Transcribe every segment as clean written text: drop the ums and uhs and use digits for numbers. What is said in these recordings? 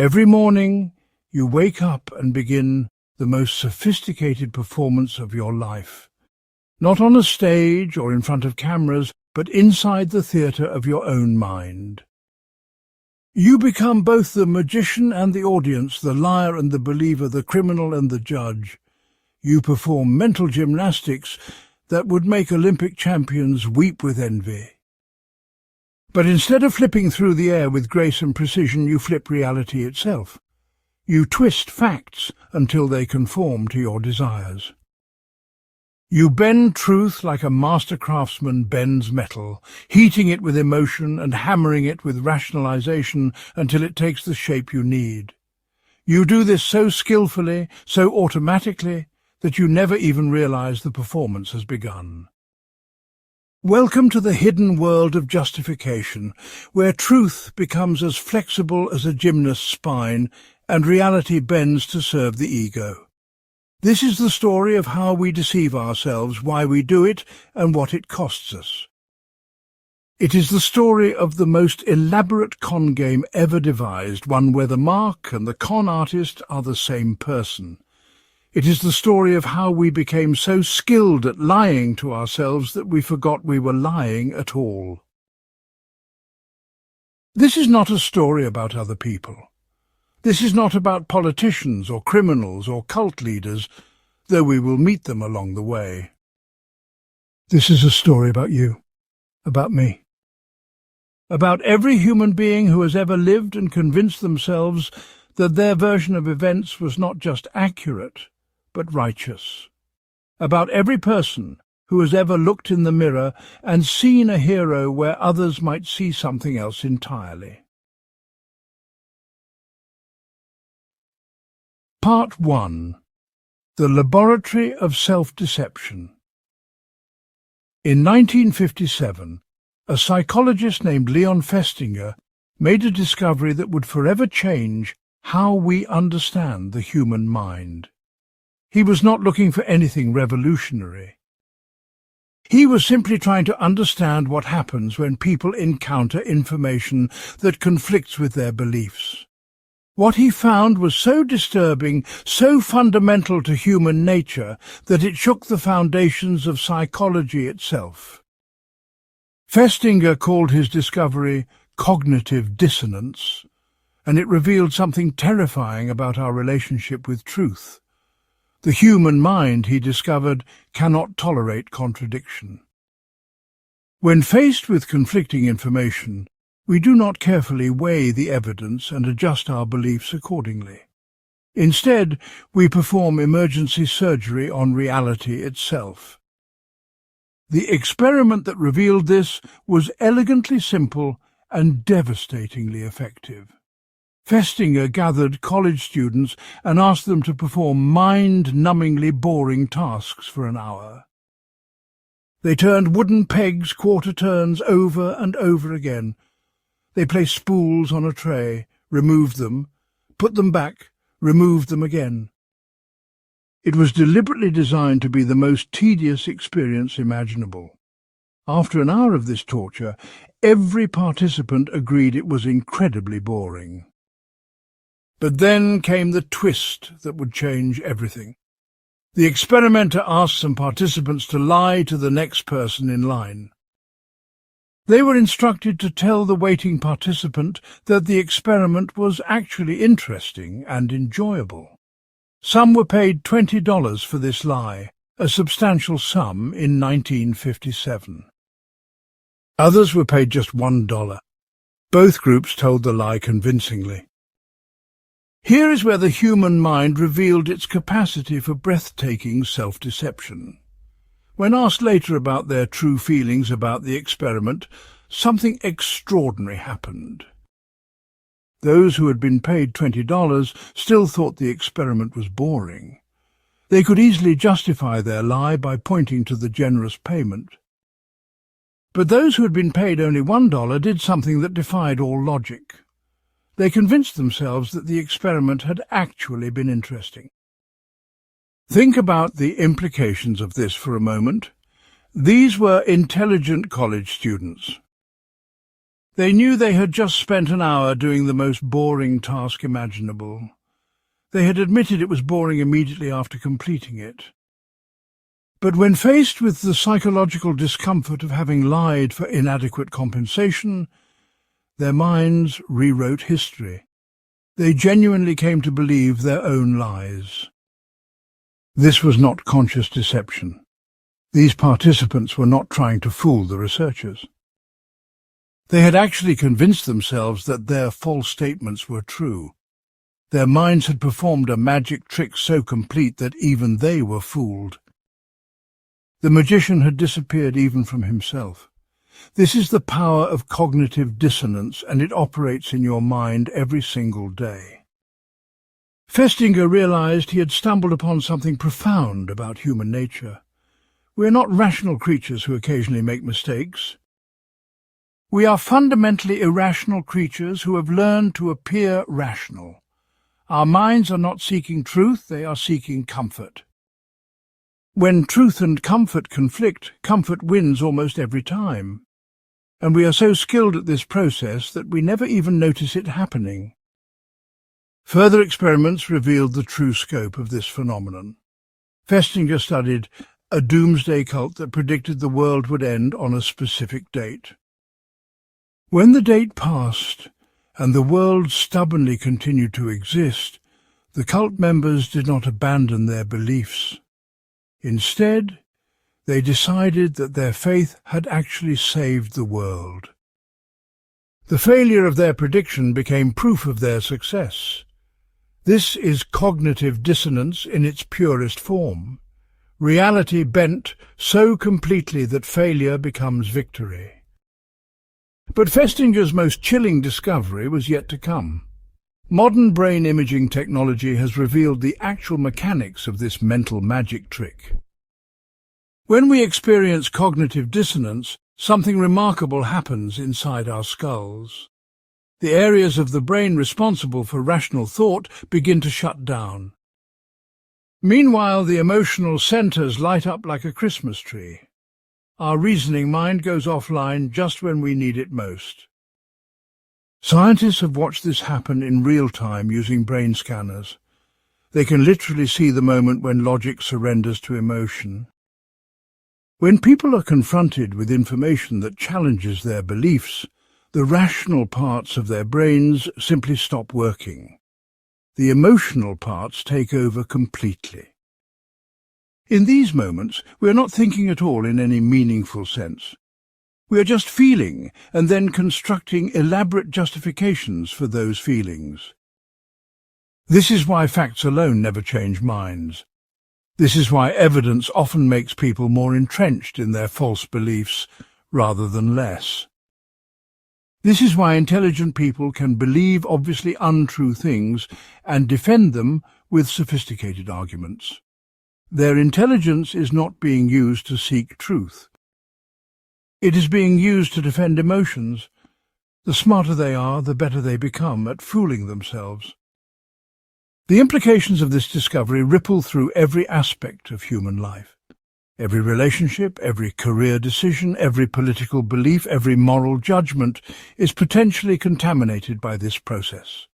Every morning, you wake up and begin the most sophisticated performance of your life. Not on a stage or in front of cameras, but inside the theatre of your own mind. You become both the magician and the audience, the liar and the believer, the criminal and the judge. You perform mental gymnastics that would make Olympic champions weep with envy. But instead of flipping through the air with grace and precision, you flip reality itself. You twist facts until they conform to your desires. You bend truth like a master craftsman bends metal, heating it with emotion and hammering it with rationalization until it takes the shape you need. You do this so skillfully, so automatically, that you never even realize the performance has begun. Welcome to the hidden world of justification, where truth becomes as flexible as a gymnast's spine and reality bends to serve the ego. This is the story of how we deceive ourselves, why we do it, and what it costs us. It is the story of the most elaborate con game ever devised, one where the mark and the con artist are the same person. It is the story of how we became so skilled at lying to ourselves that we forgot we were lying at all. This is not a story about other people. This is not about politicians or criminals or cult leaders, though we will meet them along the way. This is a story about you, about me, about every human being who has ever lived and convinced themselves that their version of events was not just accurate, but righteous, about every person who has ever looked in the mirror and seen a hero where others might see something else entirely. Part 1. The Laboratory of Self-Deception. In 1957, a psychologist named Leon Festinger made a discovery that would forever change how we understand the human mind. He was not looking for anything revolutionary. He was simply trying to understand what happens when people encounter information that conflicts with their beliefs. What he found was so disturbing, so fundamental to human nature, that it shook the foundations of psychology itself. Festinger called his discovery cognitive dissonance, and it revealed something terrifying about our relationship with truth. The human mind, he discovered, cannot tolerate contradiction. When faced with conflicting information, we do not carefully weigh the evidence and adjust our beliefs accordingly. Instead, we perform emergency surgery on reality itself. The experiment that revealed this was elegantly simple and devastatingly effective. Festinger gathered college students and asked them to perform mind-numbingly boring tasks for an hour. They turned wooden pegs quarter turns over and over again. They placed spools on a tray, removed them, put them back, removed them again. It was deliberately designed to be the most tedious experience imaginable. After an hour of this torture, every participant agreed it was incredibly boring. But then came the twist that would change everything. The experimenter asked some participants to lie to the next person in line. They were instructed to tell the waiting participant that the experiment was actually interesting and enjoyable. Some were paid $20 for this lie, a substantial sum in 1957. Others were paid just $1. Both groups told the lie convincingly. Here is where the human mind revealed its capacity for breathtaking self-deception. When asked later about their true feelings about the experiment, something extraordinary happened. Those who had been paid $20 still thought the experiment was boring. They could easily justify their lie by pointing to the generous payment. But those who had been paid only $1 did something that defied all logic. They convinced themselves that the experiment had actually been interesting. Think about the implications of this for a moment. These were intelligent college students. They knew they had just spent an hour doing the most boring task imaginable. They had admitted it was boring immediately after completing it. But when faced with the psychological discomfort of having lied for inadequate compensation, their minds rewrote history. They genuinely came to believe their own lies. This was not conscious deception. These participants were not trying to fool the researchers. They had actually convinced themselves that their false statements were true. Their minds had performed a magic trick so complete that even they were fooled. The magician had disappeared even from himself. This is the power of cognitive dissonance, and it operates in your mind every single day. Festinger realized he had stumbled upon something profound about human nature. We are not rational creatures who occasionally make mistakes. We are fundamentally irrational creatures who have learned to appear rational. Our minds are not seeking truth, they are seeking comfort. When truth and comfort conflict, comfort wins almost every time. And we are so skilled at this process that we never even notice it happening. Further experiments revealed the true scope of this phenomenon. Festinger studied a doomsday cult that predicted the world would end on a specific date. When the date passed, and the world stubbornly continued to exist, the cult members did not abandon their beliefs. Instead, they decided that their faith had actually saved the world. The failure of their prediction became proof of their success. This is cognitive dissonance in its purest form. Reality bent so completely that failure becomes victory. But Festinger's most chilling discovery was yet to come. Modern brain imaging technology has revealed the actual mechanics of this mental magic trick. When we experience cognitive dissonance, something remarkable happens inside our skulls. The areas of the brain responsible for rational thought begin to shut down. Meanwhile, the emotional centers light up like a Christmas tree. Our reasoning mind goes offline just when we need it most. Scientists have watched this happen in real time using brain scanners. They can literally see the moment when logic surrenders to emotion. When people are confronted with information that challenges their beliefs, the rational parts of their brains simply stop working. The emotional parts take over completely. In these moments, we are not thinking at all in any meaningful sense. We are just feeling and then constructing elaborate justifications for those feelings. This is why facts alone never change minds. This is why evidence often makes people more entrenched in their false beliefs rather than less. This is why intelligent people can believe obviously untrue things and defend them with sophisticated arguments. Their intelligence is not being used to seek truth. It is being used to defend emotions. The smarter they are, the better they become at fooling themselves. The implications of this discovery ripple through every aspect of human life. Every relationship, every career decision, every political belief, every moral judgment is potentially contaminated by this process.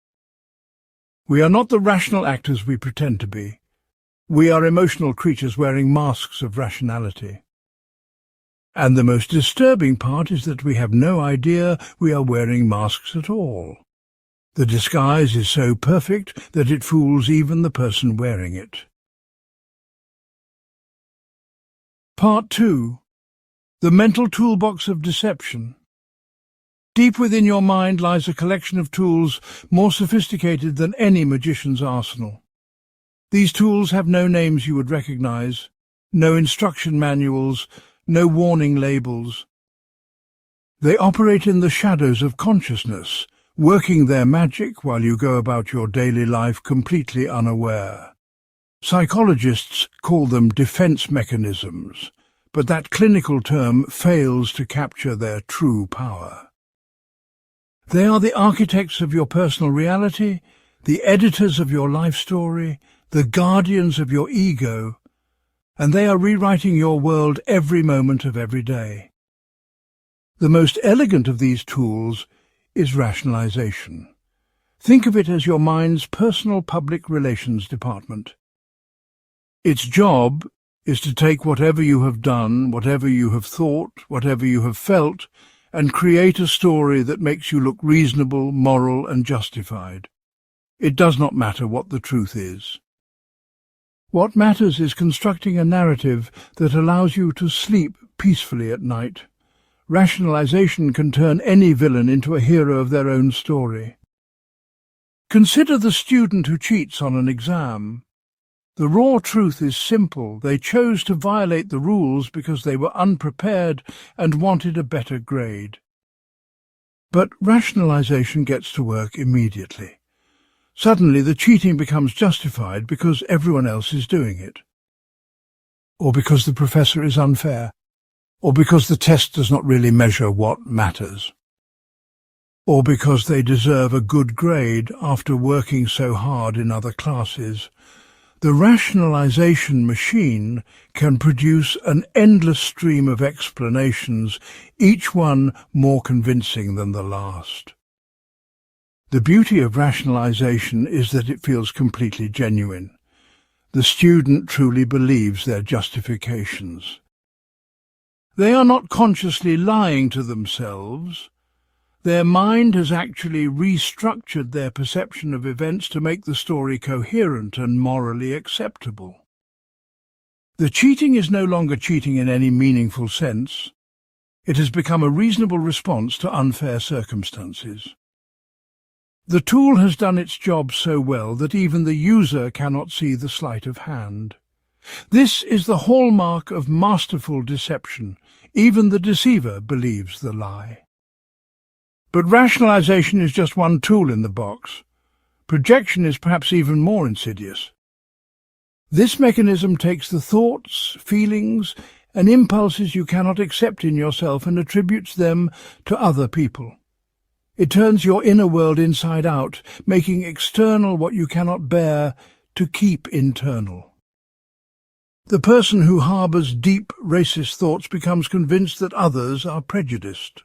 We are not the rational actors we pretend to be. We are emotional creatures wearing masks of rationality. And the most disturbing part is that we have no idea we are wearing masks at all. The disguise is so perfect that it fools even the person wearing it. Part 2. The Mental Toolbox of Deception. Deep within your mind lies a collection of tools more sophisticated than any magician's arsenal. These tools have no names you would recognize, no instruction manuals, no warning labels. They operate in the shadows of consciousness, working their magic while you go about your daily life completely unaware. Psychologists call them defense mechanisms, but that clinical term fails to capture their true power. They are the architects of your personal reality, the editors of your life story, the guardians of your ego, and they are rewriting your world every moment of every day. The most elegant of these tools is rationalization. Think of it as your mind's personal public relations department. Its job is to take whatever you have done, whatever you have thought, whatever you have felt, and create a story that makes you look reasonable, moral, and justified. It does not matter what the truth is. What matters is constructing a narrative that allows you to sleep peacefully at night. Rationalization can turn any villain into a hero of their own story. Consider the student who cheats on an exam. The raw truth is simple. They chose to violate the rules because they were unprepared and wanted a better grade. But rationalization gets to work immediately. Suddenly the cheating becomes justified because everyone else is doing it. Or because the professor is unfair. Or because the test does not really measure what matters. Or because they deserve a good grade after working so hard in other classes. The rationalization machine can produce an endless stream of explanations, each one more convincing than the last. The beauty of rationalization is that it feels completely genuine. The student truly believes their justifications. They are not consciously lying to themselves. Their mind has actually restructured their perception of events to make the story coherent and morally acceptable. The cheating is no longer cheating in any meaningful sense. It has become a reasonable response to unfair circumstances. The tool has done its job so well that even the user cannot see the sleight of hand. This is the hallmark of masterful deception. Even the deceiver believes the lie. But rationalization is just one tool in the box. Projection is perhaps even more insidious. This mechanism takes the thoughts, feelings, and impulses you cannot accept in yourself and attributes them to other people. It turns your inner world inside out, making external what you cannot bear to keep internal. The person who harbors deep racist thoughts becomes convinced that others are prejudiced.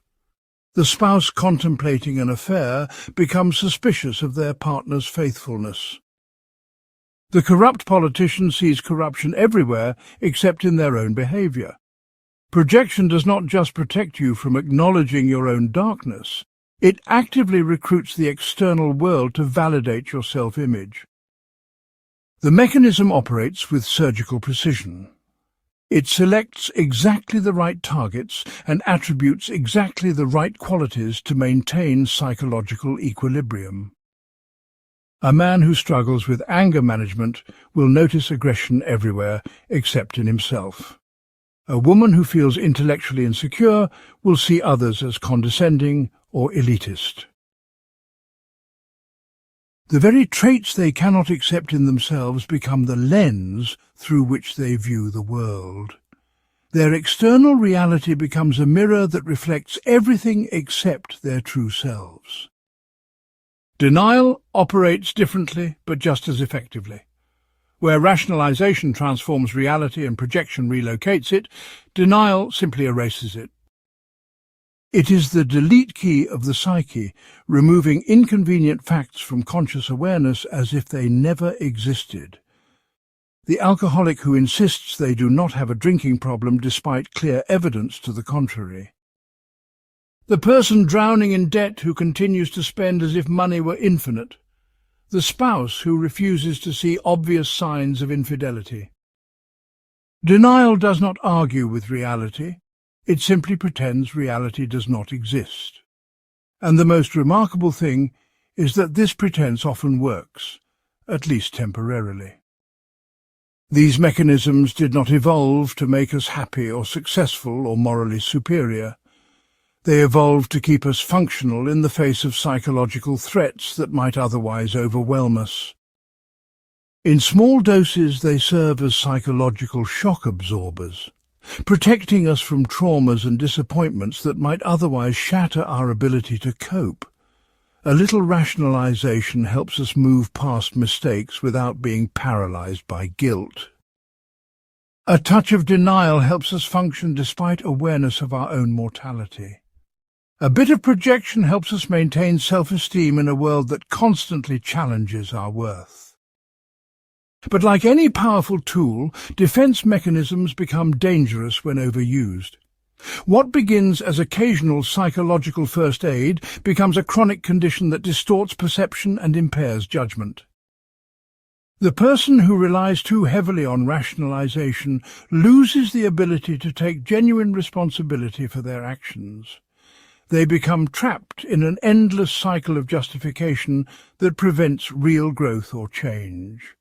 The spouse contemplating an affair becomes suspicious of their partner's faithfulness. The corrupt politician sees corruption everywhere except in their own behavior. Projection does not just protect you from acknowledging your own darkness. It actively recruits the external world to validate your self-image. The mechanism operates with surgical precision. It selects exactly the right targets and attributes exactly the right qualities to maintain psychological equilibrium. A man who struggles with anger management will notice aggression everywhere except in himself. A woman who feels intellectually insecure will see others as condescending or elitist. The very traits they cannot accept in themselves become the lens through which they view the world. Their external reality becomes a mirror that reflects everything except their true selves. Denial operates differently, but just as effectively. Where rationalization transforms reality and projection relocates it, denial simply erases it. It is the delete key of the psyche, removing inconvenient facts from conscious awareness as if they never existed. The alcoholic who insists they do not have a drinking problem despite clear evidence to the contrary. The person drowning in debt who continues to spend as if money were infinite. The spouse who refuses to see obvious signs of infidelity. Denial does not argue with reality. It simply pretends reality does not exist. And the most remarkable thing is that this pretense often works, at least temporarily. These mechanisms did not evolve to make us happy or successful or morally superior. They evolved to keep us functional in the face of psychological threats that might otherwise overwhelm us. In small doses, they serve as psychological shock absorbers, protecting us from traumas and disappointments that might otherwise shatter our ability to cope. A little rationalization helps us move past mistakes without being paralyzed by guilt. A touch of denial helps us function despite awareness of our own mortality. A bit of projection helps us maintain self-esteem in a world that constantly challenges our worth. But like any powerful tool, defense mechanisms become dangerous when overused. What begins as occasional psychological first aid becomes a chronic condition that distorts perception and impairs judgment. The person who relies too heavily on rationalization loses the ability to take genuine responsibility for their actions. They become trapped in an endless cycle of justification that prevents real growth or change.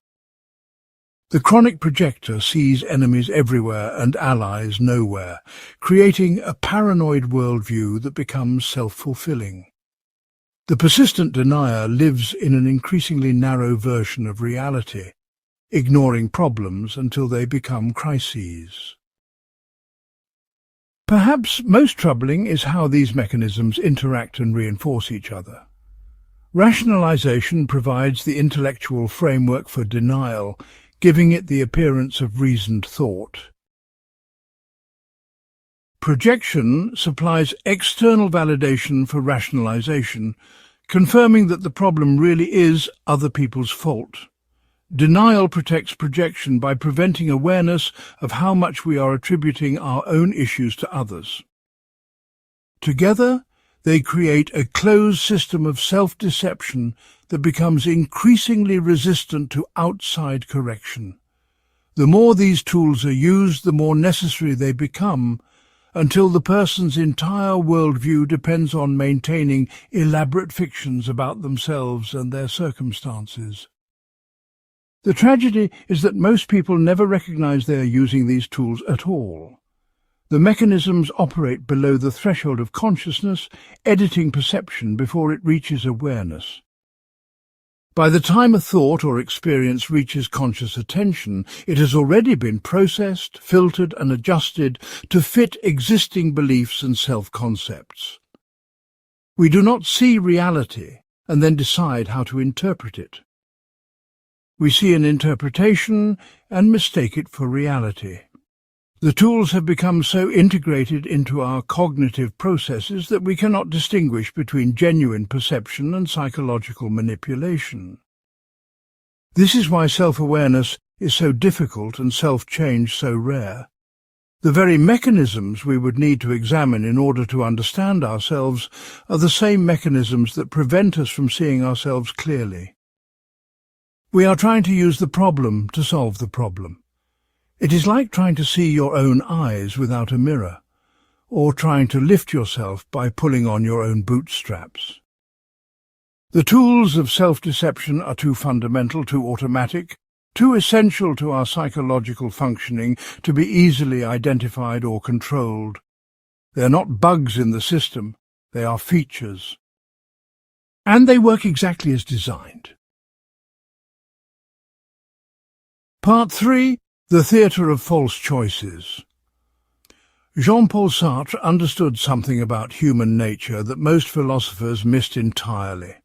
The chronic projector sees enemies everywhere and allies nowhere, creating a paranoid worldview that becomes self-fulfilling. The persistent denier lives in an increasingly narrow version of reality, ignoring problems until they become crises. Perhaps most troubling is how these mechanisms interact and reinforce each other. Rationalization provides the intellectual framework for denial, giving it the appearance of reasoned thought. Projection supplies external validation for rationalization, confirming that the problem really is other people's fault. Denial protects projection by preventing awareness of how much we are attributing our own issues to others. Together, they create a closed system of self-deception that becomes increasingly resistant to outside correction. The more these tools are used, the more necessary they become, until the person's entire worldview depends on maintaining elaborate fictions about themselves and their circumstances. The tragedy is that most people never recognize they are using these tools at all. The mechanisms operate below the threshold of consciousness, editing perception before it reaches awareness. By the time a thought or experience reaches conscious attention, it has already been processed, filtered and adjusted to fit existing beliefs and self-concepts. We do not see reality and then decide how to interpret it. We see an interpretation and mistake it for reality. The tools have become so integrated into our cognitive processes that we cannot distinguish between genuine perception and psychological manipulation. This is why self-awareness is so difficult and self-change so rare. The very mechanisms we would need to examine in order to understand ourselves are the same mechanisms that prevent us from seeing ourselves clearly. We are trying to use the problem to solve the problem. It is like trying to see your own eyes without a mirror, or trying to lift yourself by pulling on your own bootstraps. The tools of self-deception are too fundamental, too automatic, too essential to our psychological functioning to be easily identified or controlled. They are not bugs in the system, they are features. And they work exactly as designed. Part 3. The Theatre of False Choices. Jean-Paul Sartre understood something about human nature that most philosophers missed entirely.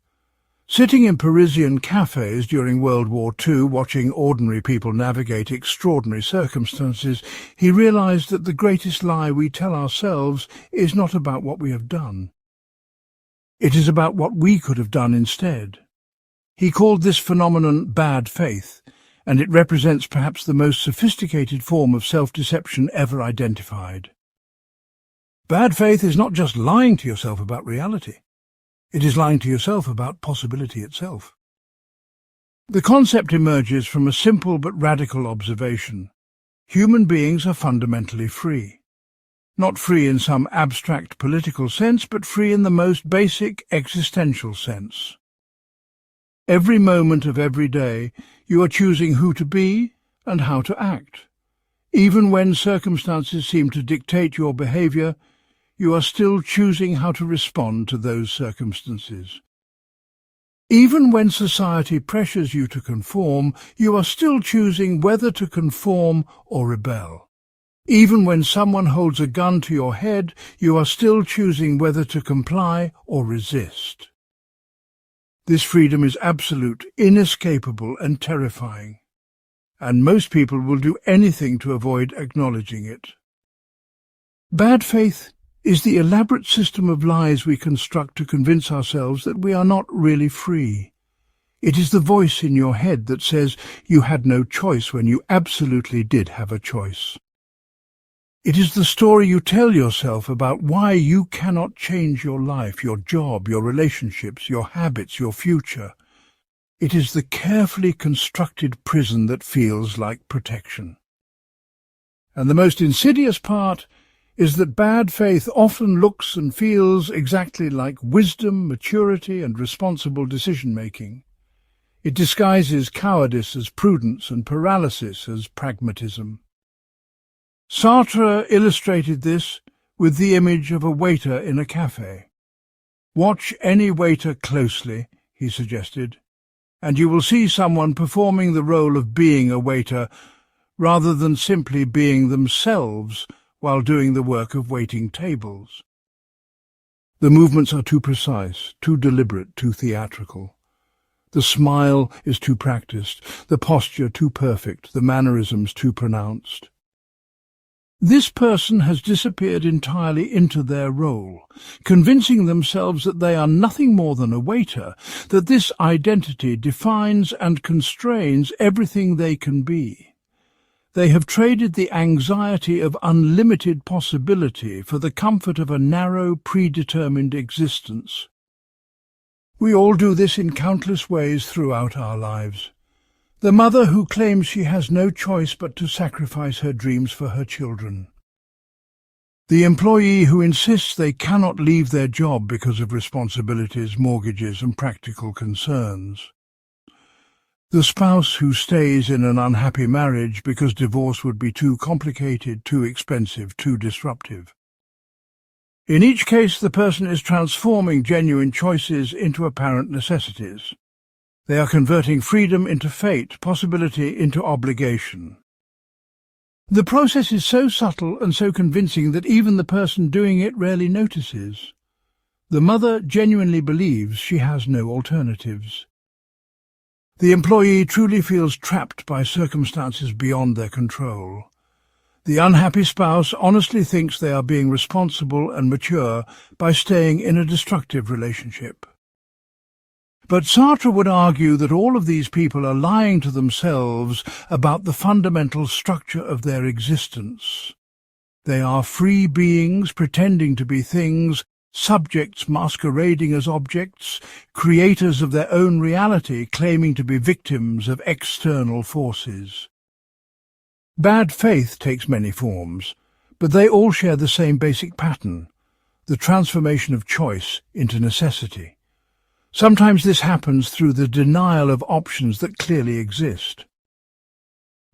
Sitting in Parisian cafes during World War II, watching ordinary people navigate extraordinary circumstances, he realized that the greatest lie we tell ourselves is not about what we have done. It is about what we could have done instead. He called this phenomenon bad faith, and it represents perhaps the most sophisticated form of self-deception ever identified. Bad faith is not just lying to yourself about reality. It is lying to yourself about possibility itself. The concept emerges from a simple but radical observation. Human beings are fundamentally free. Not free in some abstract political sense, but free in the most basic existential sense. Every moment of every day, you are choosing who to be and how to act. Even when circumstances seem to dictate your behavior, you are still choosing how to respond to those circumstances. Even when society pressures you to conform, you are still choosing whether to conform or rebel. Even when someone holds a gun to your head, you are still choosing whether to comply or resist. This freedom is absolute, inescapable and terrifying, and most people will do anything to avoid acknowledging it. Bad faith is the elaborate system of lies we construct to convince ourselves that we are not really free. It is the voice in your head that says you had no choice when you absolutely did have a choice. It is the story you tell yourself about why you cannot change your life, your job, your relationships, your habits, your future. It is the carefully constructed prison that feels like protection. And the most insidious part is that bad faith often looks and feels exactly like wisdom, maturity, and responsible decision-making. It disguises cowardice as prudence and paralysis as pragmatism. Sartre illustrated this with the image of a waiter in a cafe. Watch any waiter closely, he suggested, and you will see someone performing the role of being a waiter rather than simply being themselves while doing the work of waiting tables. The movements are too precise, too deliberate, too theatrical. The smile is too practiced, the posture too perfect, the mannerisms too pronounced. This person has disappeared entirely into their role, convincing themselves that they are nothing more than a waiter, that this identity defines and constrains everything they can be. They have traded the anxiety of unlimited possibility for the comfort of a narrow, predetermined existence. We all do this in countless ways throughout our lives. The mother who claims she has no choice but to sacrifice her dreams for her children. The employee who insists they cannot leave their job because of responsibilities, mortgages, and practical concerns. The spouse who stays in an unhappy marriage because divorce would be too complicated, too expensive, too disruptive. In each case, the person is transforming genuine choices into apparent necessities. They are converting freedom into fate, possibility into obligation. The process is so subtle and so convincing that even the person doing it rarely notices. The mother genuinely believes she has no alternatives. The employee truly feels trapped by circumstances beyond their control. The unhappy spouse honestly thinks they are being responsible and mature by staying in a destructive relationship. But Sartre would argue that all of these people are lying to themselves about the fundamental structure of their existence. They are free beings pretending to be things, subjects masquerading as objects, creators of their own reality claiming to be victims of external forces. Bad faith takes many forms, but they all share the same basic pattern, the transformation of choice into necessity. Sometimes this happens through the denial of options that clearly exist.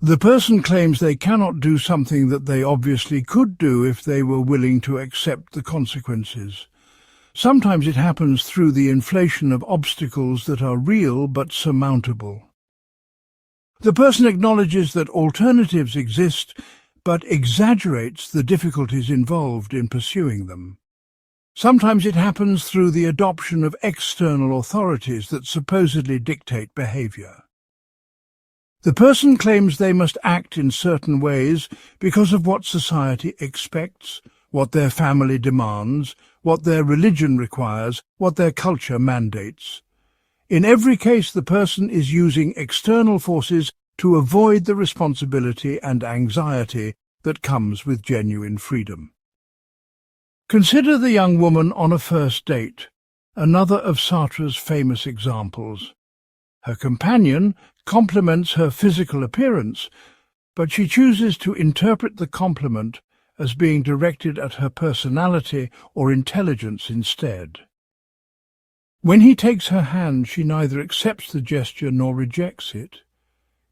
The person claims they cannot do something that they obviously could do if they were willing to accept the consequences. Sometimes it happens through the inflation of obstacles that are real but surmountable. The person acknowledges that alternatives exist, but exaggerates the difficulties involved in pursuing them. Sometimes it happens through the adoption of external authorities that supposedly dictate behavior. The person claims they must act in certain ways because of what society expects, what their family demands, what their religion requires, what their culture mandates. In every case, the person is using external forces to avoid the responsibility and anxiety that comes with genuine freedom. Consider the young woman on a first date, another of Sartre's famous examples. Her companion compliments her physical appearance, but she chooses to interpret the compliment as being directed at her personality or intelligence instead. When he takes her hand, she neither accepts the gesture nor rejects it.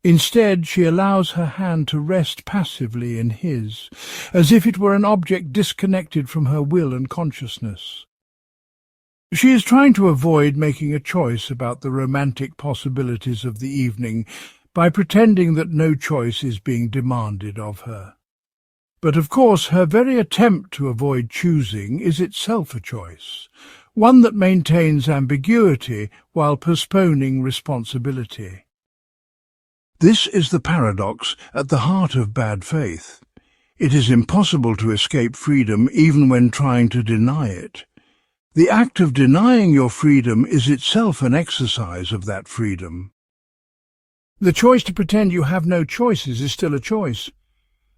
Instead, she allows her hand to rest passively in his, as if it were an object disconnected from her will and consciousness. She is trying to avoid making a choice about the romantic possibilities of the evening by pretending that no choice is being demanded of her. But of course, her very attempt to avoid choosing is itself a choice, one that maintains ambiguity while postponing responsibility. This is the paradox at the heart of bad faith. It is impossible to escape freedom even when trying to deny it. The act of denying your freedom is itself an exercise of that freedom. The choice to pretend you have no choices is still a choice.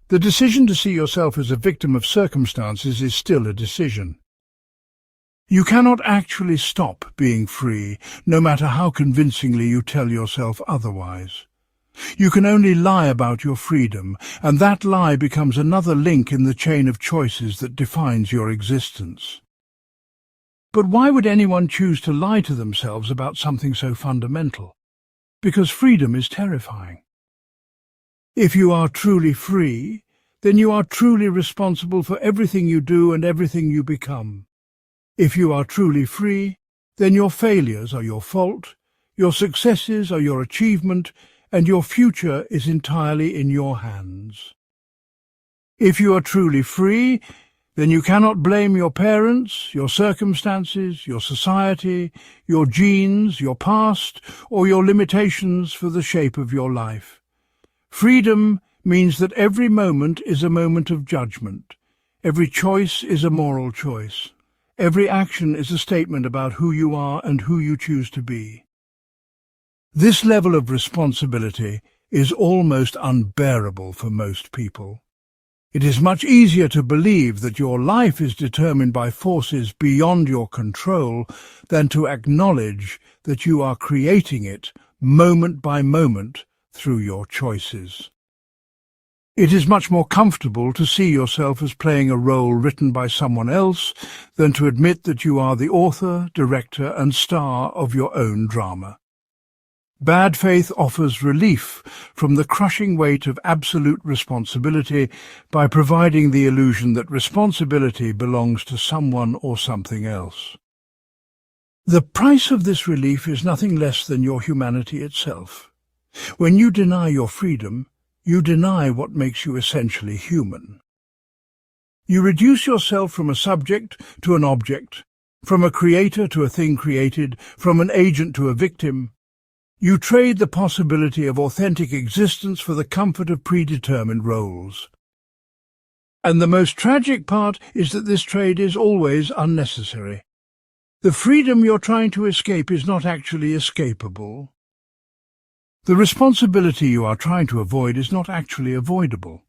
The decision to see yourself as a victim of circumstances is still a decision. You cannot actually stop being free, no matter how convincingly you tell yourself otherwise. You can only lie about your freedom, and that lie becomes another link in the chain of choices that defines your existence. But why would anyone choose to lie to themselves about something so fundamental? Because freedom is terrifying. If you are truly free, then you are truly responsible for everything you do and everything you become. If you are truly free, then your failures are your fault, your successes are your achievement, and your future is entirely in your hands. If you are truly free, then you cannot blame your parents, your circumstances, your society, your genes, your past, or your limitations for the shape of your life. Freedom means that every moment is a moment of judgment. Every choice is a moral choice. Every action is a statement about who you are and who you choose to be. This level of responsibility is almost unbearable for most people. It is much easier to believe that your life is determined by forces beyond your control than to acknowledge that you are creating it moment by moment through your choices. It is much more comfortable to see yourself as playing a role written by someone else than to admit that you are the author, director, and star of your own drama. Bad faith offers relief from the crushing weight of absolute responsibility by providing the illusion that responsibility belongs to someone or something else. The price of this relief is nothing less than your humanity itself. When you deny your freedom, you deny what makes you essentially human. You reduce yourself from a subject to an object, from a creator to a thing created, from an agent to a victim. You trade the possibility of authentic existence for the comfort of predetermined roles. And the most tragic part is that this trade is always unnecessary. The freedom you're trying to escape is not actually escapable. The responsibility you are trying to avoid is not actually avoidable.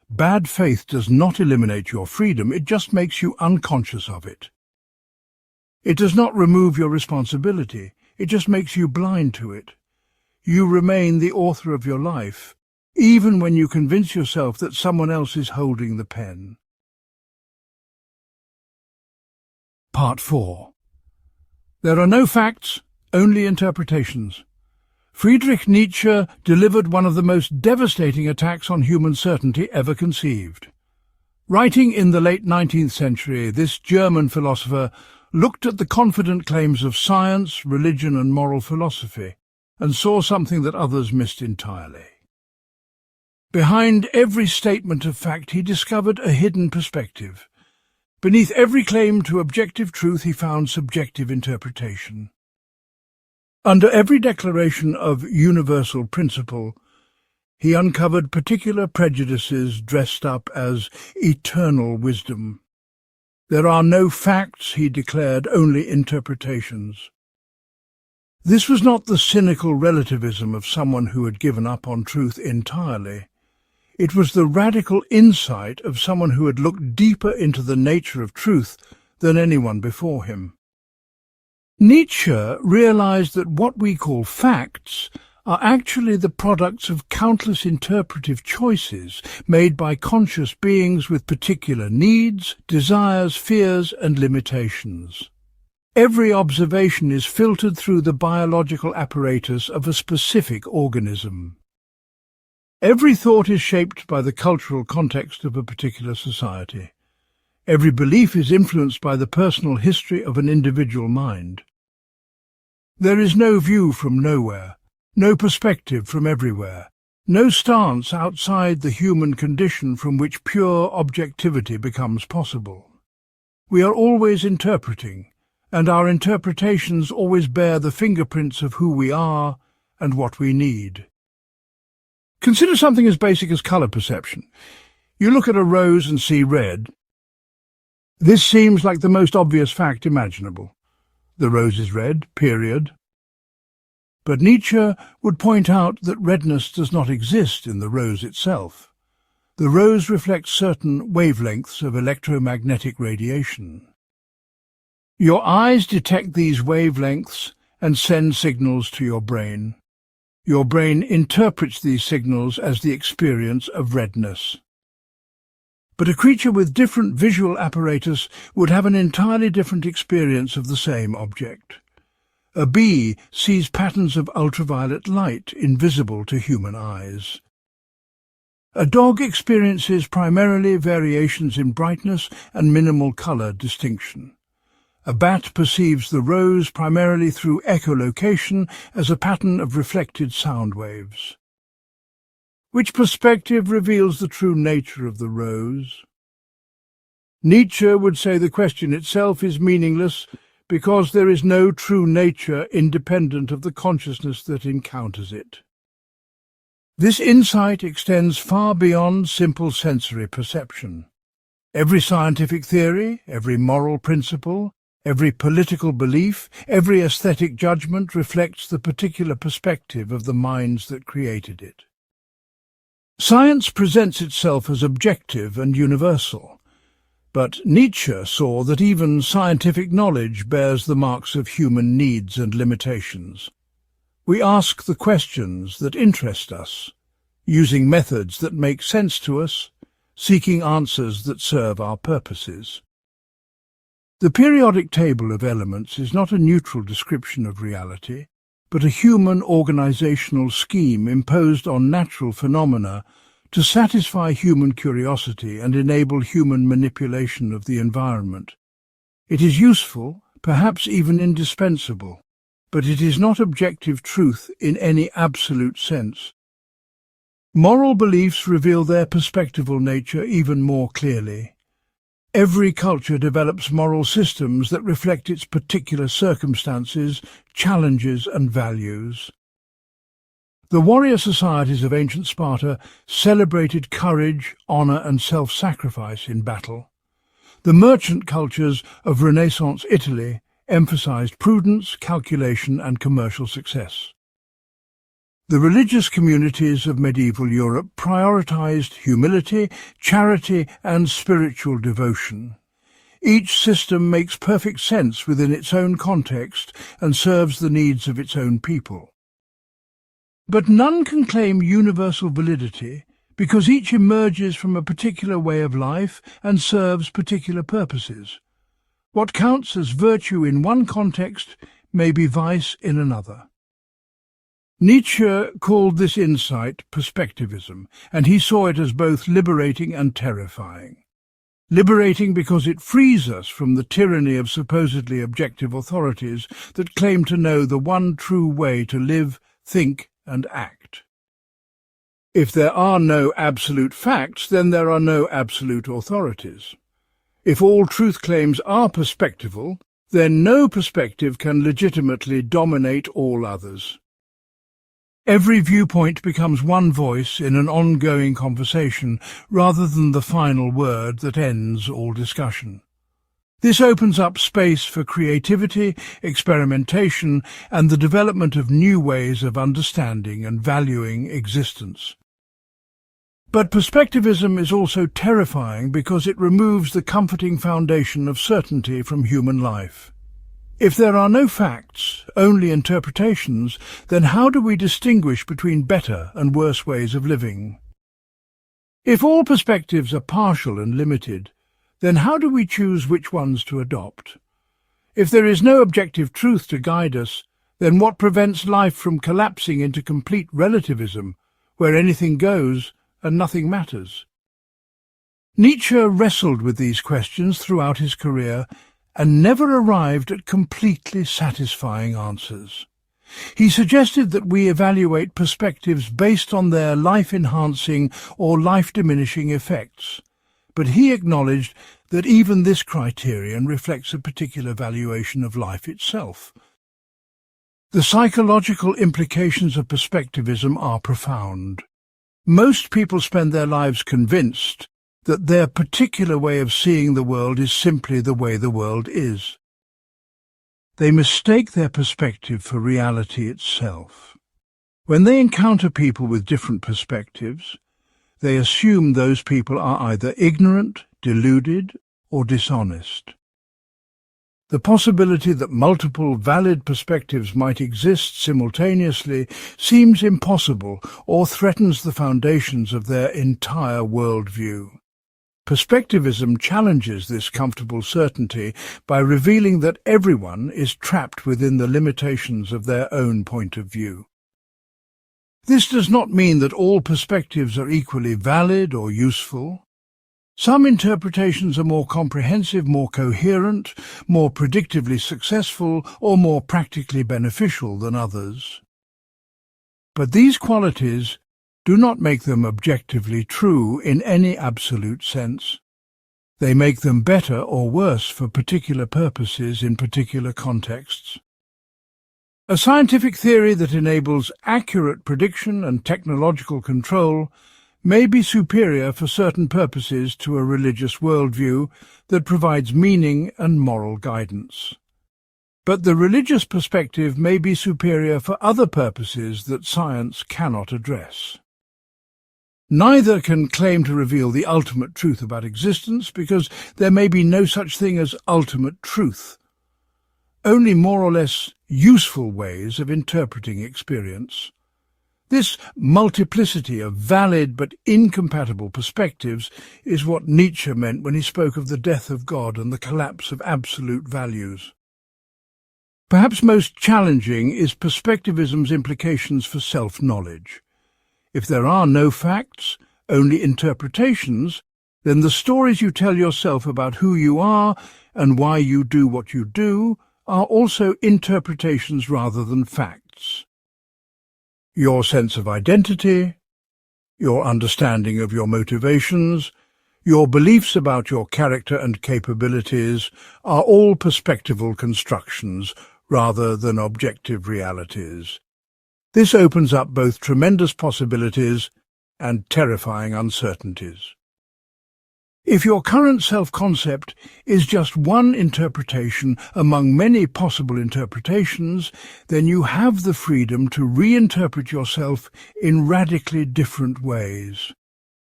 Bad faith does not eliminate your freedom, it just makes you unconscious of it. It does not remove your responsibility, it just makes you blind to it. You remain the author of your life, even when you convince yourself that someone else is holding the pen. Part 4. There are no facts, only interpretations. Friedrich Nietzsche delivered one of the most devastating attacks on human certainty ever conceived. Writing in the late 19th century, this German philosopher looked at the confident claims of science, religion, and moral philosophy, and saw something that others missed entirely. Behind every statement of fact he discovered a hidden perspective. Beneath every claim to objective truth he found subjective interpretation. Under every declaration of universal principle, he uncovered particular prejudices dressed up as eternal wisdom. There are no facts, he declared, only interpretations. This was not the cynical relativism of someone who had given up on truth entirely. It was the radical insight of someone who had looked deeper into the nature of truth than anyone before him. Nietzsche realized that what we call facts are actually the products of countless interpretive choices made by conscious beings with particular needs, desires, fears, and limitations. Every observation is filtered through the biological apparatus of a specific organism. Every thought is shaped by the cultural context of a particular society. Every belief is influenced by the personal history of an individual mind. There is no view from nowhere, no perspective from everywhere, no stance outside the human condition from which pure objectivity becomes possible. We are always interpreting, and our interpretations always bear the fingerprints of who we are and what we need. Consider something as basic as color perception. You look at a rose and see red. This seems like the most obvious fact imaginable. The rose is red, period. But Nietzsche would point out that redness does not exist in the rose itself. The rose reflects certain wavelengths of electromagnetic radiation. Your eyes detect these wavelengths and send signals to your brain. Your brain interprets these signals as the experience of redness. But a creature with different visual apparatus would have an entirely different experience of the same object. A bee sees patterns of ultraviolet light invisible to human eyes. A dog experiences primarily variations in brightness and minimal colour distinction. A bat perceives the rose primarily through echolocation as a pattern of reflected sound waves. Which perspective reveals the true nature of the rose? Nietzsche would say the question itself is meaningless because there is no true nature independent of the consciousness that encounters it. This insight extends far beyond simple sensory perception. Every scientific theory, every moral principle, every political belief, every aesthetic judgment reflects the particular perspective of the minds that created it. Science presents itself as objective and universal, but Nietzsche saw that even scientific knowledge bears the marks of human needs and limitations. We ask the questions that interest us, using methods that make sense to us, seeking answers that serve our purposes. The periodic table of elements is not a neutral description of reality, but a human organizational scheme imposed on natural phenomena to satisfy human curiosity and enable human manipulation of the environment. It is useful, perhaps even indispensable, but it is not objective truth in any absolute sense. Moral beliefs reveal their perspectival nature even more clearly. Every culture develops moral systems that reflect its particular circumstances, challenges and values. The warrior societies of ancient Sparta celebrated courage, honour and self-sacrifice in battle. The merchant cultures of Renaissance Italy emphasized prudence, calculation and commercial success. The religious communities of medieval Europe prioritized humility, charity and spiritual devotion. Each system makes perfect sense within its own context and serves the needs of its own people. But none can claim universal validity because each emerges from a particular way of life and serves particular purposes. What counts as virtue in one context may be vice in another. Nietzsche called this insight perspectivism, and he saw it as both liberating and terrifying. Liberating because it frees us from the tyranny of supposedly objective authorities that claim to know the one true way to live, think and act. If there are no absolute facts, then there are no absolute authorities. If all truth claims are perspectival, then no perspective can legitimately dominate all others. Every viewpoint becomes one voice in an ongoing conversation rather than the final word that ends all discussion. This opens up space for creativity, experimentation, and the development of new ways of understanding and valuing existence. But perspectivism is also terrifying because it removes the comforting foundation of certainty from human life. If there are no facts, only interpretations, then how do we distinguish between better and worse ways of living? If all perspectives are partial and limited, then how do we choose which ones to adopt? If there is no objective truth to guide us, then what prevents life from collapsing into complete relativism, where anything goes and nothing matters? Nietzsche wrestled with these questions throughout his career and never arrived at completely satisfying answers. He suggested that we evaluate perspectives based on their life-enhancing or life-diminishing effects, but he acknowledged that even this criterion reflects a particular valuation of life itself. The psychological implications of perspectivism are profound. Most people spend their lives convinced that their particular way of seeing the world is simply the way the world is. They mistake their perspective for reality itself. When they encounter people with different perspectives, they assume those people are either ignorant, deluded, or dishonest. The possibility that multiple valid perspectives might exist simultaneously seems impossible or threatens the foundations of their entire worldview. Perspectivism challenges this comfortable certainty by revealing that everyone is trapped within the limitations of their own point of view. This does not mean that all perspectives are equally valid or useful. Some interpretations are more comprehensive, more coherent, more predictively successful, or more practically beneficial than others. But these qualities do not make them objectively true in any absolute sense. They make them better or worse for particular purposes in particular contexts. A scientific theory that enables accurate prediction and technological control may be superior for certain purposes to a religious worldview that provides meaning and moral guidance. But the religious perspective may be superior for other purposes that science cannot address. Neither can claim to reveal the ultimate truth about existence, because there may be no such thing as ultimate truth, only more or less useful ways of interpreting experience. This multiplicity of valid but incompatible perspectives is what Nietzsche meant when he spoke of the death of God and the collapse of absolute values. Perhaps most challenging is perspectivism's implications for self-knowledge. If there are no facts, only interpretations, then the stories you tell yourself about who you are and why you do what you do are also interpretations rather than facts. Your sense of identity, your understanding of your motivations, your beliefs about your character and capabilities are all perspectival constructions rather than objective realities. This opens up both tremendous possibilities and terrifying uncertainties. If your current self-concept is just one interpretation among many possible interpretations, then you have the freedom to reinterpret yourself in radically different ways.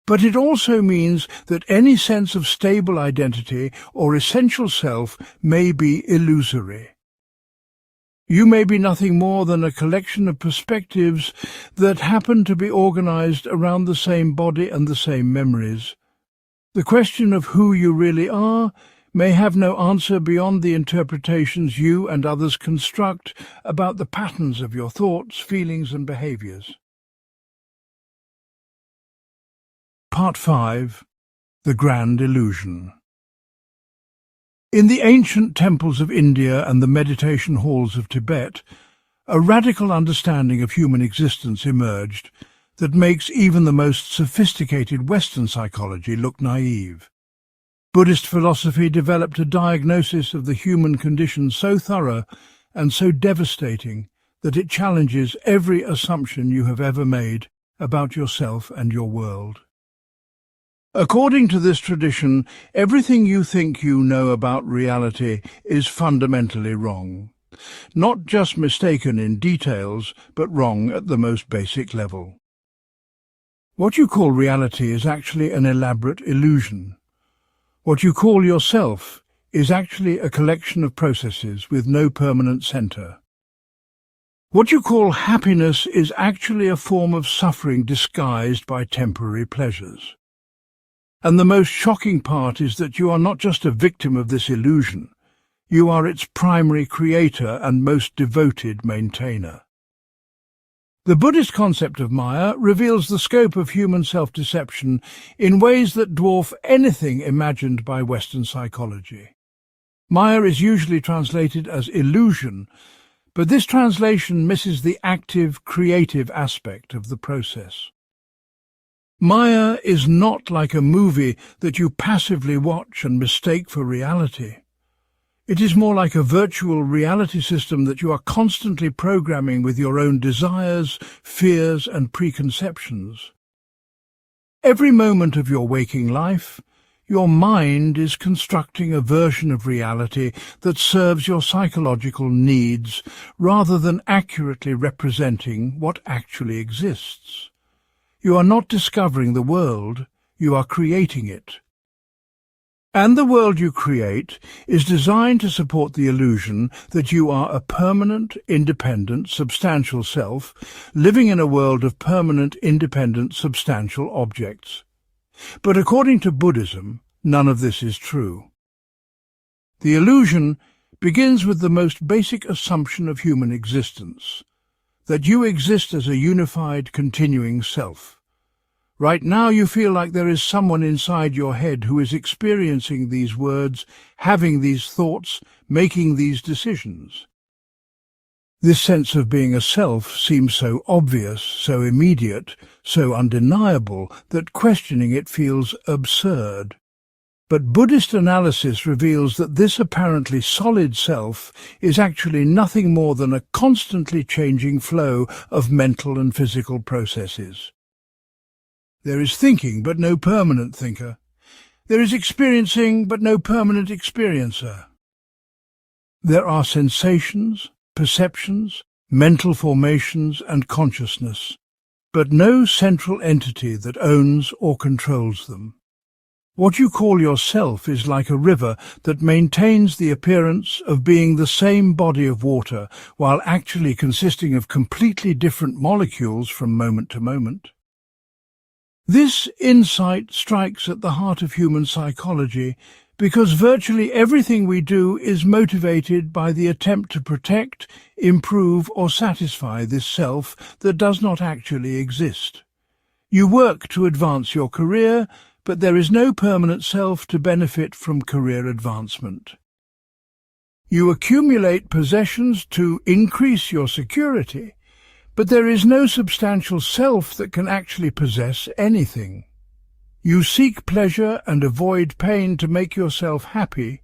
But it also means that any sense of stable identity or essential self may be illusory. You may be nothing more than a collection of perspectives that happen to be organized around the same body and the same memories. The question of who you really are may have no answer beyond the interpretations you and others construct about the patterns of your thoughts, feelings, and behaviors. Part 5. The Grand Illusion. In the ancient temples of India and the meditation halls of Tibet, a radical understanding of human existence emerged that makes even the most sophisticated Western psychology look naive. Buddhist philosophy developed a diagnosis of the human condition so thorough and so devastating that it challenges every assumption you have ever made about yourself and your world. According to this tradition, everything you think you know about reality is fundamentally wrong. Not just mistaken in details, but wrong at the most basic level. What you call reality is actually an elaborate illusion. What you call yourself is actually a collection of processes with no permanent center. What you call happiness is actually a form of suffering disguised by temporary pleasures. And the most shocking part is that you are not just a victim of this illusion, you are its primary creator and most devoted maintainer. The Buddhist concept of Maya reveals the scope of human self-deception in ways that dwarf anything imagined by Western psychology. Maya is usually translated as illusion, but this translation misses the active, creative aspect of the process. Maya is not like a movie that you passively watch and mistake for reality. It is more like a virtual reality system that you are constantly programming with your own desires, fears, and preconceptions. Every moment of your waking life, your mind is constructing a version of reality that serves your psychological needs rather than accurately representing what actually exists. You are not discovering the world, you are creating it. And the world you create is designed to support the illusion that you are a permanent, independent, substantial self, living in a world of permanent, independent, substantial objects. But according to Buddhism, none of this is true. The illusion begins with the most basic assumption of human existence, that you exist as a unified, continuing self. Right now you feel like there is someone inside your head who is experiencing these words, having these thoughts, making these decisions. This sense of being a self seems so obvious, so immediate, so undeniable that questioning it feels absurd. But Buddhist analysis reveals that this apparently solid self is actually nothing more than a constantly changing flow of mental and physical processes. There is thinking, but no permanent thinker. There is experiencing, but no permanent experiencer. There are sensations, perceptions, mental formations, and consciousness, but no central entity that owns or controls them. What you call yourself is like a river that maintains the appearance of being the same body of water while actually consisting of completely different molecules from moment to moment. This insight strikes at the heart of human psychology because virtually everything we do is motivated by the attempt to protect, improve or satisfy this self that does not actually exist. You work to advance your career, but there is no permanent self to benefit from career advancement. You accumulate possessions to increase your security, but there is no substantial self that can actually possess anything. You seek pleasure and avoid pain to make yourself happy,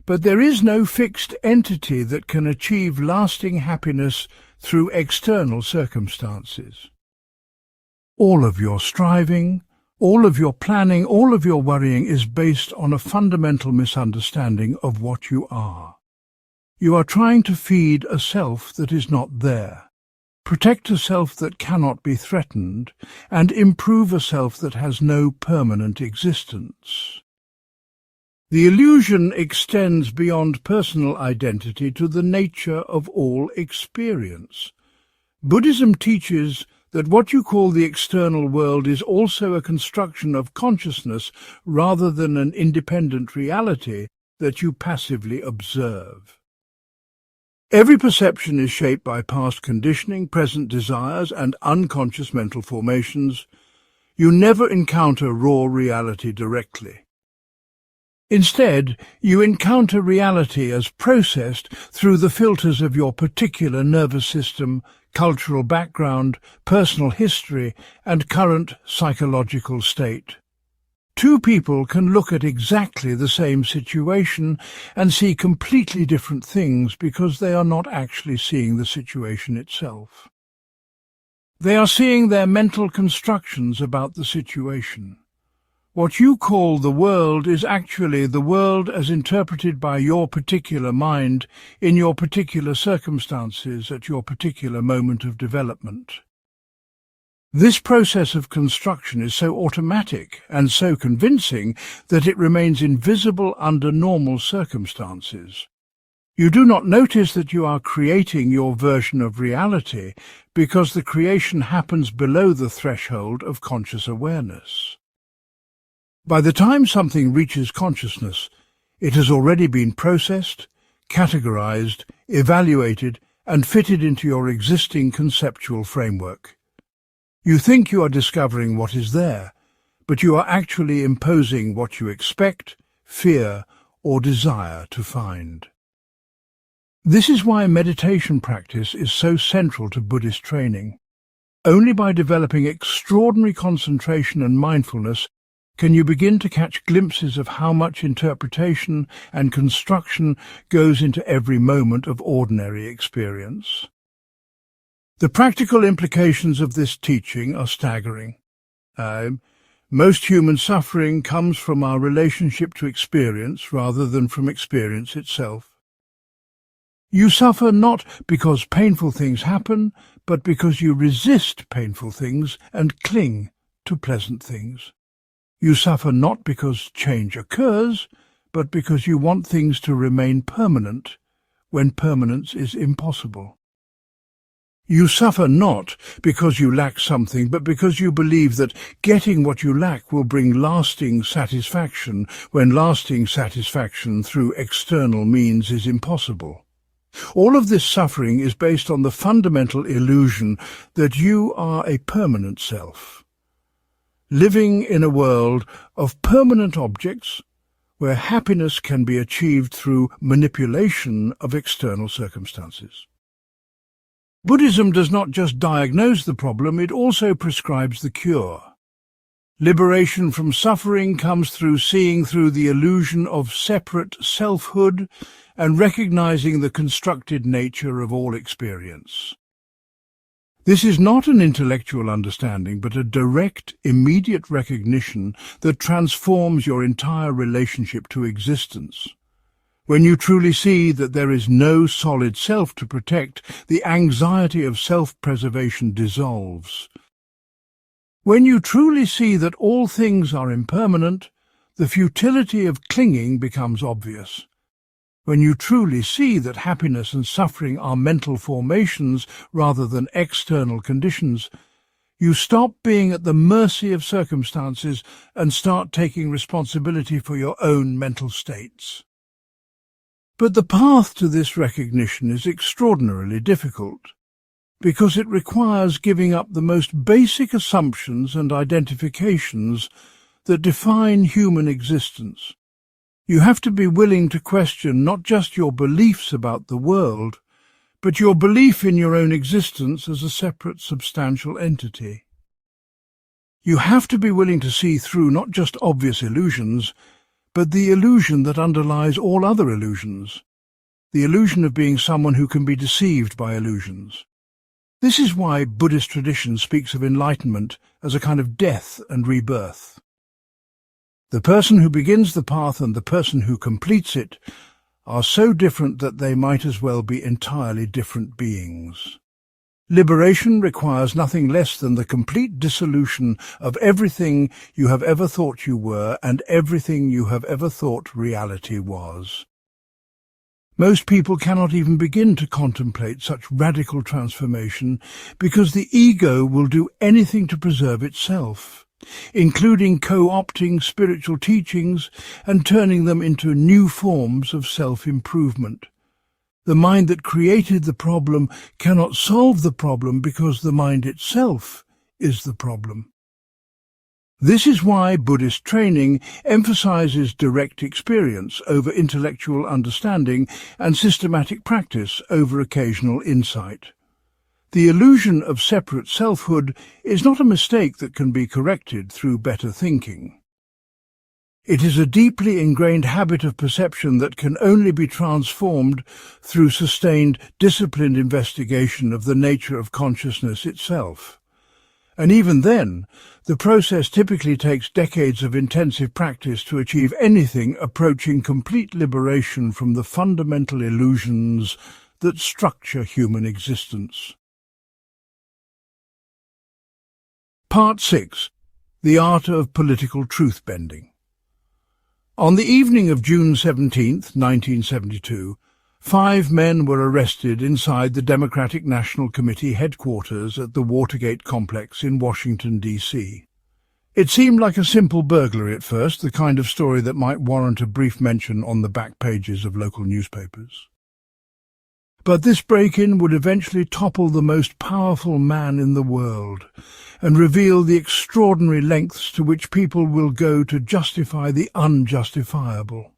but there is no fixed entity that can achieve lasting happiness through external circumstances. All of your striving, all of your planning, all of your worrying is based on a fundamental misunderstanding of what you are. You are trying to feed a self that is not there, protect a self that cannot be threatened, and improve a self that has no permanent existence. The illusion extends beyond personal identity to the nature of all experience. Buddhism teaches that what you call the external world is also a construction of consciousness rather than an independent reality that you passively observe. Every perception is shaped by past conditioning, present desires, and unconscious mental formations. You never encounter raw reality directly. Instead, you encounter reality as processed through the filters of your particular nervous system, cultural background, personal history, and current psychological state. Two people can look at exactly the same situation and see completely different things because they are not actually seeing the situation itself. They are seeing their mental constructions about the situation. What you call the world is actually the world as interpreted by your particular mind in your particular circumstances at your particular moment of development. This process of construction is so automatic and so convincing that it remains invisible under normal circumstances. You do not notice that you are creating your version of reality because the creation happens below the threshold of conscious awareness. By the time something reaches consciousness, it has already been processed, categorized, evaluated, and fitted into your existing conceptual framework. You think you are discovering what is there, but you are actually imposing what you expect, fear, or desire to find. This is why meditation practice is so central to Buddhist training. Only by developing extraordinary concentration and mindfulness can you begin to catch glimpses of how much interpretation and construction goes into every moment of ordinary experience. The practical implications of this teaching are staggering. Most human suffering comes from our relationship to experience rather than from experience itself. You suffer not because painful things happen, but because you resist painful things and cling to pleasant things. You suffer not because change occurs, but because you want things to remain permanent when permanence is impossible. You suffer not because you lack something, but because you believe that getting what you lack will bring lasting satisfaction when lasting satisfaction through external means is impossible. All of this suffering is based on the fundamental illusion that you are a permanent self, living in a world of permanent objects where happiness can be achieved through manipulation of external circumstances. Buddhism does not just diagnose the problem, it also prescribes the cure. Liberation from suffering comes through seeing through the illusion of separate selfhood and recognizing the constructed nature of all experience. This is not an intellectual understanding, but a direct, immediate recognition that transforms your entire relationship to existence. When you truly see that there is no solid self to protect, the anxiety of self-preservation dissolves. When you truly see that all things are impermanent, the futility of clinging becomes obvious. When you truly see that happiness and suffering are mental formations rather than external conditions, you stop being at the mercy of circumstances and start taking responsibility for your own mental states. But the path to this recognition is extraordinarily difficult, because it requires giving up the most basic assumptions and identifications that define human existence. You have to be willing to question not just your beliefs about the world, but your belief in your own existence as a separate substantial entity. You have to be willing to see through not just obvious illusions, but the illusion that underlies all other illusions, the illusion of being someone who can be deceived by illusions. This is why Buddhist tradition speaks of enlightenment as a kind of death and rebirth. The person who begins the path and the person who completes it are so different that they might as well be entirely different beings. Liberation requires nothing less than the complete dissolution of everything you have ever thought you were and everything you have ever thought reality was. Most people cannot even begin to contemplate such radical transformation because the ego will do anything to preserve itself, including co-opting spiritual teachings and turning them into new forms of self-improvement. The mind that created the problem cannot solve the problem because the mind itself is the problem. This is why Buddhist training emphasizes direct experience over intellectual understanding and systematic practice over occasional insight. The illusion of separate selfhood is not a mistake that can be corrected through better thinking. It is a deeply ingrained habit of perception that can only be transformed through sustained, disciplined investigation of the nature of consciousness itself. And even then, the process typically takes decades of intensive practice to achieve anything approaching complete liberation from the fundamental illusions that structure human existence. Part 6. The Art of Political Truth-Bending. On the evening of June 17, 1972, 5 men were arrested inside the Democratic National Committee headquarters at the Watergate complex in Washington, D.C. It seemed like a simple burglary at first, the kind of story that might warrant a brief mention on the back pages of local newspapers. But this break-in would eventually topple the most powerful man in the world and reveal the extraordinary lengths to which people will go to justify the unjustifiable.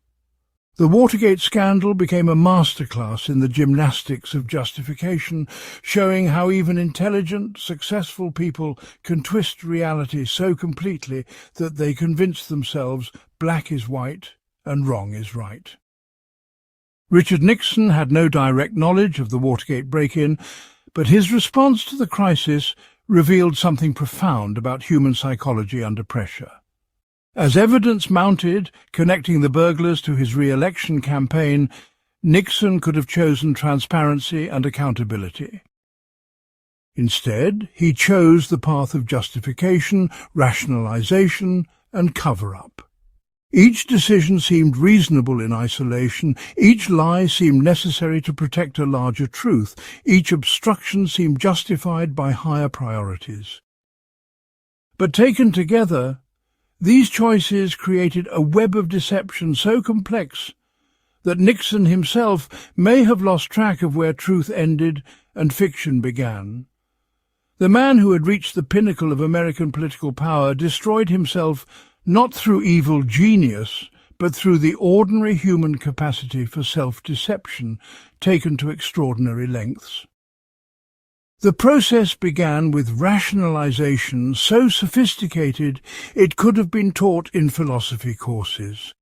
The Watergate scandal became a masterclass in the gymnastics of justification, showing how even intelligent, successful people can twist reality so completely that they convince themselves black is white and wrong is right. Richard Nixon had no direct knowledge of the Watergate break-in, but his response to the crisis revealed something profound about human psychology under pressure. As evidence mounted, connecting the burglars to his re-election campaign, Nixon could have chosen transparency and accountability. Instead, he chose the path of justification, rationalization, and cover-up. Each decision seemed reasonable in isolation, each lie seemed necessary to protect a larger truth, each obstruction seemed justified by higher priorities. But taken together, these choices created a web of deception so complex that Nixon himself may have lost track of where truth ended and fiction began. The man who had reached the pinnacle of American political power destroyed himself not through evil genius, but through the ordinary human capacity for self-deception taken to extraordinary lengths. The process began with rationalization so sophisticated it could have been taught in philosophy courses.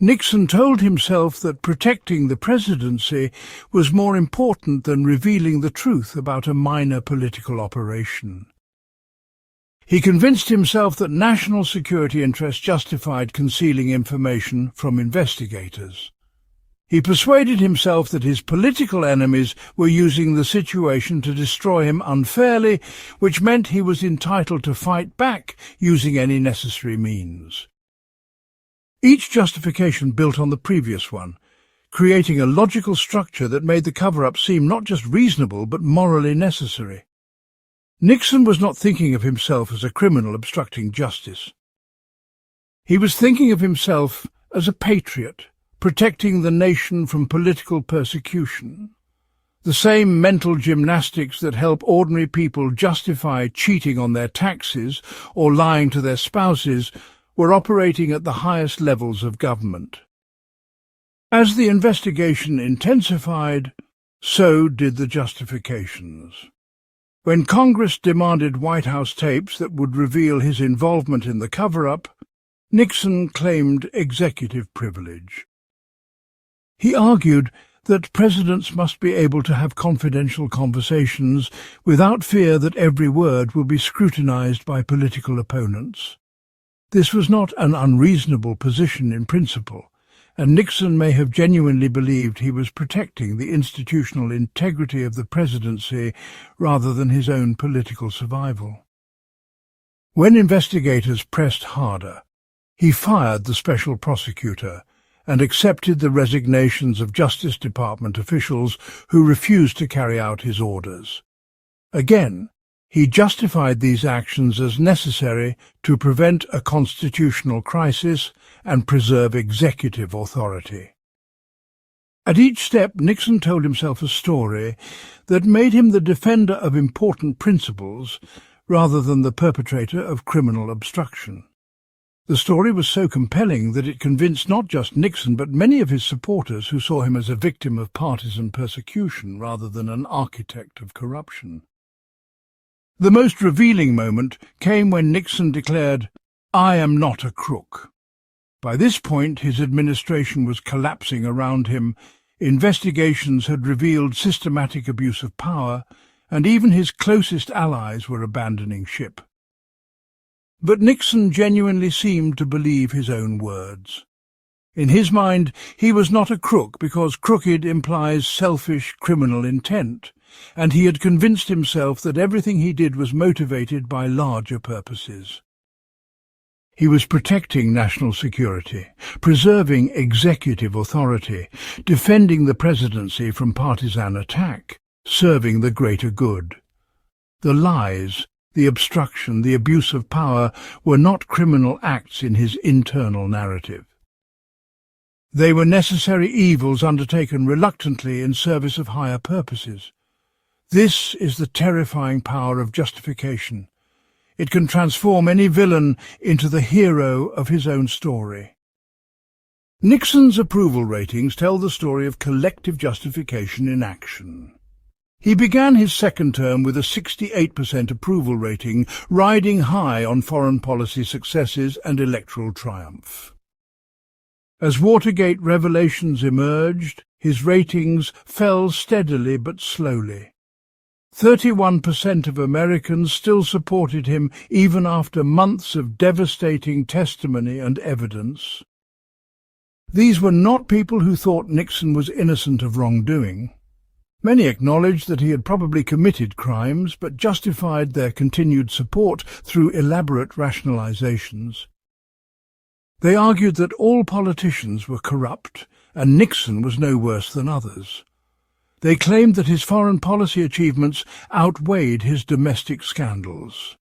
Nixon told himself that protecting the presidency was more important than revealing the truth about a minor political operation. He convinced himself that national security interests justified concealing information from investigators. He persuaded himself that his political enemies were using the situation to destroy him unfairly, which meant he was entitled to fight back using any necessary means. Each justification built on the previous one, creating a logical structure that made the cover-up seem not just reasonable but morally necessary. Nixon was not thinking of himself as a criminal obstructing justice. He was thinking of himself as a patriot, protecting the nation from political persecution. The same mental gymnastics that help ordinary people justify cheating on their taxes or lying to their spouses were operating at the highest levels of government. As the investigation intensified, so did the justifications. When Congress demanded White House tapes that would reveal his involvement in the cover-up, Nixon claimed executive privilege. He argued that presidents must be able to have confidential conversations without fear that every word will be scrutinized by political opponents. This was not an unreasonable position in principle, and Nixon may have genuinely believed he was protecting the institutional integrity of the presidency rather than his own political survival. When investigators pressed harder, he fired the special prosecutor and accepted the resignations of Justice Department officials who refused to carry out his orders. Again, he justified these actions as necessary to prevent a constitutional crisis and preserve executive authority. At each step, Nixon told himself a story that made him the defender of important principles rather than the perpetrator of criminal obstruction. The story was so compelling that it convinced not just Nixon but many of his supporters who saw him as a victim of partisan persecution rather than an architect of corruption. The most revealing moment came when Nixon declared, "I am not a crook." By this point, his administration was collapsing around him. Investigations had revealed systematic abuse of power, and even his closest allies were abandoning ship. But Nixon genuinely seemed to believe his own words. In his mind, he was not a crook because crooked implies selfish criminal intent, and he had convinced himself that everything he did was motivated by larger purposes. He was protecting national security, preserving executive authority, defending the presidency from partisan attack, serving the greater good. The lies, the obstruction, the abuse of power were not criminal acts in his internal narrative. They were necessary evils undertaken reluctantly in service of higher purposes. This is the terrifying power of justification. It can transform any villain into the hero of his own story. Nixon's approval ratings tell the story of collective justification in action. He began his second term with a 68% approval rating, riding high on foreign policy successes and electoral triumph. As Watergate revelations emerged, his ratings fell steadily but slowly. 31% of Americans still supported him even after months of devastating testimony and evidence. These were not people who thought Nixon was innocent of wrongdoing. Many acknowledged that he had probably committed crimes, but justified their continued support through elaborate rationalizations. They argued that all politicians were corrupt, and Nixon was no worse than others. They claimed that his foreign policy achievements outweighed his domestic scandals.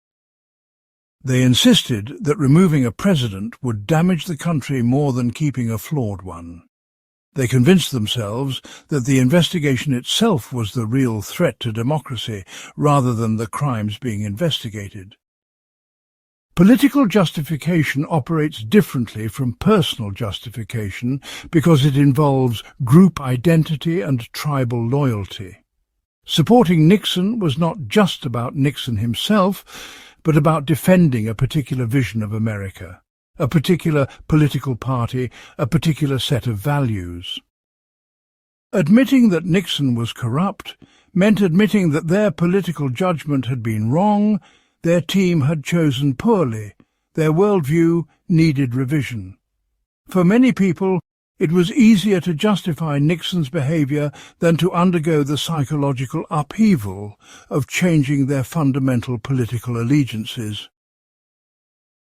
They insisted that removing a president would damage the country more than keeping a flawed one. They convinced themselves that the investigation itself was the real threat to democracy, rather than the crimes being investigated. Political justification operates differently from personal justification because it involves group identity and tribal loyalty. Supporting Nixon was not just about Nixon himself, but about defending a particular vision of America, a particular political party, a particular set of values. Admitting that Nixon was corrupt meant admitting that their political judgment had been wrong, their team had chosen poorly, their worldview needed revision. For many people, it was easier to justify Nixon's behavior than to undergo the psychological upheaval of changing their fundamental political allegiances.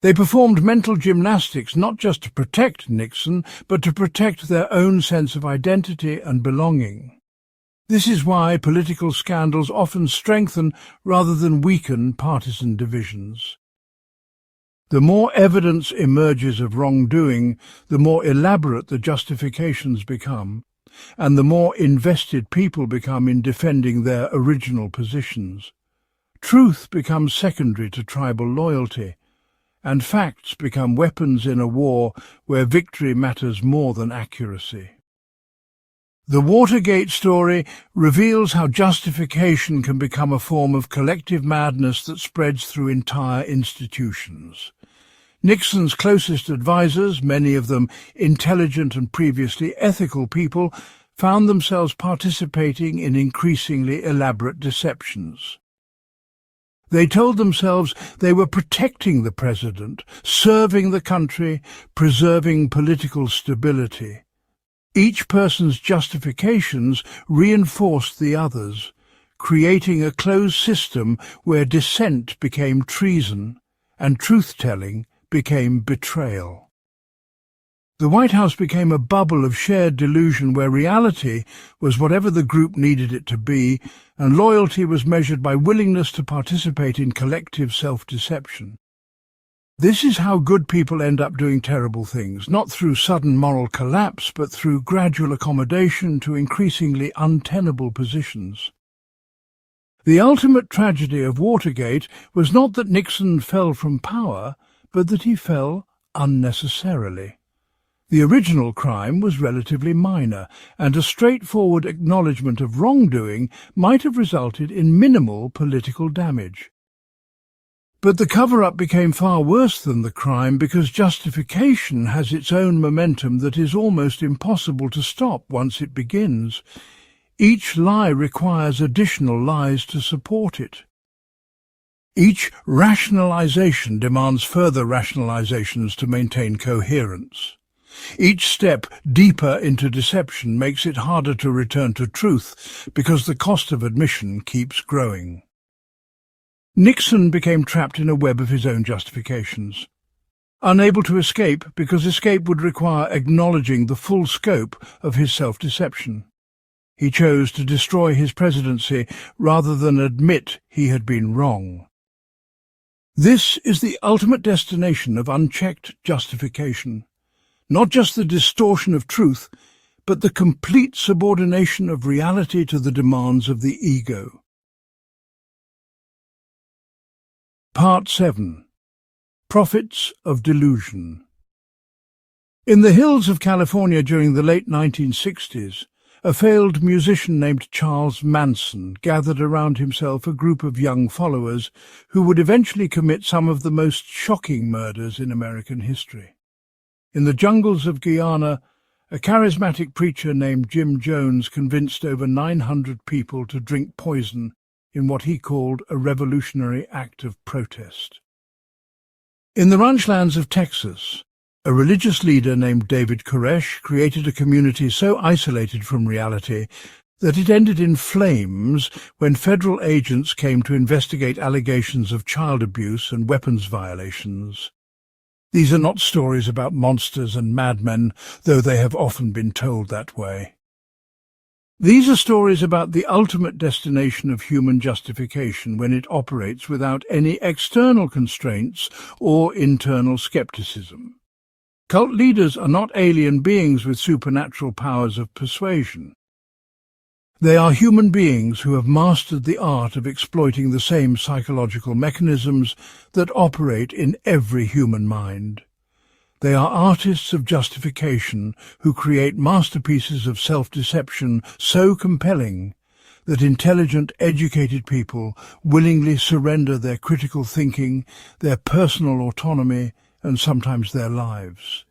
They performed mental gymnastics not just to protect Nixon, but to protect their own sense of identity and belonging. This is why political scandals often strengthen rather than weaken partisan divisions. The more evidence emerges of wrongdoing, the more elaborate the justifications become, and the more invested people become in defending their original positions. Truth becomes secondary to tribal loyalty, and facts become weapons in a war where victory matters more than accuracy. The Watergate story reveals how justification can become a form of collective madness that spreads through entire institutions. Nixon's closest advisers, many of them intelligent and previously ethical people, found themselves participating in increasingly elaborate deceptions. They told themselves they were protecting the president, serving the country, preserving political stability. Each person's justifications reinforced the others, creating a closed system where dissent became treason and truth-telling became betrayal. The White House became a bubble of shared delusion where reality was whatever the group needed it to be, and loyalty was measured by willingness to participate in collective self-deception. This is how good people end up doing terrible things, not through sudden moral collapse, but through gradual accommodation to increasingly untenable positions. The ultimate tragedy of Watergate was not that Nixon fell from power, but that he fell unnecessarily. The original crime was relatively minor, and a straightforward acknowledgement of wrongdoing might have resulted in minimal political damage. But the cover-up became far worse than the crime because justification has its own momentum that is almost impossible to stop once it begins. Each lie requires additional lies to support it. Each rationalization demands further rationalizations to maintain coherence. Each step deeper into deception makes it harder to return to truth because the cost of admission keeps growing. Nixon became trapped in a web of his own justifications, unable to escape because escape would require acknowledging the full scope of his self-deception. He chose to destroy his presidency rather than admit he had been wrong. This is the ultimate destination of unchecked justification, not just the distortion of truth, but the complete subordination of reality to the demands of the ego. Part 7. Prophets of Delusion. In the hills of California during the late 1960s, a failed musician named Charles Manson gathered around himself a group of young followers who would eventually commit some of the most shocking murders in American history. In the jungles of Guyana, a charismatic preacher named Jim Jones convinced over 900 people to drink poison in what he called a revolutionary act of protest. In the ranchlands of Texas, a religious leader named David Koresh created a community so isolated from reality that it ended in flames when federal agents came to investigate allegations of child abuse and weapons violations. These are not stories about monsters and madmen, though they have often been told that way. These are stories about the ultimate destination of human justification when it operates without any external constraints or internal skepticism. Cult leaders are not alien beings with supernatural powers of persuasion. They are human beings who have mastered the art of exploiting the same psychological mechanisms that operate in every human mind. They are artists of justification who create masterpieces of self-deception so compelling that intelligent, educated people willingly surrender their critical thinking, their personal autonomy, and sometimes their lives.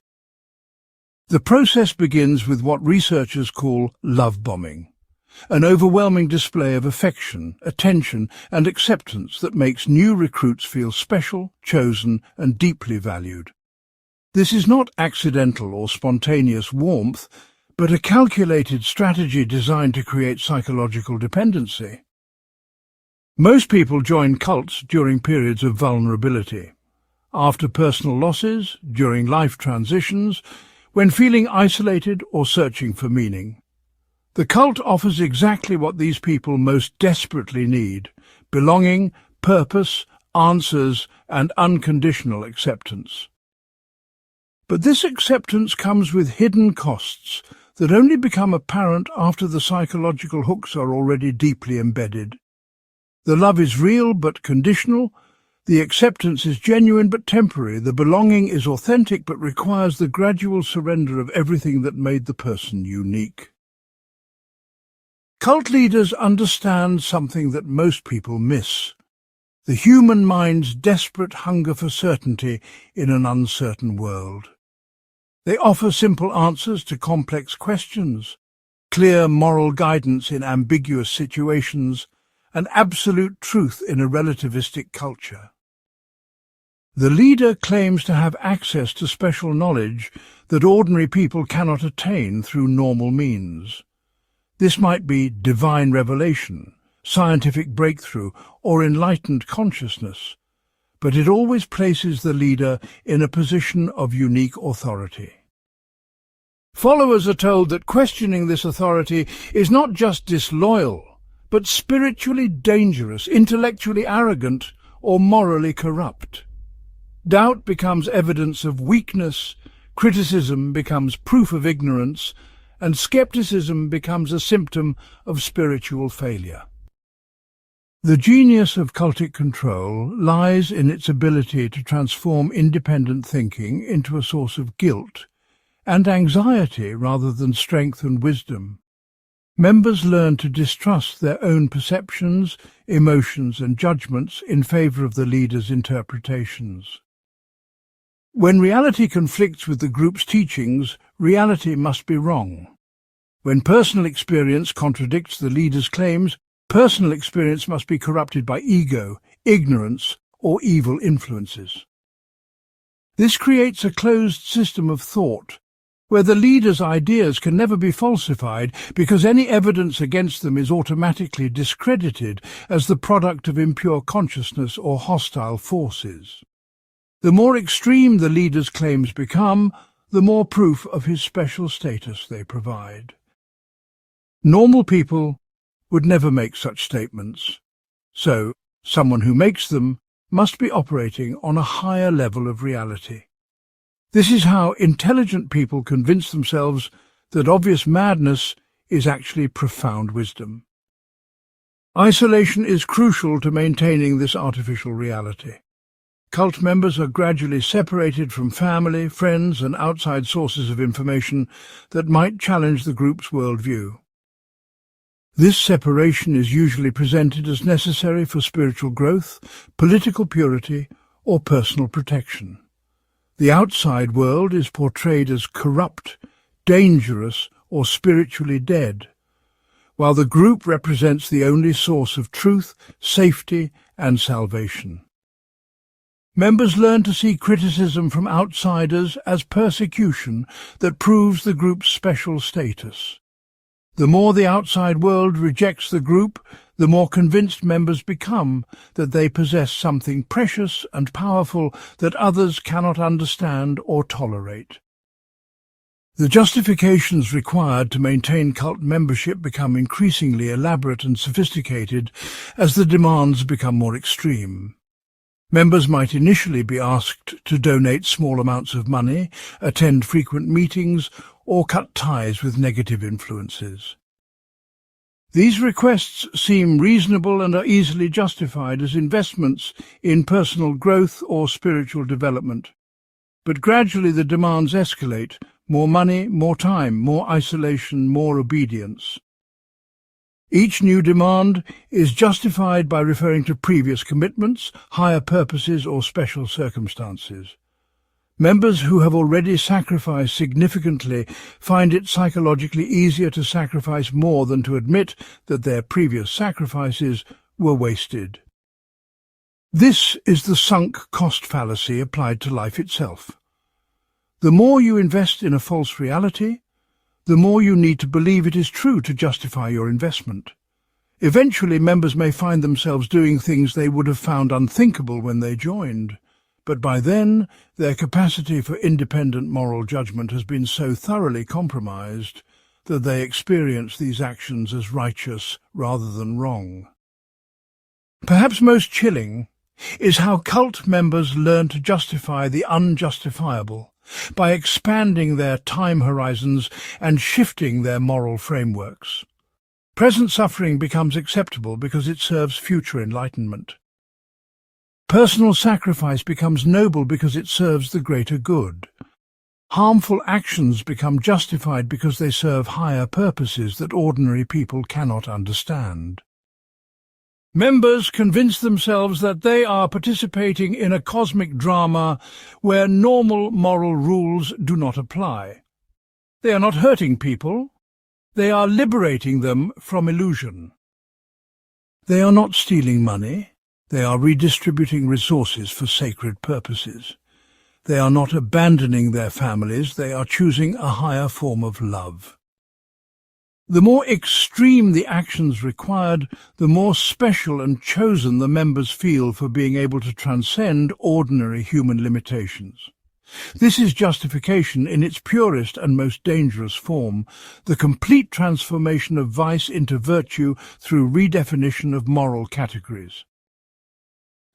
The process begins with what researchers call love bombing, an overwhelming display of affection, attention, and acceptance that makes new recruits feel special, chosen, and deeply valued. This is not accidental or spontaneous warmth, but a calculated strategy designed to create psychological dependency. Most people join cults during periods of vulnerability, after personal losses, during life transitions, when feeling isolated or searching for meaning. The cult offers exactly what these people most desperately need: belonging, purpose, answers, and unconditional acceptance. But this acceptance comes with hidden costs that only become apparent after the psychological hooks are already deeply embedded. The love is real but conditional, the acceptance is genuine but temporary, the belonging is authentic but requires the gradual surrender of everything that made the person unique. Cult leaders understand something that most people miss: the human mind's desperate hunger for certainty in an uncertain world. They offer simple answers to complex questions, clear moral guidance in ambiguous situations, and absolute truth in a relativistic culture. The leader claims to have access to special knowledge that ordinary people cannot attain through normal means. This might be divine revelation, scientific breakthrough, or enlightened consciousness, but it always places the leader in a position of unique authority. Followers are told that questioning this authority is not just disloyal, but spiritually dangerous, intellectually arrogant, or morally corrupt. Doubt becomes evidence of weakness, criticism becomes proof of ignorance, and skepticism becomes a symptom of spiritual failure. The genius of cultic control lies in its ability to transform independent thinking into a source of guilt and anxiety rather than strength and wisdom. Members learn to distrust their own perceptions, emotions, and judgments in favor of the leader's interpretations. When reality conflicts with the group's teachings, reality must be wrong. When personal experience contradicts the leader's claims, personal experience must be corrupted by ego, ignorance, or evil influences. This creates a closed system of thought, where the leader's ideas can never be falsified because any evidence against them is automatically discredited as the product of impure consciousness or hostile forces. The more extreme the leader's claims become, the more proof of his special status they provide. Normal people would never make such statements, so someone who makes them must be operating on a higher level of reality. This is how intelligent people convince themselves that obvious madness is actually profound wisdom. Isolation is crucial to maintaining this artificial reality. Cult members are gradually separated from family, friends, and outside sources of information that might challenge the group's worldview. This separation is usually presented as necessary for spiritual growth, political purity, or personal protection. The outside world is portrayed as corrupt, dangerous, or spiritually dead, while the group represents the only source of truth, safety, and salvation. Members learn to see criticism from outsiders as persecution that proves the group's special status. The more the outside world rejects the group, the more convinced members become that they possess something precious and powerful that others cannot understand or tolerate. The justifications required to maintain cult membership become increasingly elaborate and sophisticated as the demands become more extreme. Members might initially be asked to donate small amounts of money, attend frequent meetings, or cut ties with negative influences. These requests seem reasonable and are easily justified as investments in personal growth or spiritual development. But gradually the demands escalate: more money, more time, more isolation, more obedience. Each new demand is justified by referring to previous commitments, higher purposes, or special circumstances. Members who have already sacrificed significantly find it psychologically easier to sacrifice more than to admit that their previous sacrifices were wasted. This is the sunk cost fallacy applied to life itself. The more you invest in a false reality, the more you need to believe it is true to justify your investment. Eventually, members may find themselves doing things they would have found unthinkable when they joined, but by then their capacity for independent moral judgment has been so thoroughly compromised that they experience these actions as righteous rather than wrong. Perhaps most chilling is how cult members learn to justify the unjustifiable by expanding their time horizons and shifting their moral frameworks. Present suffering becomes acceptable because it serves future enlightenment. Personal sacrifice becomes noble because it serves the greater good. Harmful actions become justified because they serve higher purposes that ordinary people cannot understand. Members convince themselves that they are participating in a cosmic drama where normal moral rules do not apply. They are not hurting people, they are liberating them from illusion. They are not stealing money, they are redistributing resources for sacred purposes. They are not abandoning their families, they are choosing a higher form of love. The more extreme the actions required, the more special and chosen the members feel for being able to transcend ordinary human limitations. This is justification in its purest and most dangerous form, the complete transformation of vice into virtue through redefinition of moral categories.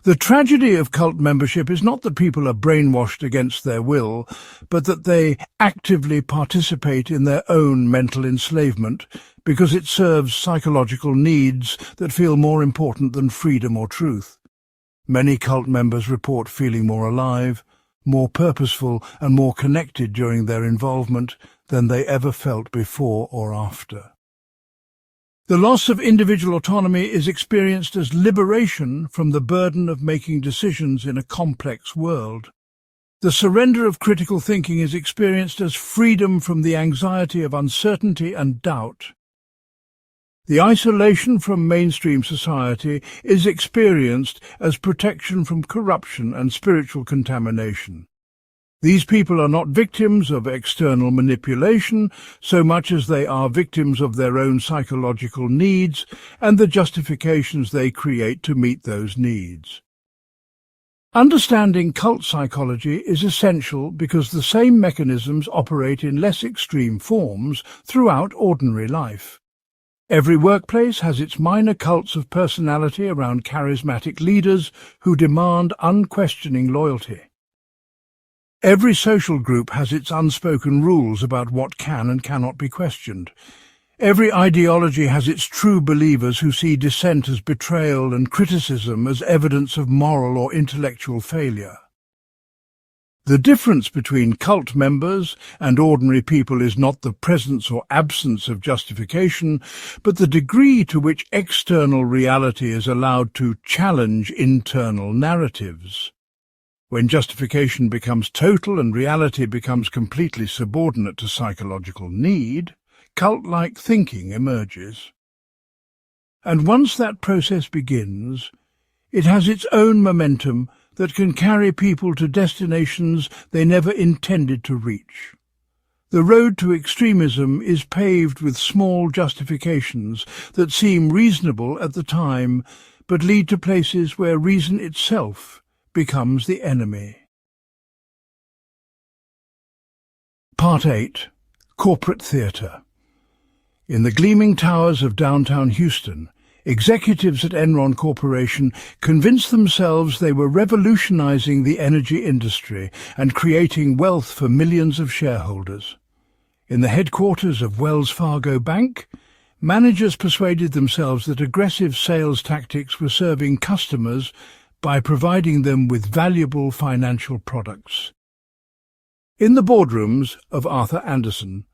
The tragedy of cult membership is not that people are brainwashed against their will, but that they actively participate in their own mental enslavement because it serves psychological needs that feel more important than freedom or truth. Many cult members report feeling more alive, more purposeful, and more connected during their involvement than they ever felt before or after. The loss of individual autonomy is experienced as liberation from the burden of making decisions in a complex world. The surrender of critical thinking is experienced as freedom from the anxiety of uncertainty and doubt. The isolation from mainstream society is experienced as protection from corruption and spiritual contamination. These people are not victims of external manipulation so much as they are victims of their own psychological needs and the justifications they create to meet those needs. Understanding cult psychology is essential because the same mechanisms operate in less extreme forms throughout ordinary life. Every workplace has its minor cults of personality around charismatic leaders who demand unquestioning loyalty. Every social group has its unspoken rules about what can and cannot be questioned. Every ideology has its true believers who see dissent as betrayal and criticism as evidence of moral or intellectual failure. The difference between cult members and ordinary people is not the presence or absence of justification, but the degree to which external reality is allowed to challenge internal narratives. When justification becomes total and reality becomes completely subordinate to psychological need, cult-like thinking emerges. And once that process begins, it has its own momentum that can carry people to destinations they never intended to reach. The road to extremism is paved with small justifications that seem reasonable at the time, but lead to places where reason itself becomes the enemy. Part 8. Corporate Theatre. In the gleaming towers of downtown Houston, executives at Enron Corporation convinced themselves they were revolutionizing the energy industry and creating wealth for millions of shareholders. In the headquarters of Wells Fargo Bank, managers persuaded themselves that aggressive sales tactics were serving customers by providing them with valuable financial products. In the boardrooms of Arthur Andersen,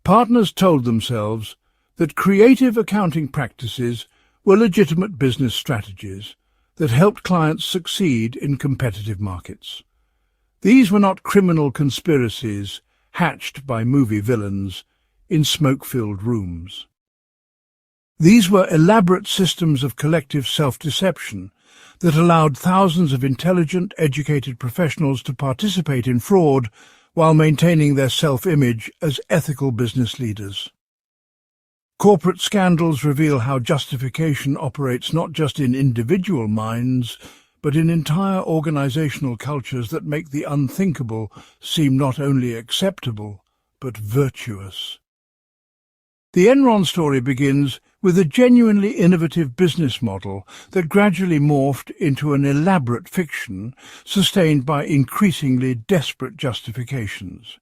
partners told themselves that creative accounting practices were legitimate business strategies that helped clients succeed in competitive markets. These were not criminal conspiracies hatched by movie villains in smoke-filled rooms. These were elaborate systems of collective self-deception that allowed thousands of intelligent, educated professionals to participate in fraud while maintaining their self-image as ethical business leaders. Corporate scandals reveal how justification operates not just in individual minds, but in entire organizational cultures that make the unthinkable seem not only acceptable, but virtuous. The Enron story begins with a genuinely innovative business model that gradually morphed into an elaborate fiction sustained by increasingly desperate justifications.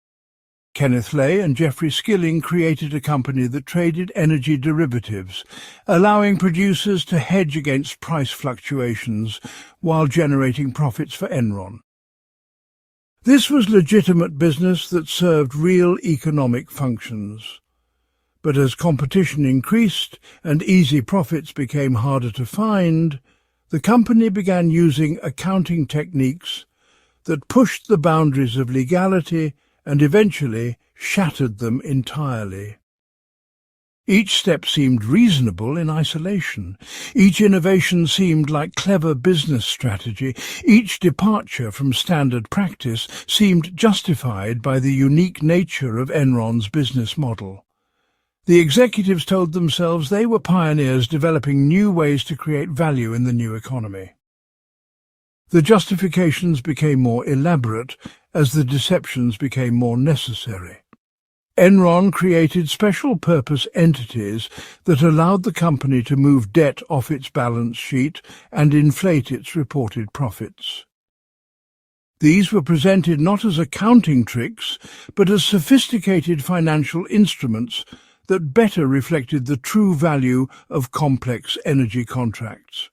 Kenneth Lay and Jeffrey Skilling created a company that traded energy derivatives, allowing producers to hedge against price fluctuations while generating profits for Enron. This was legitimate business that served real economic functions. But as competition increased and easy profits became harder to find, the company began using accounting techniques that pushed the boundaries of legality and eventually shattered them entirely. Each step seemed reasonable in isolation. Each innovation seemed like clever business strategy. Each departure from standard practice seemed justified by the unique nature of Enron's business model. The executives told themselves they were pioneers developing new ways to create value in the new economy. The justifications became more elaborate as the deceptions became more necessary. Enron created special-purpose entities that allowed the company to move debt off its balance sheet and inflate its reported profits. These were presented not as accounting tricks, but as sophisticated financial instruments that better reflected the true value of complex energy contracts.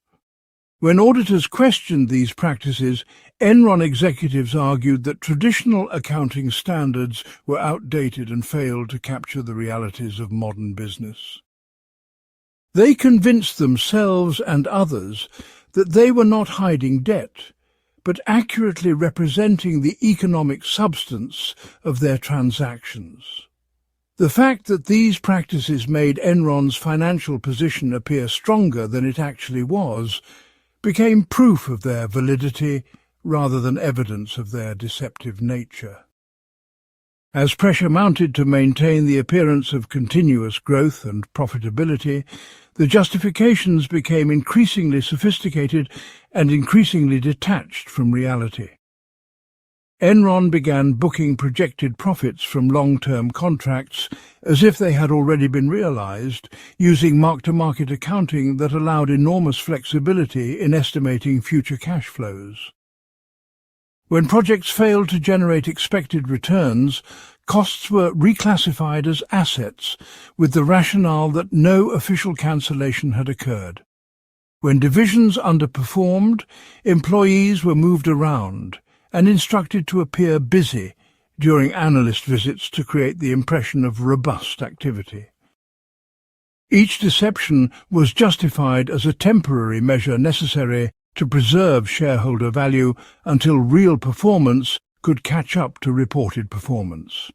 When auditors questioned these practices, Enron executives argued that traditional accounting standards were outdated and failed to capture the realities of modern business. They convinced themselves and others that they were not hiding debt, but accurately representing the economic substance of their transactions. The fact that these practices made Enron's financial position appear stronger than it actually was became proof of their validity rather than evidence of their deceptive nature. As pressure mounted to maintain the appearance of continuous growth and profitability, the justifications became increasingly sophisticated and increasingly detached from reality. Enron began booking projected profits from long-term contracts as if they had already been realized, using mark-to-market accounting that allowed enormous flexibility in estimating future cash flows. When projects failed to generate expected returns, costs were reclassified as assets, with the rationale that no official cancellation had occurred. When divisions underperformed, employees were moved around and instructed to appear busy during analyst visits to create the impression of robust activity. Each deception was justified as a temporary measure necessary to preserve shareholder value until real performance could catch up to reported performance.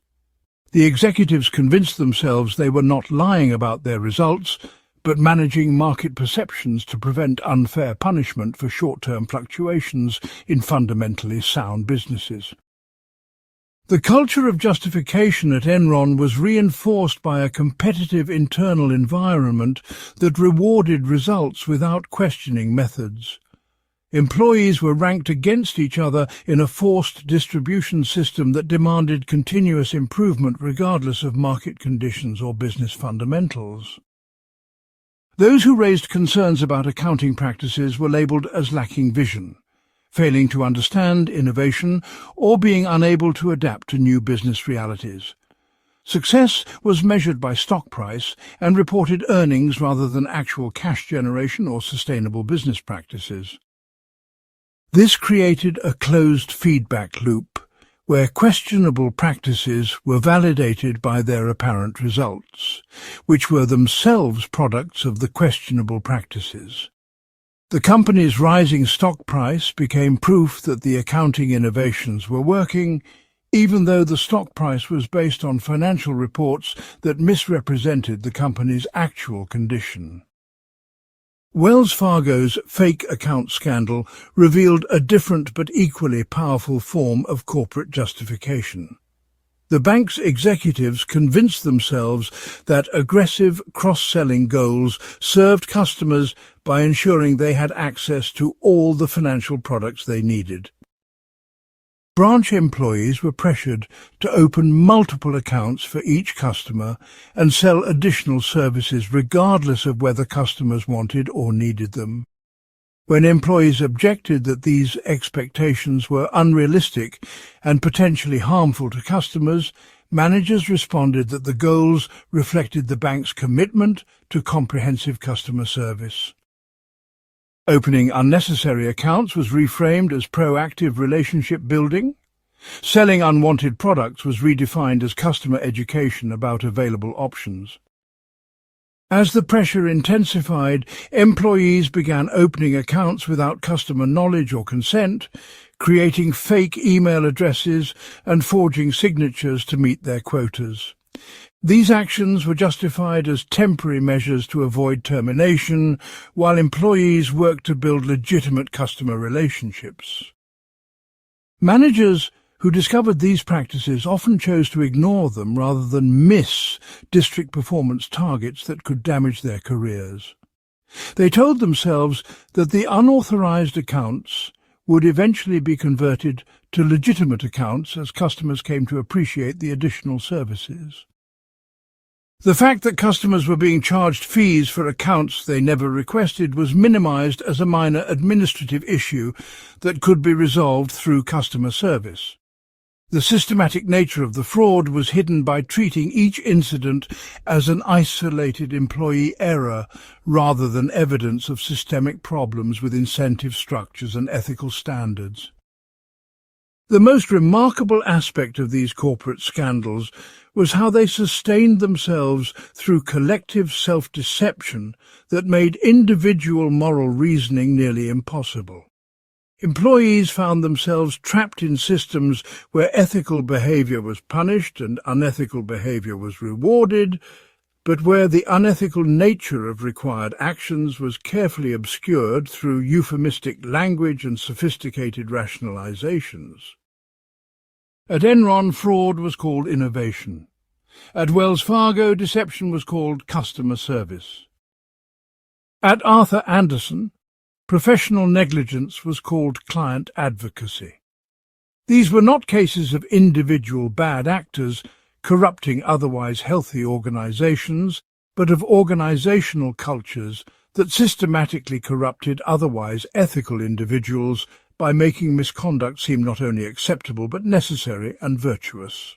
The executives convinced themselves they were not lying about their results, but managing market perceptions to prevent unfair punishment for short-term fluctuations in fundamentally sound businesses. The culture of justification at Enron was reinforced by a competitive internal environment that rewarded results without questioning methods. Employees were ranked against each other in a forced distribution system that demanded continuous improvement regardless of market conditions or business fundamentals. Those who raised concerns about accounting practices were labelled as lacking vision, failing to understand innovation, or being unable to adapt to new business realities. Success was measured by stock price and reported earnings rather than actual cash generation or sustainable business practices. This created a closed feedback loop, where questionable practices were validated by their apparent results, which were themselves products of the questionable practices. The company's rising stock price became proof that the accounting innovations were working, even though the stock price was based on financial reports that misrepresented the company's actual condition. Wells Fargo's fake account scandal revealed a different but equally powerful form of corporate justification. The bank's executives convinced themselves that aggressive cross-selling goals served customers by ensuring they had access to all the financial products they needed. Branch employees were pressured to open multiple accounts for each customer and sell additional services regardless of whether customers wanted or needed them. When employees objected that these expectations were unrealistic and potentially harmful to customers, managers responded that the goals reflected the bank's commitment to comprehensive customer service. Opening unnecessary accounts was reframed as proactive relationship building. Selling unwanted products was redefined as customer education about available options. As the pressure intensified, employees began opening accounts without customer knowledge or consent, creating fake email addresses and forging signatures to meet their quotas. These actions were justified as temporary measures to avoid termination, while employees worked to build legitimate customer relationships. Managers who discovered these practices often chose to ignore them rather than miss district performance targets that could damage their careers. They told themselves that the unauthorized accounts would eventually be converted to legitimate accounts as customers came to appreciate the additional services. The fact that customers were being charged fees for accounts they never requested was minimized as a minor administrative issue that could be resolved through customer service. The systematic nature of the fraud was hidden by treating each incident as an isolated employee error rather than evidence of systemic problems with incentive structures and ethical standards. The most remarkable aspect of these corporate scandals was how they sustained themselves through collective self-deception that made individual moral reasoning nearly impossible. Employees found themselves trapped in systems where ethical behavior was punished and unethical behavior was rewarded, but where the unethical nature of required actions was carefully obscured through euphemistic language and sophisticated rationalizations. At Enron, fraud was called innovation. At Wells Fargo, deception was called customer service. At Arthur Andersen, professional negligence was called client advocacy. These were not cases of individual bad actors corrupting otherwise healthy organizations, but of organizational cultures that systematically corrupted otherwise ethical individuals by making misconduct seem not only acceptable but necessary and virtuous.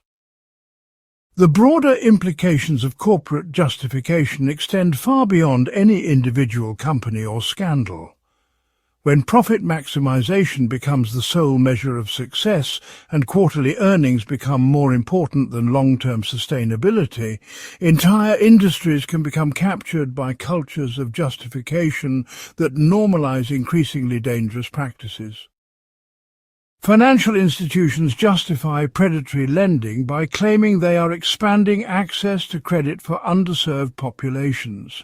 The broader implications of corporate justification extend far beyond any individual company or scandal. When profit maximization becomes the sole measure of success and quarterly earnings become more important than long-term sustainability, entire industries can become captured by cultures of justification that normalize increasingly dangerous practices. Financial institutions justify predatory lending by claiming they are expanding access to credit for underserved populations.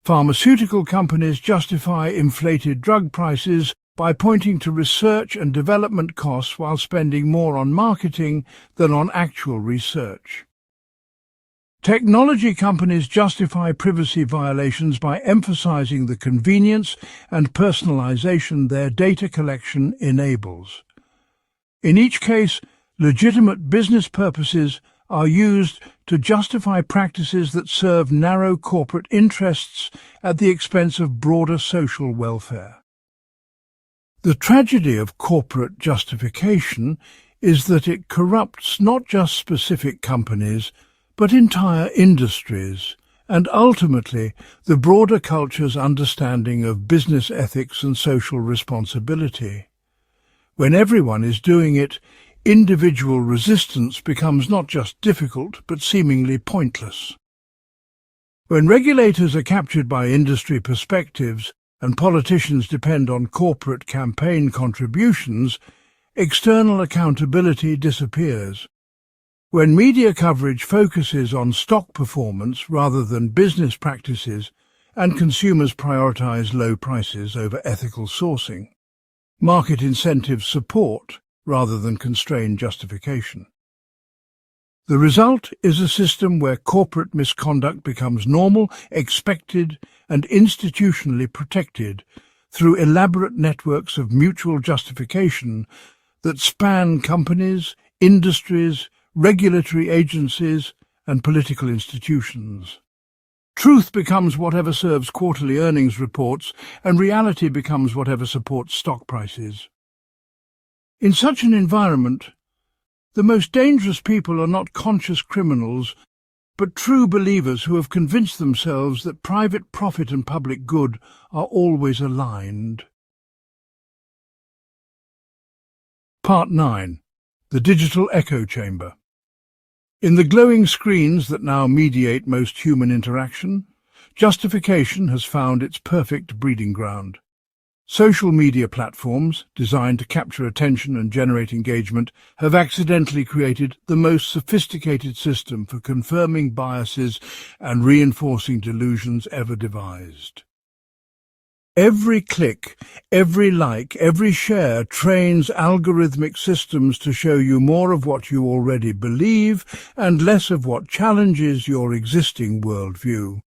Pharmaceutical companies justify inflated drug prices by pointing to research and development costs while spending more on marketing than on actual research. Technology companies justify privacy violations by emphasizing the convenience and personalization their data collection enables. In each case, legitimate business purposes are used to justify practices that serve narrow corporate interests at the expense of broader social welfare. The tragedy of corporate justification is that it corrupts not just specific companies, but entire industries, and ultimately the broader culture's understanding of business ethics and social responsibility. When everyone is doing it, individual resistance becomes not just difficult, but seemingly pointless. When regulators are captured by industry perspectives and politicians depend on corporate campaign contributions, external accountability disappears. When media coverage focuses on stock performance rather than business practices, and consumers prioritize low prices over ethical sourcing, market incentives support rather than constrain justification. The result is a system where corporate misconduct becomes normal, expected, and institutionally protected through elaborate networks of mutual justification that span companies, industries, regulatory agencies, and political institutions. Truth becomes whatever serves quarterly earnings reports, and reality becomes whatever supports stock prices. In such an environment, the most dangerous people are not conscious criminals, but true believers who have convinced themselves that private profit and public good are always aligned. Part 9. The Digital Echo Chamber. In the glowing screens that now mediate most human interaction, justification has found its perfect breeding ground. Social media platforms, designed to capture attention and generate engagement, have accidentally created the most sophisticated system for confirming biases and reinforcing delusions ever devised. Every click, every like, every share trains algorithmic systems to show you more of what you already believe and less of what challenges your existing worldview.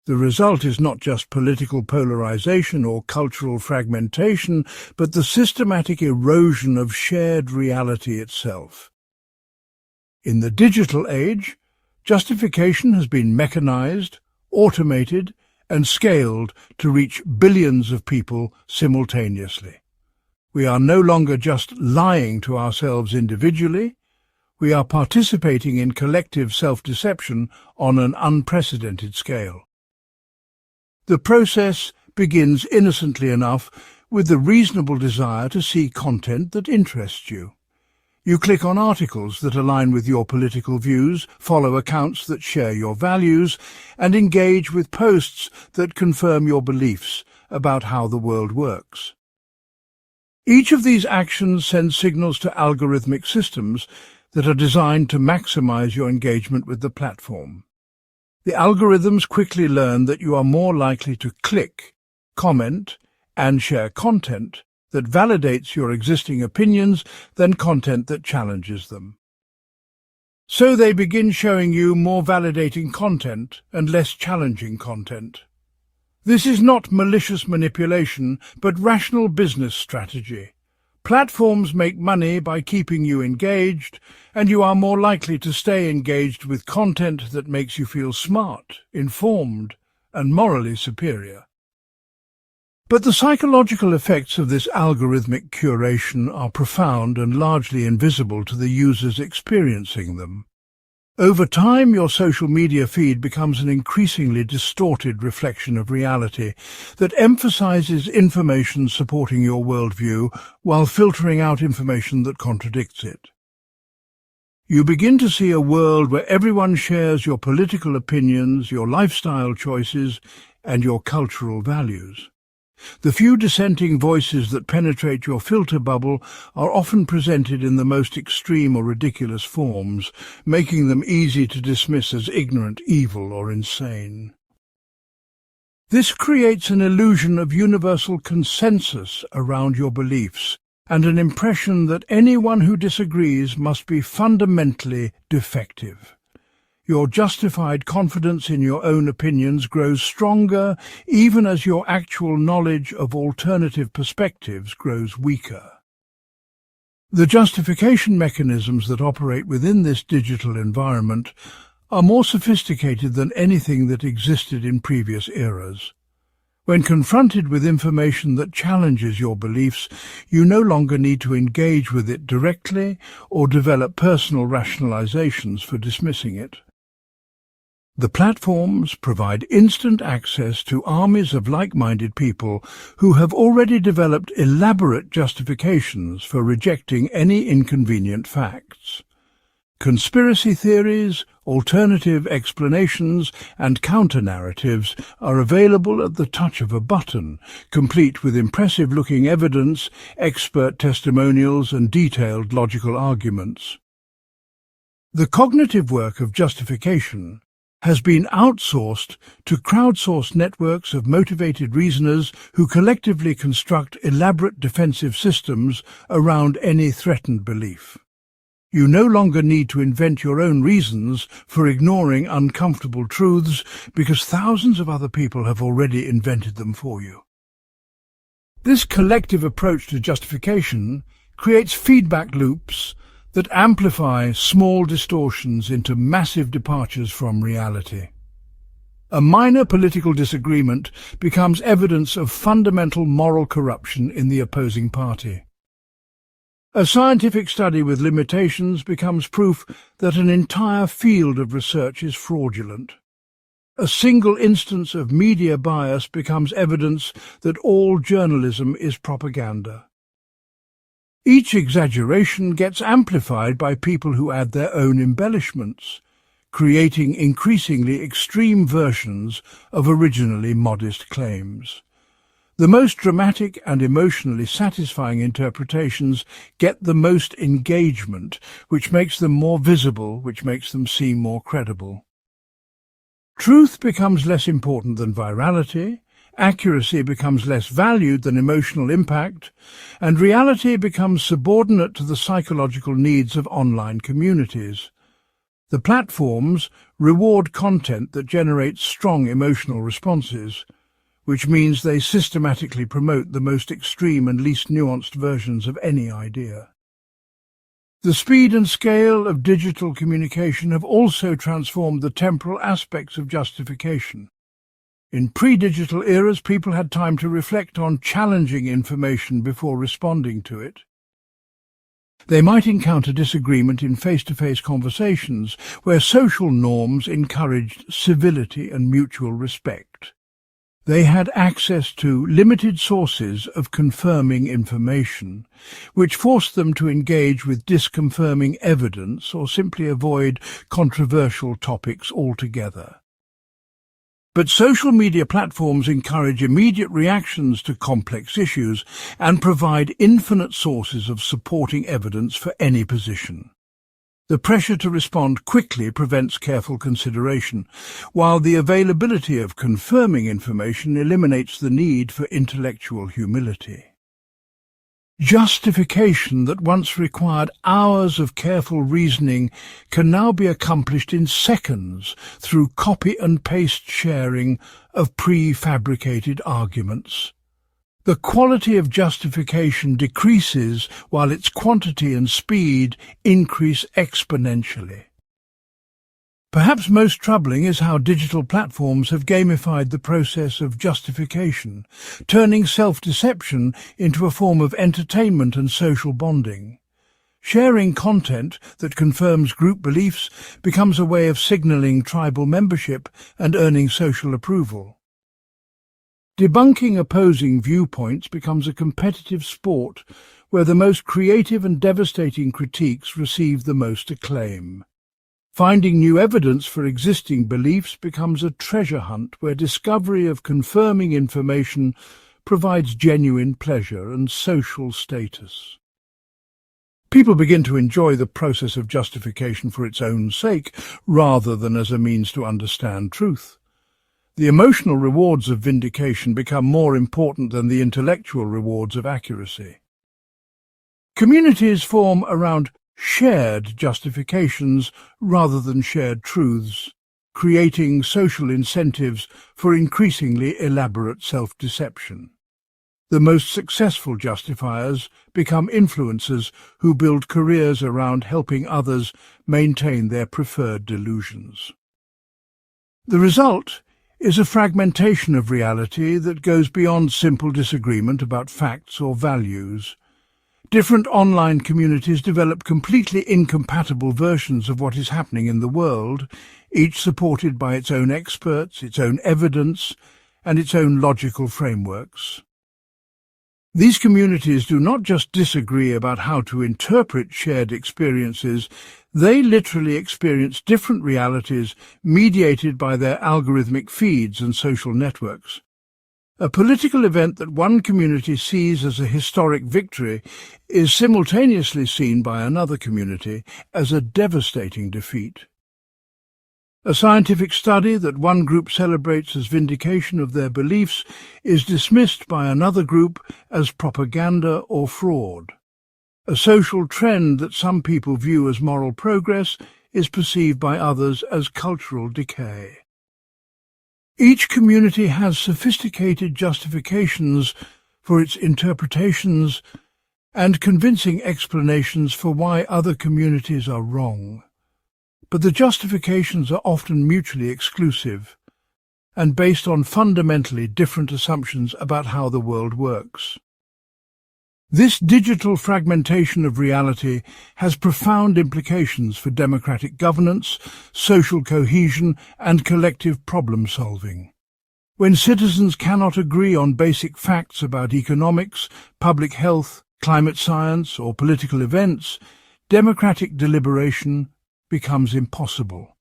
The result is not just political polarization or cultural fragmentation, but the systematic erosion of shared reality itself. In the digital age, justification has been mechanized, automated, and scaled to reach billions of people simultaneously. We are no longer just lying to ourselves individually, we are participating in collective self-deception on an unprecedented scale. The process begins innocently enough with the reasonable desire to see content that interests you. You click on articles that align with your political views, follow accounts that share your values, and engage with posts that confirm your beliefs about how the world works. Each of these actions sends signals to algorithmic systems that are designed to maximize your engagement with the platform. The algorithms quickly learn that you are more likely to click, comment, and share content that validates your existing opinions than content that challenges them. So they begin showing you more validating content and less challenging content. This is not malicious manipulation, but rational business strategy. Platforms make money by keeping you engaged, and you are more likely to stay engaged with content that makes you feel smart, informed, and morally superior. But the psychological effects of this algorithmic curation are profound and largely invisible to the users experiencing them. Over time, your social media feed becomes an increasingly distorted reflection of reality that emphasizes information supporting your worldview while filtering out information that contradicts it. You begin to see a world where everyone shares your political opinions, your lifestyle choices, and your cultural values. The few dissenting voices that penetrate your filter bubble are often presented in the most extreme or ridiculous forms, making them easy to dismiss as ignorant, evil, or insane. This creates an illusion of universal consensus around your beliefs and an impression that anyone who disagrees must be fundamentally defective. Your justified confidence in your own opinions grows stronger even as your actual knowledge of alternative perspectives grows weaker. The justification mechanisms that operate within this digital environment are more sophisticated than anything that existed in previous eras. When confronted with information that challenges your beliefs, you no longer need to engage with it directly or develop personal rationalizations for dismissing it. The platforms provide instant access to armies of like-minded people who have already developed elaborate justifications for rejecting any inconvenient facts. Conspiracy theories, alternative explanations, and counter-narratives are available at the touch of a button, complete with impressive-looking evidence, expert testimonials, and detailed logical arguments. The cognitive work of justification has been outsourced to crowdsourced networks of motivated reasoners who collectively construct elaborate defensive systems around any threatened belief. You no longer need to invent your own reasons for ignoring uncomfortable truths because thousands of other people have already invented them for you. This collective approach to justification creates feedback loops that amplify small distortions into massive departures from reality. A minor political disagreement becomes evidence of fundamental moral corruption in the opposing party. A scientific study with limitations becomes proof that an entire field of research is fraudulent. A single instance of media bias becomes evidence that all journalism is propaganda. Each exaggeration gets amplified by people who add their own embellishments, creating increasingly extreme versions of originally modest claims. The most dramatic and emotionally satisfying interpretations get the most engagement, which makes them more visible, which makes them seem more credible. Truth becomes less important than virality, accuracy becomes less valued than emotional impact, and reality becomes subordinate to the psychological needs of online communities. The platforms reward content that generates strong emotional responses, which means they systematically promote the most extreme and least nuanced versions of any idea. The speed and scale of digital communication have also transformed the temporal aspects of justification. In pre-digital eras, people had time to reflect on challenging information before responding to it. They might encounter disagreement in face-to-face conversations where social norms encouraged civility and mutual respect. They had access to limited sources of confirming information, which forced them to engage with disconfirming evidence or simply avoid controversial topics altogether. But social media platforms encourage immediate reactions to complex issues and provide infinite sources of supporting evidence for any position. The pressure to respond quickly prevents careful consideration, while the availability of confirming information eliminates the need for intellectual humility. Justification that once required hours of careful reasoning can now be accomplished in seconds through copy and paste sharing of prefabricated arguments. The quality of justification decreases while its quantity and speed increase exponentially. Perhaps most troubling is how digital platforms have gamified the process of justification, turning self-deception into a form of entertainment and social bonding. Sharing content that confirms group beliefs becomes a way of signaling tribal membership and earning social approval. Debunking opposing viewpoints becomes a competitive sport where the most creative and devastating critiques receive the most acclaim. Finding new evidence for existing beliefs becomes a treasure hunt where discovery of confirming information provides genuine pleasure and social status. People begin to enjoy the process of justification for its own sake rather than as a means to understand truth. The emotional rewards of vindication become more important than the intellectual rewards of accuracy. Communities form around shared justifications rather than shared truths, creating social incentives for increasingly elaborate self-deception. The most successful justifiers become influencers who build careers around helping others maintain their preferred delusions. The result is a fragmentation of reality that goes beyond simple disagreement about facts or values. Different online communities develop completely incompatible versions of what is happening in the world, each supported by its own experts, its own evidence, and its own logical frameworks. These communities do not just disagree about how to interpret shared experiences, they literally experience different realities mediated by their algorithmic feeds and social networks. A political event that one community sees as a historic victory is simultaneously seen by another community as a devastating defeat. A scientific study that one group celebrates as vindication of their beliefs is dismissed by another group as propaganda or fraud. A social trend that some people view as moral progress is perceived by others as cultural decay. Each community has sophisticated justifications for its interpretations and convincing explanations for why other communities are wrong. But the justifications are often mutually exclusive and based on fundamentally different assumptions about how the world works. This digital fragmentation of reality has profound implications for democratic governance, social cohesion, and collective problem-solving. When citizens cannot agree on basic facts about economics, public health, climate science, or political events, democratic deliberation becomes impossible.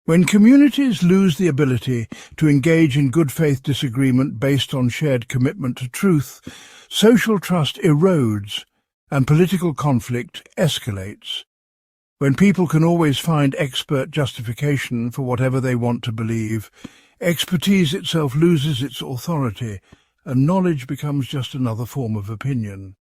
When communities lose the ability to engage in good faith disagreement based on shared commitment to truth, social trust erodes and political conflict escalates. When people can always find expert justification for whatever they want to believe, expertise itself loses its authority and knowledge becomes just another form of opinion.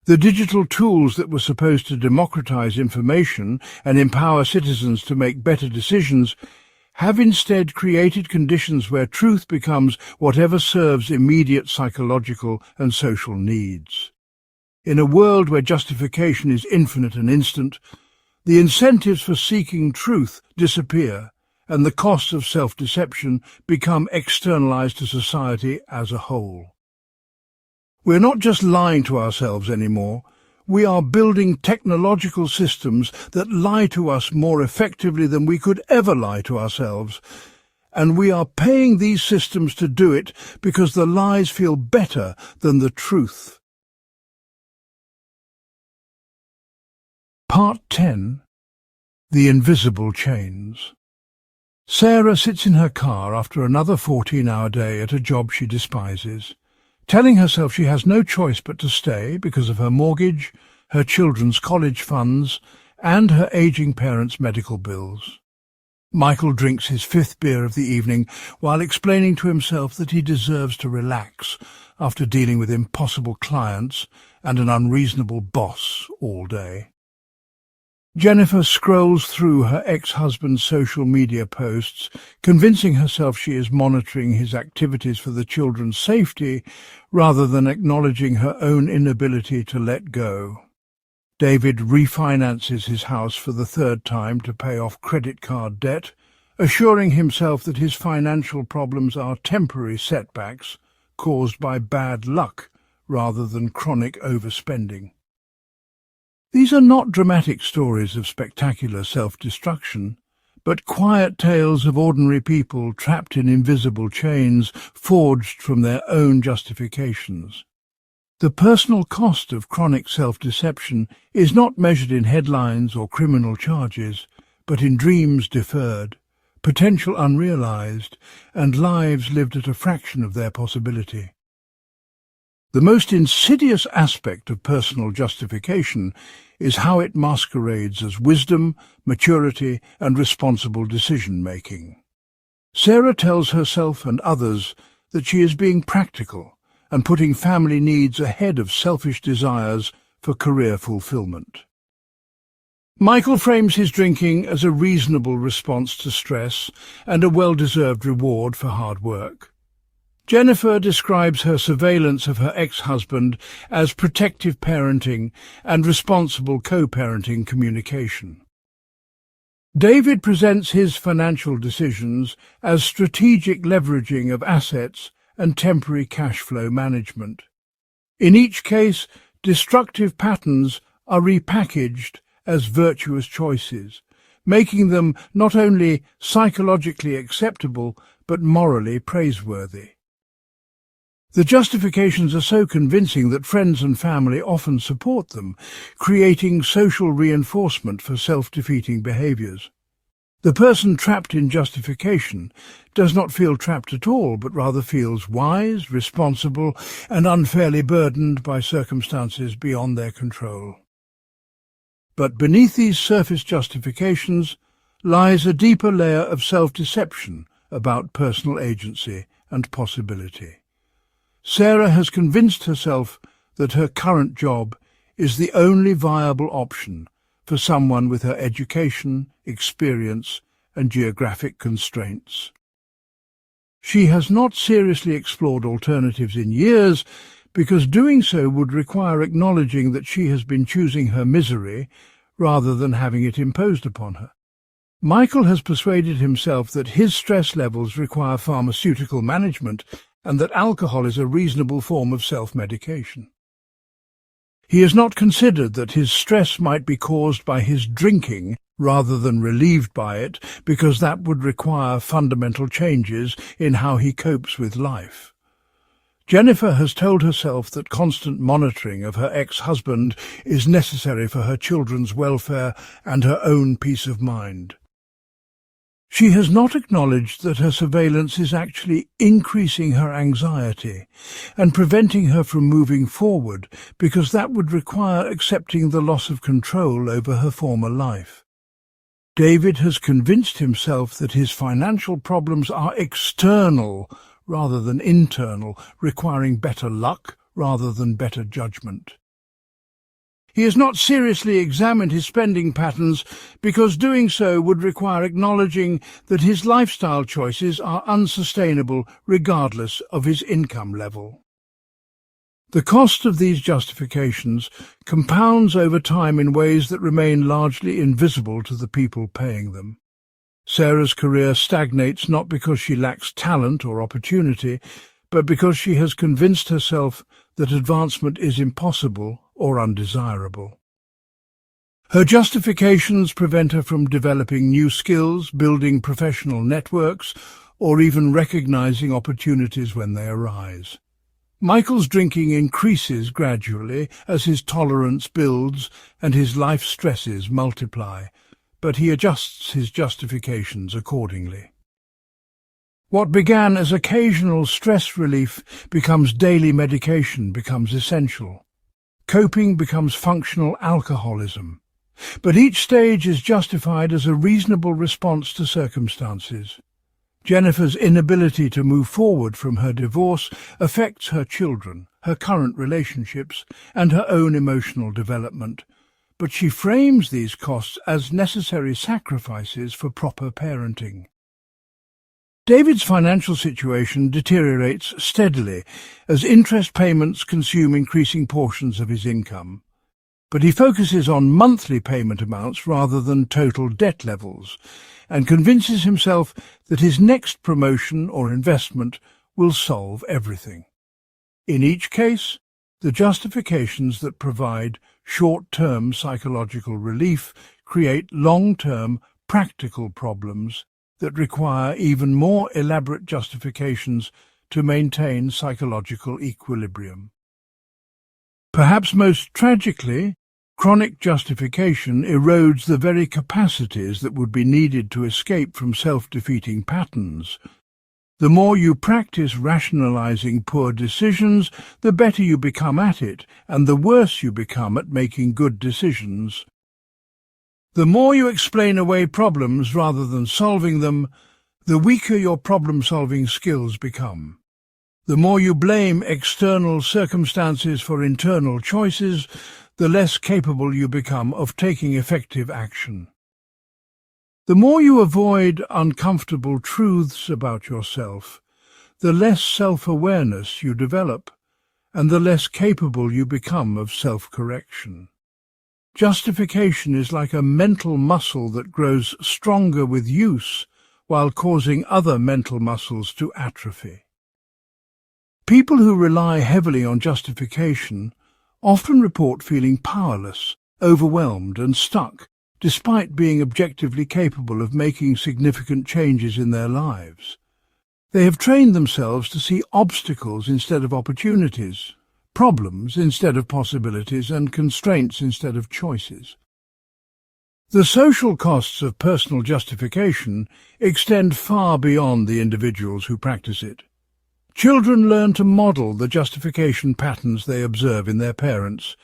The digital tools that were supposed to democratize information and empower citizens to make better decisions have instead created conditions where truth becomes whatever serves immediate psychological and social needs. In a world where justification is infinite and instant, the incentives for seeking truth disappear and the costs of self-deception become externalized to society as a whole. We're not just lying to ourselves anymore. We are building technological systems that lie to us more effectively than we could ever lie to ourselves. And we are paying these systems to do it because the lies feel better than the truth. Part 10. The Invisible Chains. Sarah sits in her car after another 14-hour day at a job she despises, telling herself she has no choice but to stay because of her mortgage, her children's college funds, and her aging parents' medical bills. Michael drinks his 5th beer of the evening while explaining to himself that he deserves to relax after dealing with impossible clients and an unreasonable boss all day. Jennifer scrolls through her ex-husband's social media posts, convincing herself she is monitoring his activities for the children's safety rather than acknowledging her own inability to let go. David refinances his house for the 3rd time to pay off credit card debt, assuring himself that his financial problems are temporary setbacks caused by bad luck rather than chronic overspending. These are not dramatic stories of spectacular self-destruction, but quiet tales of ordinary people trapped in invisible chains forged from their own justifications. The personal cost of chronic self-deception is not measured in headlines or criminal charges, but in dreams deferred, potential unrealized, and lives lived at a fraction of their possibility. The most insidious aspect of personal justification is how it masquerades as wisdom, maturity, and responsible decision-making. Sarah tells herself and others that she is being practical and putting family needs ahead of selfish desires for career fulfillment. Michael frames his drinking as a reasonable response to stress and a well-deserved reward for hard work. Jennifer describes her surveillance of her ex-husband as protective parenting and responsible co-parenting communication. David presents his financial decisions as strategic leveraging of assets and temporary cash flow management. In each case, destructive patterns are repackaged as virtuous choices, making them not only psychologically acceptable but morally praiseworthy. The justifications are so convincing that friends and family often support them, creating social reinforcement for self-defeating behaviors. The person trapped in justification does not feel trapped at all, but rather feels wise, responsible, and unfairly burdened by circumstances beyond their control. But beneath these surface justifications lies a deeper layer of self-deception about personal agency and possibility. Sarah has convinced herself that her current job is the only viable option for someone with her education, experience, and geographic constraints. She has not seriously explored alternatives in years because doing so would require acknowledging that she has been choosing her misery rather than having it imposed upon her. Michael has persuaded himself that his stress levels require pharmaceutical management and that alcohol is a reasonable form of self-medication. He has not considered that his stress might be caused by his drinking rather than relieved by it, because that would require fundamental changes in how he copes with life. Jennifer has told herself that constant monitoring of her ex-husband is necessary for her children's welfare and her own peace of mind. She has not acknowledged that her surveillance is actually increasing her anxiety and preventing her from moving forward, because that would require accepting the loss of control over her former life. David has convinced himself that his financial problems are external rather than internal, requiring better luck rather than better judgment. He has not seriously examined his spending patterns because doing so would require acknowledging that his lifestyle choices are unsustainable regardless of his income level. The cost of these justifications compounds over time in ways that remain largely invisible to the people paying them. Sarah's career stagnates not because she lacks talent or opportunity, but because she has convinced herself that advancement is impossible or undesirable. Her justifications prevent her from developing new skills, building professional networks, or even recognizing opportunities when they arise. Michael's drinking increases gradually as his tolerance builds and his life stresses multiply, but he adjusts his justifications accordingly. What began as occasional stress relief becomes daily medication, becomes essential. Coping becomes functional alcoholism. But each stage is justified as a reasonable response to circumstances. Jennifer's inability to move forward from her divorce affects her children, her current relationships, and her own emotional development, but she frames these costs as necessary sacrifices for proper parenting. David's financial situation deteriorates steadily as interest payments consume increasing portions of his income, but he focuses on monthly payment amounts rather than total debt levels, and convinces himself that his next promotion or investment will solve everything. In each case, the justifications that provide short-term psychological relief create long-term practical problems that require even more elaborate justifications to maintain psychological equilibrium. Perhaps most tragically, chronic justification erodes the very capacities that would be needed to escape from self-defeating patterns. The more you practice rationalizing poor decisions, the better you become at it, and the worse you become at making good decisions. The more you explain away problems rather than solving them, the weaker your problem-solving skills become. The more you blame external circumstances for internal choices, the less capable you become of taking effective action. The more you avoid uncomfortable truths about yourself, the less self-awareness you develop, and the less capable you become of self-correction. Justification is like a mental muscle that grows stronger with use while causing other mental muscles to atrophy. People who rely heavily on justification often report feeling powerless, overwhelmed and stuck, despite being objectively capable of making significant changes in their lives. They have trained themselves to see obstacles instead of opportunities, problems instead of possibilities, and constraints instead of choices. The social costs of personal justification extend far beyond the individuals who practice it. Children learn to model the justification patterns they observe in their parents,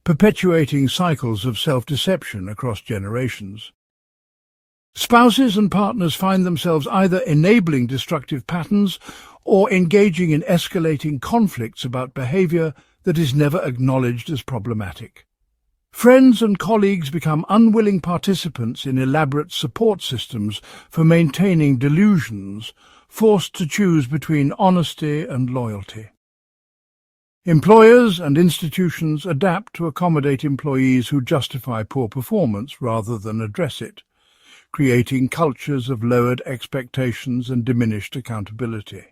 perpetuating cycles of self-deception across generations. Spouses and partners find themselves either enabling destructive patterns or engaging in escalating conflicts about behavior that is never acknowledged as problematic. Friends and colleagues become unwilling participants in elaborate support systems for maintaining delusions, forced to choose between honesty and loyalty. Employers and institutions adapt to accommodate employees who justify poor performance rather than address it, creating cultures of lowered expectations and diminished accountability.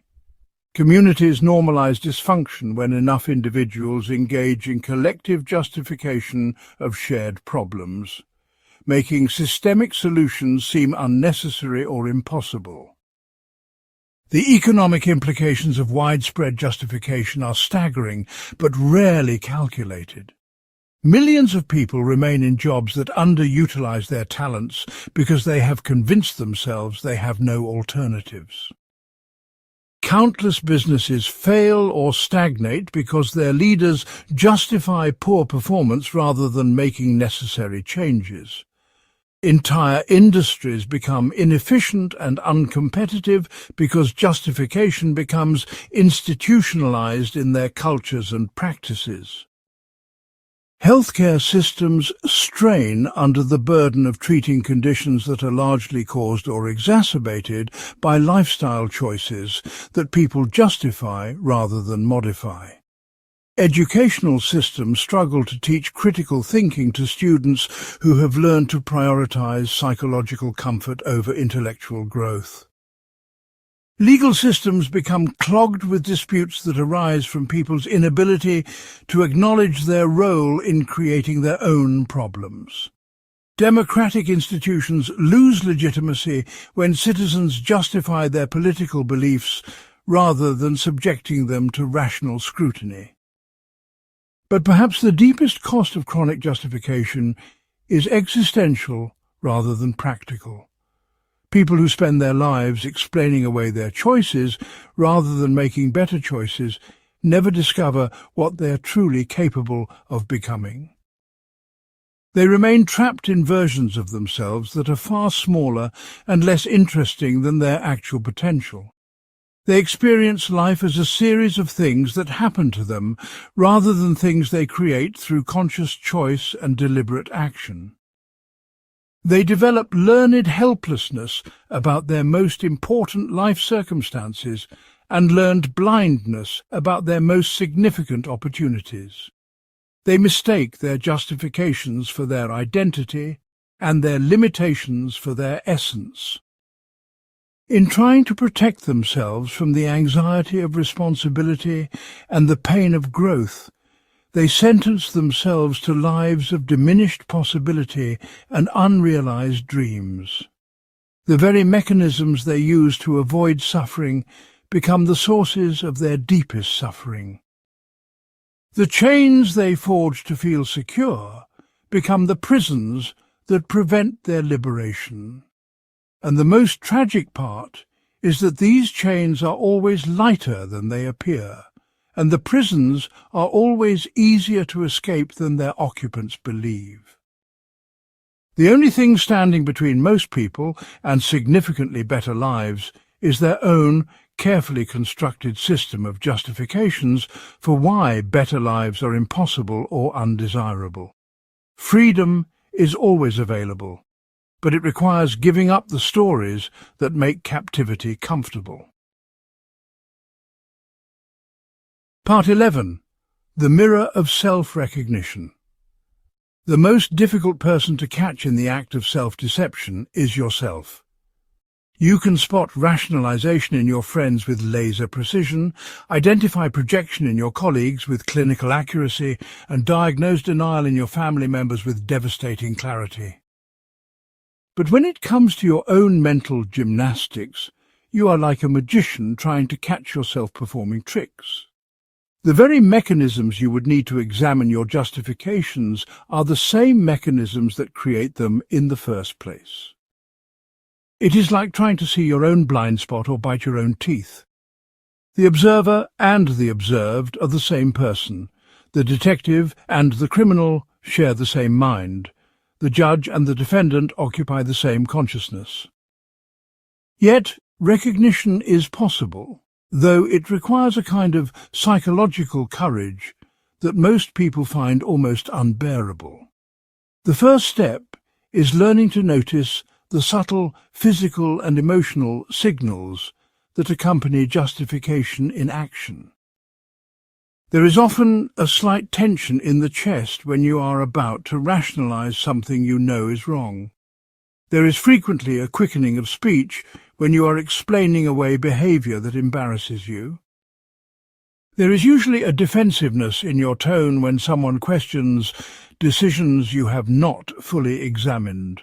Communities normalize dysfunction when enough individuals engage in collective justification of shared problems, making systemic solutions seem unnecessary or impossible. The economic implications of widespread justification are staggering, but rarely calculated. Millions of people remain in jobs that underutilize their talents because they have convinced themselves they have no alternatives. Countless businesses fail or stagnate because their leaders justify poor performance rather than making necessary changes. Entire industries become inefficient and uncompetitive because justification becomes institutionalized in their cultures and practices. Healthcare systems strain under the burden of treating conditions that are largely caused or exacerbated by lifestyle choices that people justify rather than modify. Educational systems struggle to teach critical thinking to students who have learned to prioritize psychological comfort over intellectual growth. Legal systems become clogged with disputes that arise from people's inability to acknowledge their role in creating their own problems. Democratic institutions lose legitimacy when citizens justify their political beliefs rather than subjecting them to rational scrutiny. But perhaps the deepest cost of chronic justification is existential rather than practical. People who spend their lives explaining away their choices rather than making better choices never discover what they are truly capable of becoming. They remain trapped in versions of themselves that are far smaller and less interesting than their actual potential. They experience life as a series of things that happen to them rather than things they create through conscious choice and deliberate action. They develop learned helplessness about their most important life circumstances and learned blindness about their most significant opportunities. They mistake their justifications for their identity and their limitations for their essence. In trying to protect themselves from the anxiety of responsibility and the pain of growth, they sentence themselves to lives of diminished possibility and unrealized dreams. The very mechanisms they use to avoid suffering become the sources of their deepest suffering. The chains they forge to feel secure become the prisons that prevent their liberation. And the most tragic part is that these chains are always lighter than they appear, and the prisons are always easier to escape than their occupants believe. The only thing standing between most people and significantly better lives is their own carefully constructed system of justifications for why better lives are impossible or undesirable. Freedom is always available, but it requires giving up the stories that make captivity comfortable. Part 11. The Mirror of Self-Recognition. The most difficult person to catch in the act of self-deception is yourself. You can spot rationalization in your friends with laser precision, identify projection in your colleagues with clinical accuracy, and diagnose denial in your family members with devastating clarity. But when it comes to your own mental gymnastics, you are like a magician trying to catch yourself performing tricks. The very mechanisms you would need to examine your justifications are the same mechanisms that create them in the first place. It is like trying to see your own blind spot or bite your own teeth. The observer and the observed are the same person. The detective and the criminal share the same mind. The judge and the defendant occupy the same consciousness. Yet, recognition is possible, though it requires a kind of psychological courage that most people find almost unbearable. The first step is learning to notice the subtle physical and emotional signals that accompany justification in action. There is often a slight tension in the chest when you are about to rationalize something you know is wrong. There is frequently a quickening of speech when you are explaining away behavior that embarrasses you. There is usually a defensiveness in your tone when someone questions decisions you have not fully examined.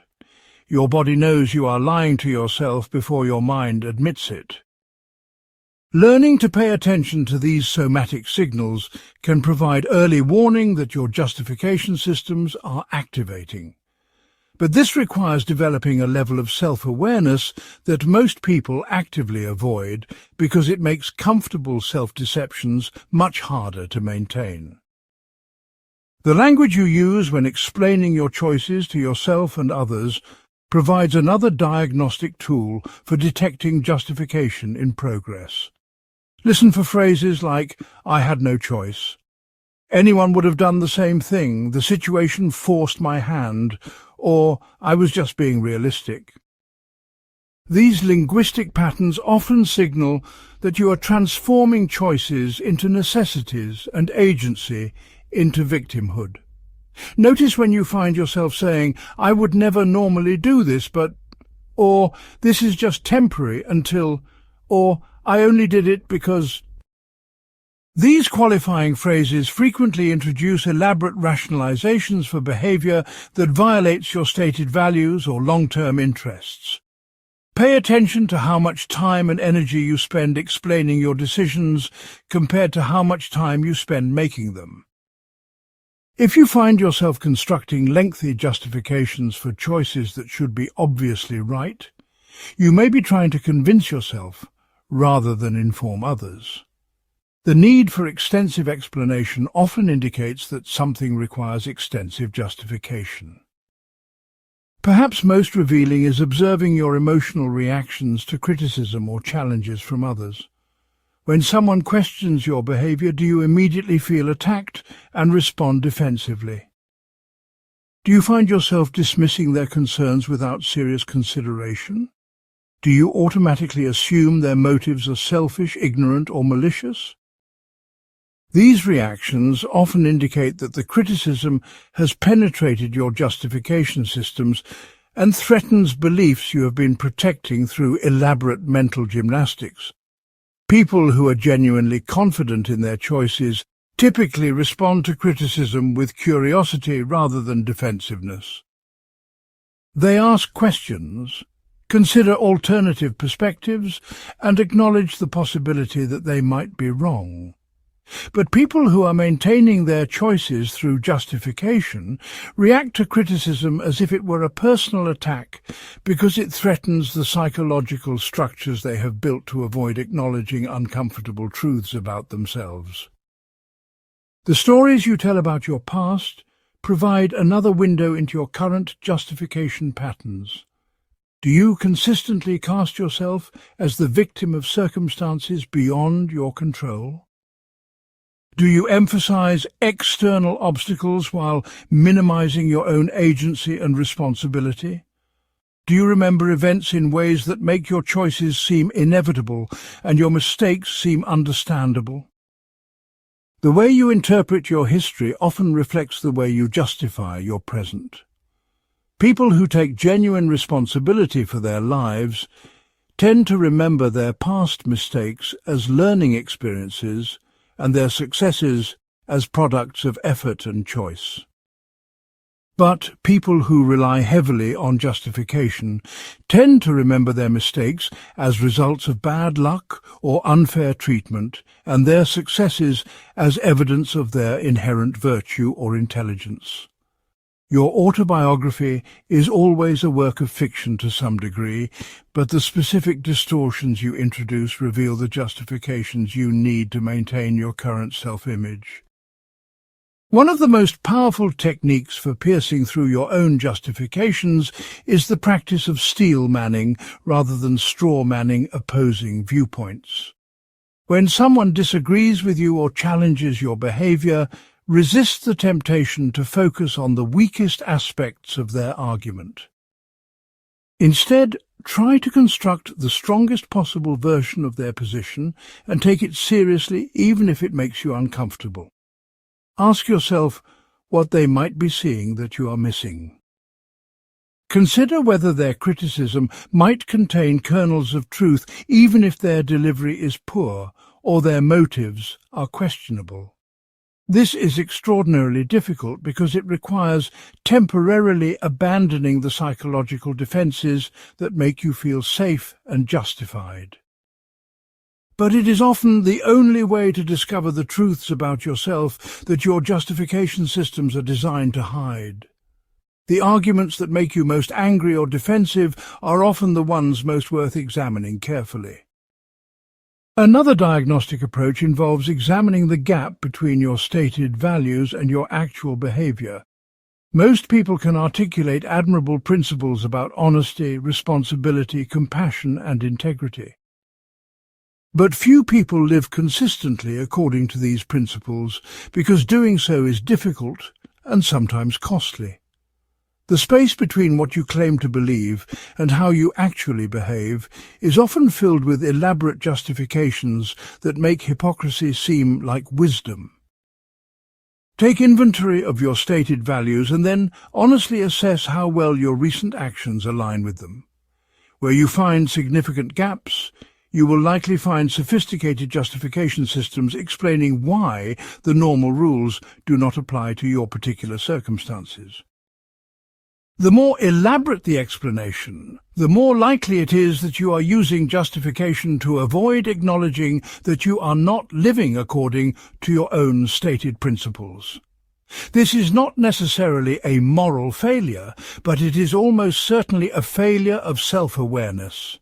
Your body knows you are lying to yourself before your mind admits it. Learning to pay attention to these somatic signals can provide early warning that your justification systems are activating. But this requires developing a level of self-awareness that most people actively avoid because it makes comfortable self-deceptions much harder to maintain. The language you use when explaining your choices to yourself and others provides another diagnostic tool for detecting justification in progress. Listen for phrases like, "I had no choice," "Anyone would have done the same thing," "The situation forced my hand," or "I was just being realistic." These linguistic patterns often signal that you are transforming choices into necessities and agency into victimhood. Notice when you find yourself saying, "I would never normally do this, but," or "this is just temporary until," or "I only did it because." These qualifying phrases frequently introduce elaborate rationalizations for behavior that violates your stated values or long-term interests. Pay attention to how much time and energy you spend explaining your decisions compared to how much time you spend making them. If you find yourself constructing lengthy justifications for choices that should be obviously right, you may be trying to convince yourself rather than inform others. The need for extensive explanation often indicates that something requires extensive justification. Perhaps most revealing is observing your emotional reactions to criticism or challenges from others. When someone questions your behavior, do you immediately feel attacked and respond defensively? Do you find yourself dismissing their concerns without serious consideration? Do you automatically assume their motives are selfish, ignorant, or malicious? These reactions often indicate that the criticism has penetrated your justification systems and threatens beliefs you have been protecting through elaborate mental gymnastics. People who are genuinely confident in their choices typically respond to criticism with curiosity rather than defensiveness. They ask questions, consider alternative perspectives, and acknowledge the possibility that they might be wrong. But people who are maintaining their choices through justification react to criticism as if it were a personal attack because it threatens the psychological structures they have built to avoid acknowledging uncomfortable truths about themselves. The stories you tell about your past provide another window into your current justification patterns. Do you consistently cast yourself as the victim of circumstances beyond your control? Do you emphasize external obstacles while minimizing your own agency and responsibility? Do you remember events in ways that make your choices seem inevitable and your mistakes seem understandable? The way you interpret your history often reflects the way you justify your present. People who take genuine responsibility for their lives tend to remember their past mistakes as learning experiences and their successes as products of effort and choice. But people who rely heavily on justification tend to remember their mistakes as results of bad luck or unfair treatment, and their successes as evidence of their inherent virtue or intelligence. Your autobiography is always a work of fiction to some degree, but the specific distortions you introduce reveal the justifications you need to maintain your current self-image. One of the most powerful techniques for piercing through your own justifications is the practice of steel manning rather than straw manning opposing viewpoints. When someone disagrees with you or challenges your behavior, resist the temptation to focus on the weakest aspects of their argument. Instead, try to construct the strongest possible version of their position and take it seriously even if it makes you uncomfortable. Ask yourself what they might be seeing that you are missing. Consider whether their criticism might contain kernels of truth even if their delivery is poor or their motives are questionable. This is extraordinarily difficult because it requires temporarily abandoning the psychological defenses that make you feel safe and justified. But it is often the only way to discover the truths about yourself that your justification systems are designed to hide. The arguments that make you most angry or defensive are often the ones most worth examining carefully. Another diagnostic approach involves examining the gap between your stated values and your actual behavior. Most people can articulate admirable principles about honesty, responsibility, compassion, and integrity. But few people live consistently according to these principles because doing so is difficult and sometimes costly. The space between what you claim to believe and how you actually behave is often filled with elaborate justifications that make hypocrisy seem like wisdom. Take inventory of your stated values and then honestly assess how well your recent actions align with them. Where you find significant gaps, you will likely find sophisticated justification systems explaining why the normal rules do not apply to your particular circumstances. The more elaborate the explanation, the more likely it is that you are using justification to avoid acknowledging that you are not living according to your own stated principles. This is not necessarily a moral failure, but it is almost certainly a failure of self-awareness.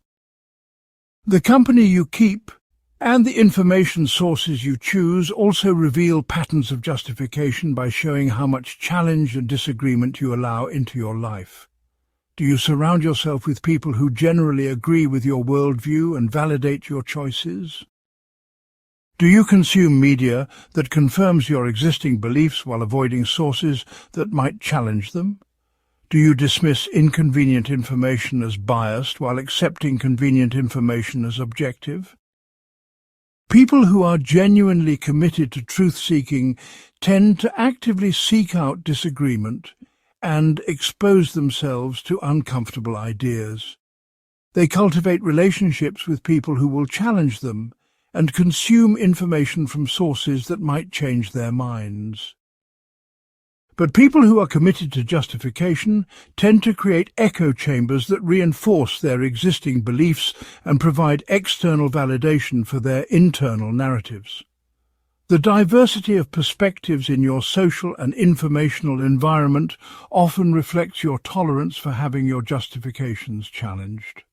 The company you keep and the information sources you choose also reveal patterns of justification by showing how much challenge and disagreement you allow into your life. Do you surround yourself with people who generally agree with your worldview and validate your choices? Do you consume media that confirms your existing beliefs while avoiding sources that might challenge them? Do you dismiss inconvenient information as biased while accepting convenient information as objective? People who are genuinely committed to truth-seeking tend to actively seek out disagreement and expose themselves to uncomfortable ideas. They cultivate relationships with people who will challenge them and consume information from sources that might change their minds. But people who are committed to justification tend to create echo chambers that reinforce their existing beliefs and provide external validation for their internal narratives. The diversity of perspectives in your social and informational environment often reflects your tolerance for having your justifications challenged.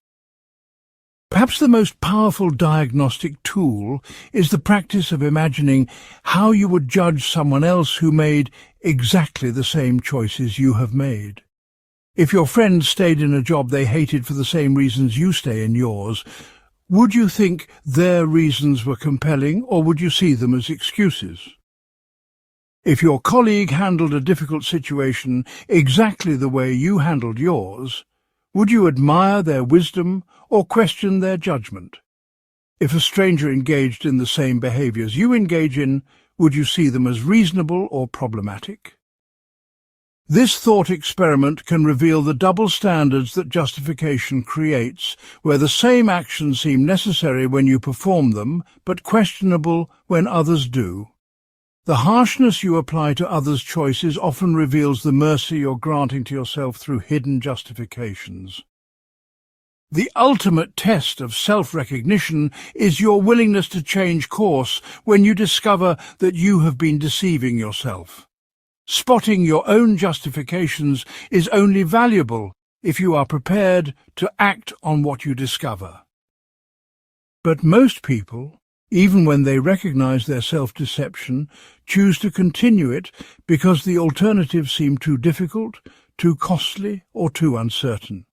Perhaps the most powerful diagnostic tool is the practice of imagining how you would judge someone else who made exactly the same choices you have made. If your friend stayed in a job they hated for the same reasons you stay in yours, would you think their reasons were compelling, or would you see them as excuses? If your colleague handled a difficult situation exactly the way you handled yours, would you admire their wisdom or question their judgment? If a stranger engaged in the same behaviours you engage in, would you see them as reasonable or problematic? This thought experiment can reveal the double standards that justification creates, where the same actions seem necessary when you perform them, but questionable when others do. The harshness you apply to others' choices often reveals the mercy you're granting to yourself through hidden justifications. The ultimate test of self-recognition is your willingness to change course when you discover that you have been deceiving yourself. Spotting your own justifications is only valuable if you are prepared to act on what you discover. But most people, even when they recognize their self-deception, choose to continue it because the alternatives seem too difficult, too costly, or too uncertain.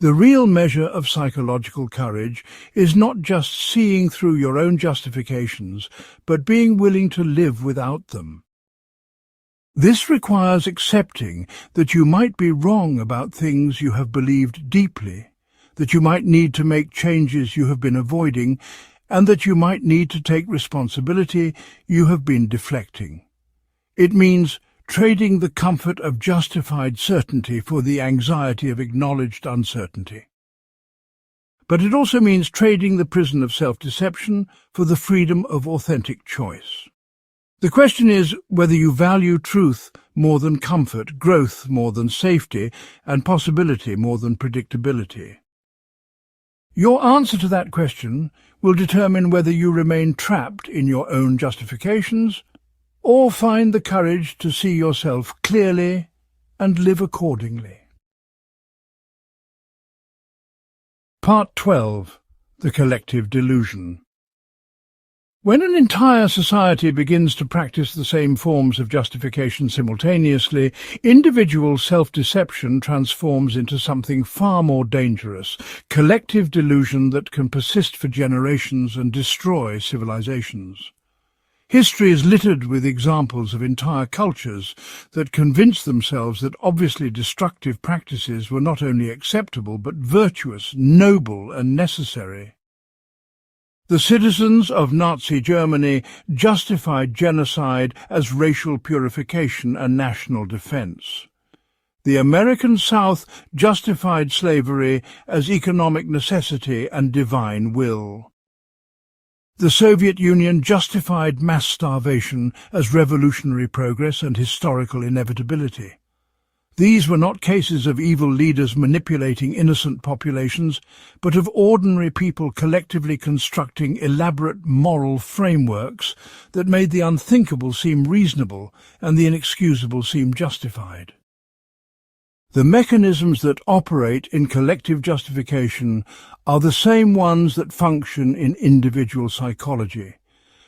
The real measure of psychological courage is not just seeing through your own justifications, but being willing to live without them. This requires accepting that you might be wrong about things you have believed deeply, that you might need to make changes you have been avoiding, and that you might need to take responsibility you have been deflecting. It means trading the comfort of justified certainty for the anxiety of acknowledged uncertainty. But it also means trading the prison of self-deception for the freedom of authentic choice. The question is whether you value truth more than comfort, growth more than safety, and possibility more than predictability. Your answer to that question will determine whether you remain trapped in your own justifications or find the courage to see yourself clearly and live accordingly. Part 12. The Collective Delusion. When an entire society begins to practice the same forms of justification simultaneously, individual self-deception transforms into something far more dangerous, collective delusion that can persist for generations and destroy civilizations. History is littered with examples of entire cultures that convinced themselves that obviously destructive practices were not only acceptable but virtuous, noble and necessary. The citizens of Nazi Germany justified genocide as racial purification and national defense. The American South justified slavery as economic necessity and divine will. The Soviet Union justified mass starvation as revolutionary progress and historical inevitability. These were not cases of evil leaders manipulating innocent populations, but of ordinary people collectively constructing elaborate moral frameworks that made the unthinkable seem reasonable and the inexcusable seem justified. The mechanisms that operate in collective justification are the same ones that function in individual psychology,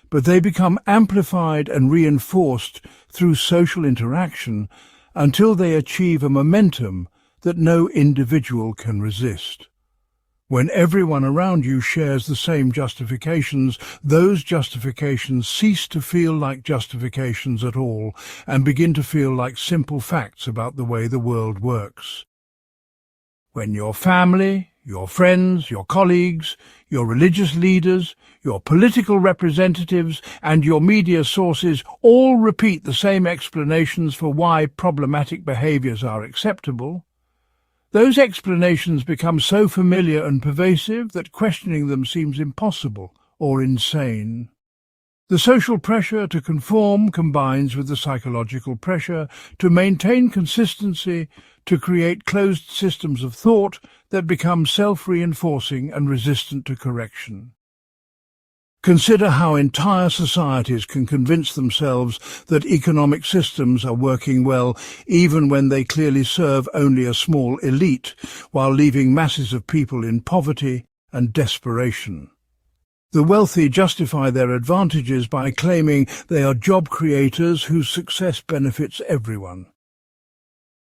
but they become amplified and reinforced through social interaction until they achieve a momentum that no individual can resist. When everyone around you shares the same justifications, those justifications cease to feel like justifications at all and begin to feel like simple facts about the way the world works. When your family, your friends, your colleagues, your religious leaders, your political representatives and your media sources all repeat the same explanations for why problematic behaviours are acceptable, those explanations become so familiar and pervasive that questioning them seems impossible or insane. The social pressure to conform combines with the psychological pressure to maintain consistency, to create closed systems of thought that become self-reinforcing and resistant to correction. Consider how entire societies can convince themselves that economic systems are working well even when they clearly serve only a small elite, while leaving masses of people in poverty and desperation. The wealthy justify their advantages by claiming they are job creators whose success benefits everyone.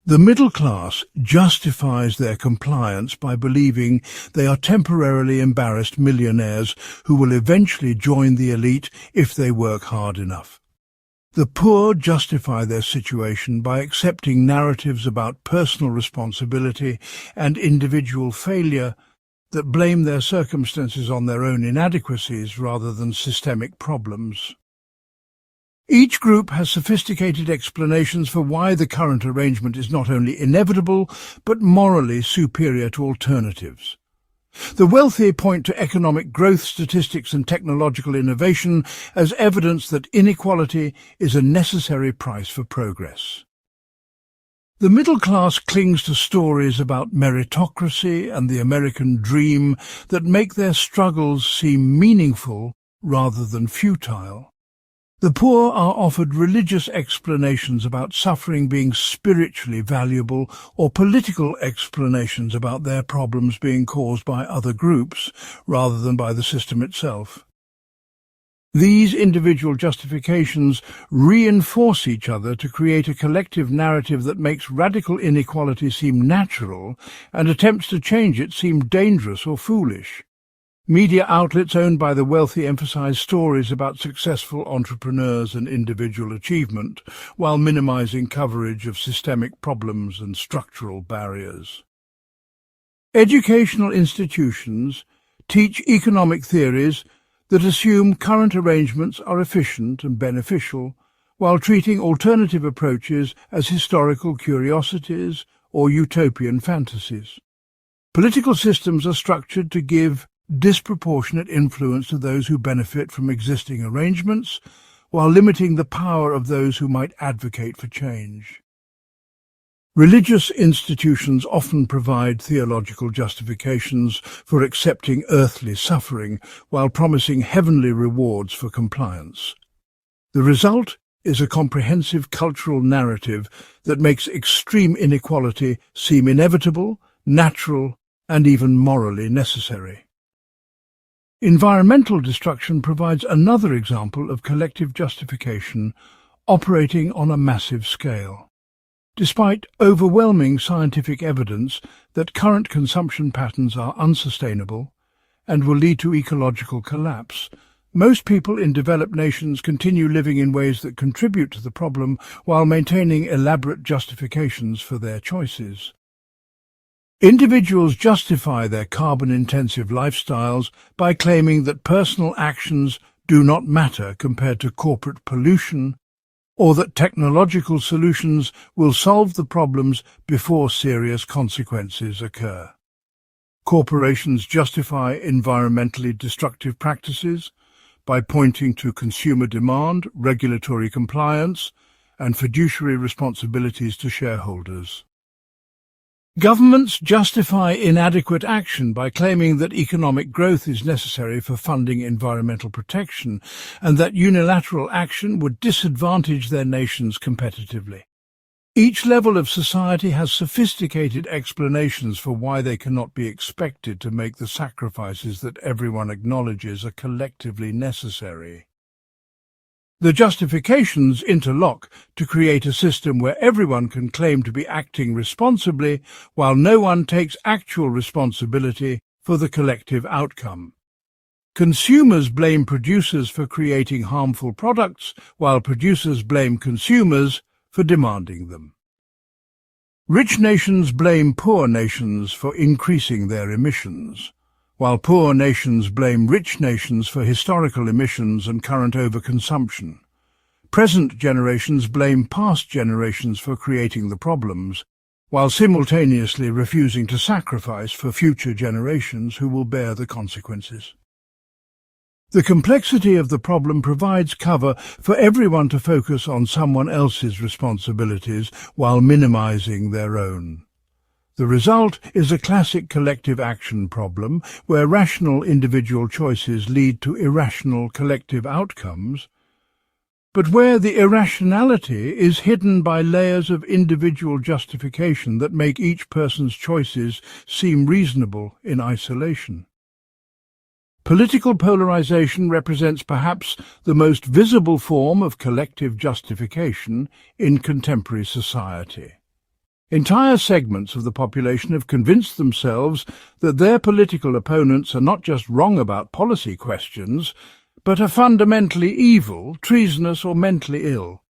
The middle class justifies their compliance by believing they are temporarily embarrassed millionaires who will eventually join the elite if they work hard enough. The poor justify their situation by accepting narratives about personal responsibility and individual failure that blame their circumstances on their own inadequacies rather than systemic problems. Each group has sophisticated explanations for why the current arrangement is not only inevitable, but morally superior to alternatives. The wealthy point to economic growth statistics and technological innovation as evidence that inequality is a necessary price for progress. The middle class clings to stories about meritocracy and the American dream that make their struggles seem meaningful rather than futile. The poor are offered religious explanations about suffering being spiritually valuable or political explanations about their problems being caused by other groups rather than by the system itself. These individual justifications reinforce each other to create a collective narrative that makes radical inequality seem natural and attempts to change it seem dangerous or foolish. Media outlets owned by the wealthy emphasize stories about successful entrepreneurs and individual achievement, while minimizing coverage of systemic problems and structural barriers. Educational institutions teach economic theories that assume current arrangements are efficient and beneficial, while treating alternative approaches as historical curiosities or utopian fantasies. Political systems are structured to give disproportionate influence to those who benefit from existing arrangements, while limiting the power of those who might advocate for change. Religious institutions often provide theological justifications for accepting earthly suffering, while promising heavenly rewards for compliance. The result is a comprehensive cultural narrative that makes extreme inequality seem inevitable, natural, and even morally necessary. Environmental destruction provides another example of collective justification operating on a massive scale. Despite overwhelming scientific evidence that current consumption patterns are unsustainable and will lead to ecological collapse, most people in developed nations continue living in ways that contribute to the problem while maintaining elaborate justifications for their choices. Individuals justify their carbon-intensive lifestyles by claiming that personal actions do not matter compared to corporate pollution, or that technological solutions will solve the problems before serious consequences occur. Corporations justify environmentally destructive practices by pointing to consumer demand, regulatory compliance, and fiduciary responsibilities to shareholders. Governments justify inadequate action by claiming that economic growth is necessary for funding environmental protection and that unilateral action would disadvantage their nations competitively. Each level of society has sophisticated explanations for why they cannot be expected to make the sacrifices that everyone acknowledges are collectively necessary. The justifications interlock to create a system where everyone can claim to be acting responsibly while no one takes actual responsibility for the collective outcome. Consumers blame producers for creating harmful products, while producers blame consumers for demanding them. Rich nations blame poor nations for increasing their emissions, while poor nations blame rich nations for historical emissions and current overconsumption. Present generations blame past generations for creating the problems, while simultaneously refusing to sacrifice for future generations who will bear the consequences. The complexity of the problem provides cover for everyone to focus on someone else's responsibilities while minimizing their own. The result is a classic collective action problem where rational individual choices lead to irrational collective outcomes, but where the irrationality is hidden by layers of individual justification that make each person's choices seem reasonable in isolation. Political polarization represents perhaps the most visible form of collective justification in contemporary society. Entire segments of the population have convinced themselves that their political opponents are not just wrong about policy questions, but are fundamentally evil, treasonous, or mentally ill.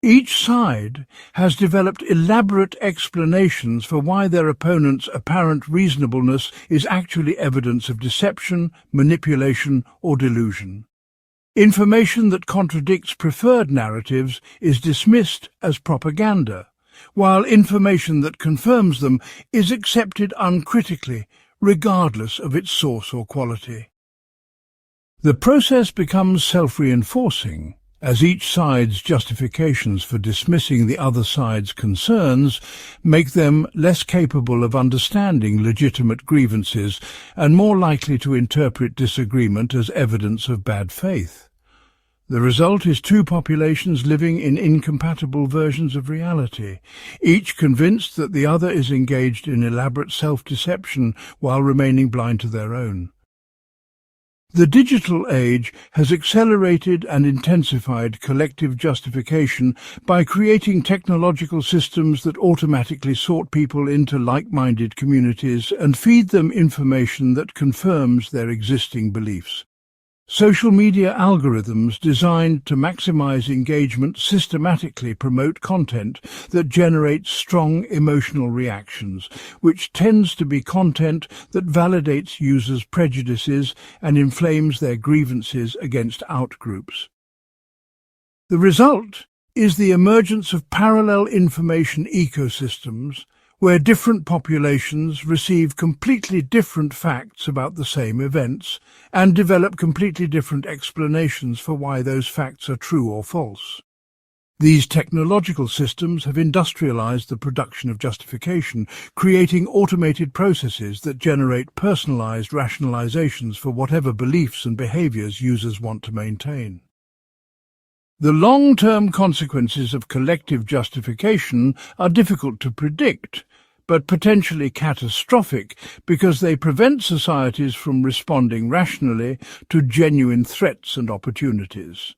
Each side has developed elaborate explanations for why their opponent's apparent reasonableness is actually evidence of deception, manipulation, or delusion. Information that contradicts preferred narratives is dismissed as propaganda, while information that confirms them is accepted uncritically, regardless of its source or quality. The process becomes self-reinforcing, as each side's justifications for dismissing the other side's concerns make them less capable of understanding legitimate grievances and more likely to interpret disagreement as evidence of bad faith. The result is two populations living in incompatible versions of reality, each convinced that the other is engaged in elaborate self-deception while remaining blind to their own. The digital age has accelerated and intensified collective justification by creating technological systems that automatically sort people into like-minded communities and feed them information that confirms their existing beliefs. Social media algorithms designed to maximize engagement systematically promote content that generates strong emotional reactions, which tends to be content that validates users' prejudices and inflames their grievances against outgroups. The result is the emergence of parallel information ecosystems where different populations receive completely different facts about the same events and develop completely different explanations for why those facts are true or false. These technological systems have industrialized the production of justification, creating automated processes that generate personalized rationalizations for whatever beliefs and behaviors users want to maintain. The long-term consequences of collective justification are difficult to predict, but potentially catastrophic because they prevent societies from responding rationally to genuine threats and opportunities.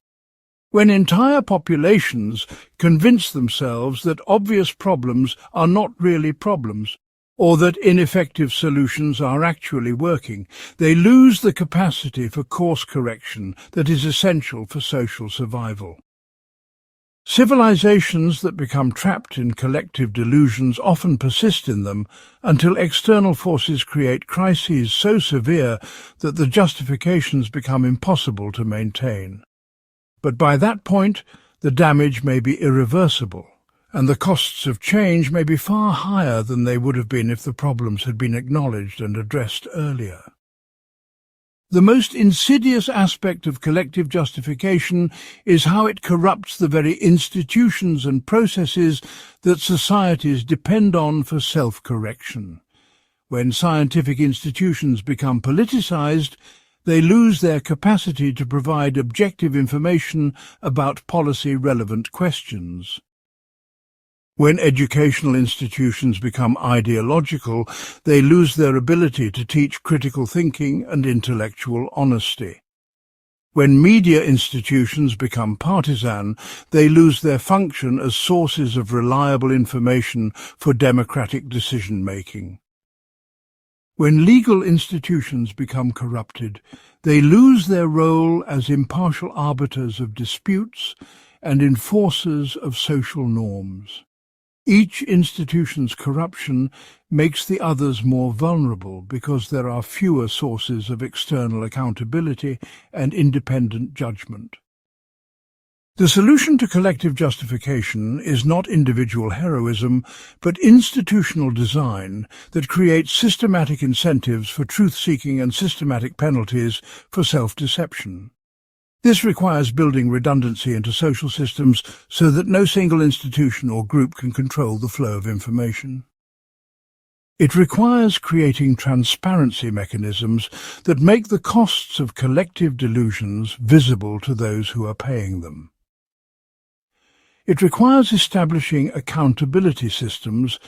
When entire populations convince themselves that obvious problems are not really problems, or that ineffective solutions are actually working, they lose the capacity for course correction that is essential for social survival. Civilizations that become trapped in collective delusions often persist in them until external forces create crises so severe that the justifications become impossible to maintain. But by that point, the damage may be irreversible, and the costs of change may be far higher than they would have been if the problems had been acknowledged and addressed earlier. The most insidious aspect of collective justification is how it corrupts the very institutions and processes that societies depend on for self-correction. When scientific institutions become politicized, they lose their capacity to provide objective information about policy-relevant questions. When educational institutions become ideological, they lose their ability to teach critical thinking and intellectual honesty. When media institutions become partisan, they lose their function as sources of reliable information for democratic decision-making. When legal institutions become corrupted, they lose their role as impartial arbiters of disputes and enforcers of social norms. Each institution's corruption makes the others more vulnerable because there are fewer sources of external accountability and independent judgment. The solution to collective justification is not individual heroism, but institutional design that creates systematic incentives for truth-seeking and systematic penalties for self-deception. This requires building redundancy into social systems so that no single institution or group can control the flow of information. It requires creating transparency mechanisms that make the costs of collective delusions visible to those who are paying them. It requires establishing accountability systems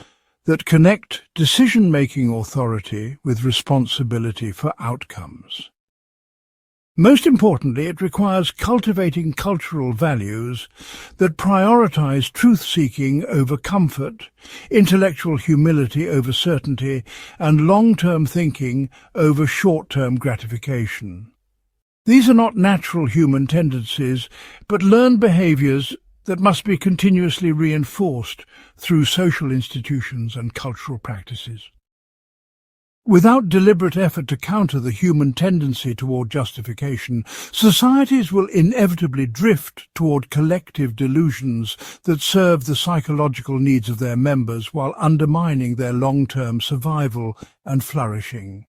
that connect decision-making authority with responsibility for outcomes. Most importantly, it requires cultivating cultural values that prioritize truth-seeking over comfort, intellectual humility over certainty, and long-term thinking over short-term gratification. These are not natural human tendencies, but learned behaviors that must be continuously reinforced through social institutions and cultural practices. Without deliberate effort to counter the human tendency toward justification, societies will inevitably drift toward collective delusions that serve the psychological needs of their members while undermining their long-term survival and flourishing.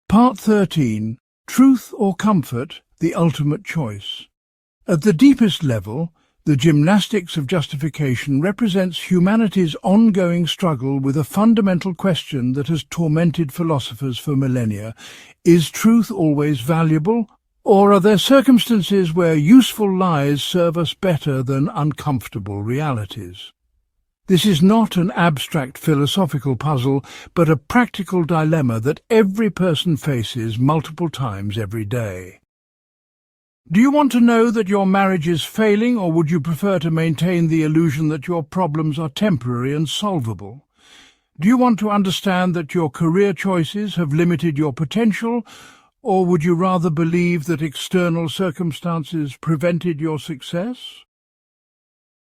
Part 13. Truth or Comfort, the Ultimate Choice. At the deepest level, the gymnastics of justification represents humanity's ongoing struggle with a fundamental question that has tormented philosophers for millennia. Is truth always valuable, or are there circumstances where useful lies serve us better than uncomfortable realities? This is not an abstract philosophical puzzle, but a practical dilemma that every person faces multiple times every day. Do you want to know that your marriage is failing, or would you prefer to maintain the illusion that your problems are temporary and solvable? Do you want to understand that your career choices have limited your potential, or would you rather believe that external circumstances prevented your success?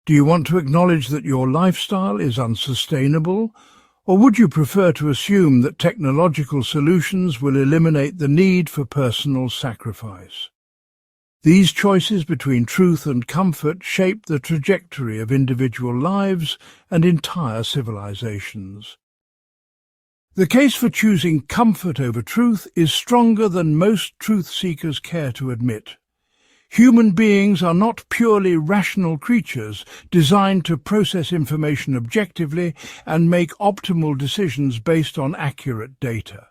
Do you want to acknowledge that your lifestyle is unsustainable, or would you prefer to assume that technological solutions will eliminate the need for personal sacrifice? These choices between truth and comfort shape the trajectory of individual lives and entire civilizations. The case for choosing comfort over truth is stronger than most truth seekers care to admit. Human beings are not purely rational creatures designed to process information objectively and make optimal decisions based on accurate data.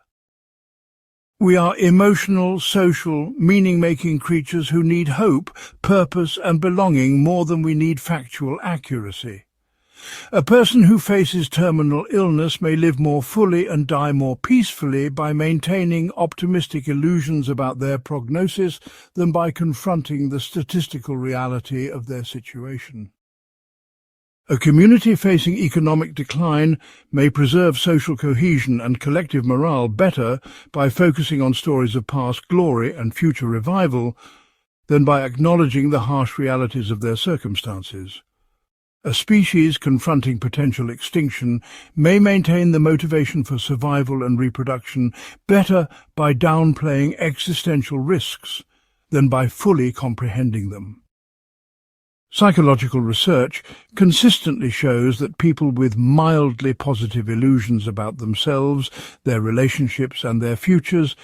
We are emotional, social, meaning-making creatures who need hope, purpose, and belonging more than we need factual accuracy. A person who faces terminal illness may live more fully and die more peacefully by maintaining optimistic illusions about their prognosis than by confronting the statistical reality of their situation. A community facing economic decline may preserve social cohesion and collective morale better by focusing on stories of past glory and future revival than by acknowledging the harsh realities of their circumstances. A species confronting potential extinction may maintain the motivation for survival and reproduction better by downplaying existential risks than by fully comprehending them. Psychological research consistently shows that people with mildly positive illusions about themselves, their relationships and their futures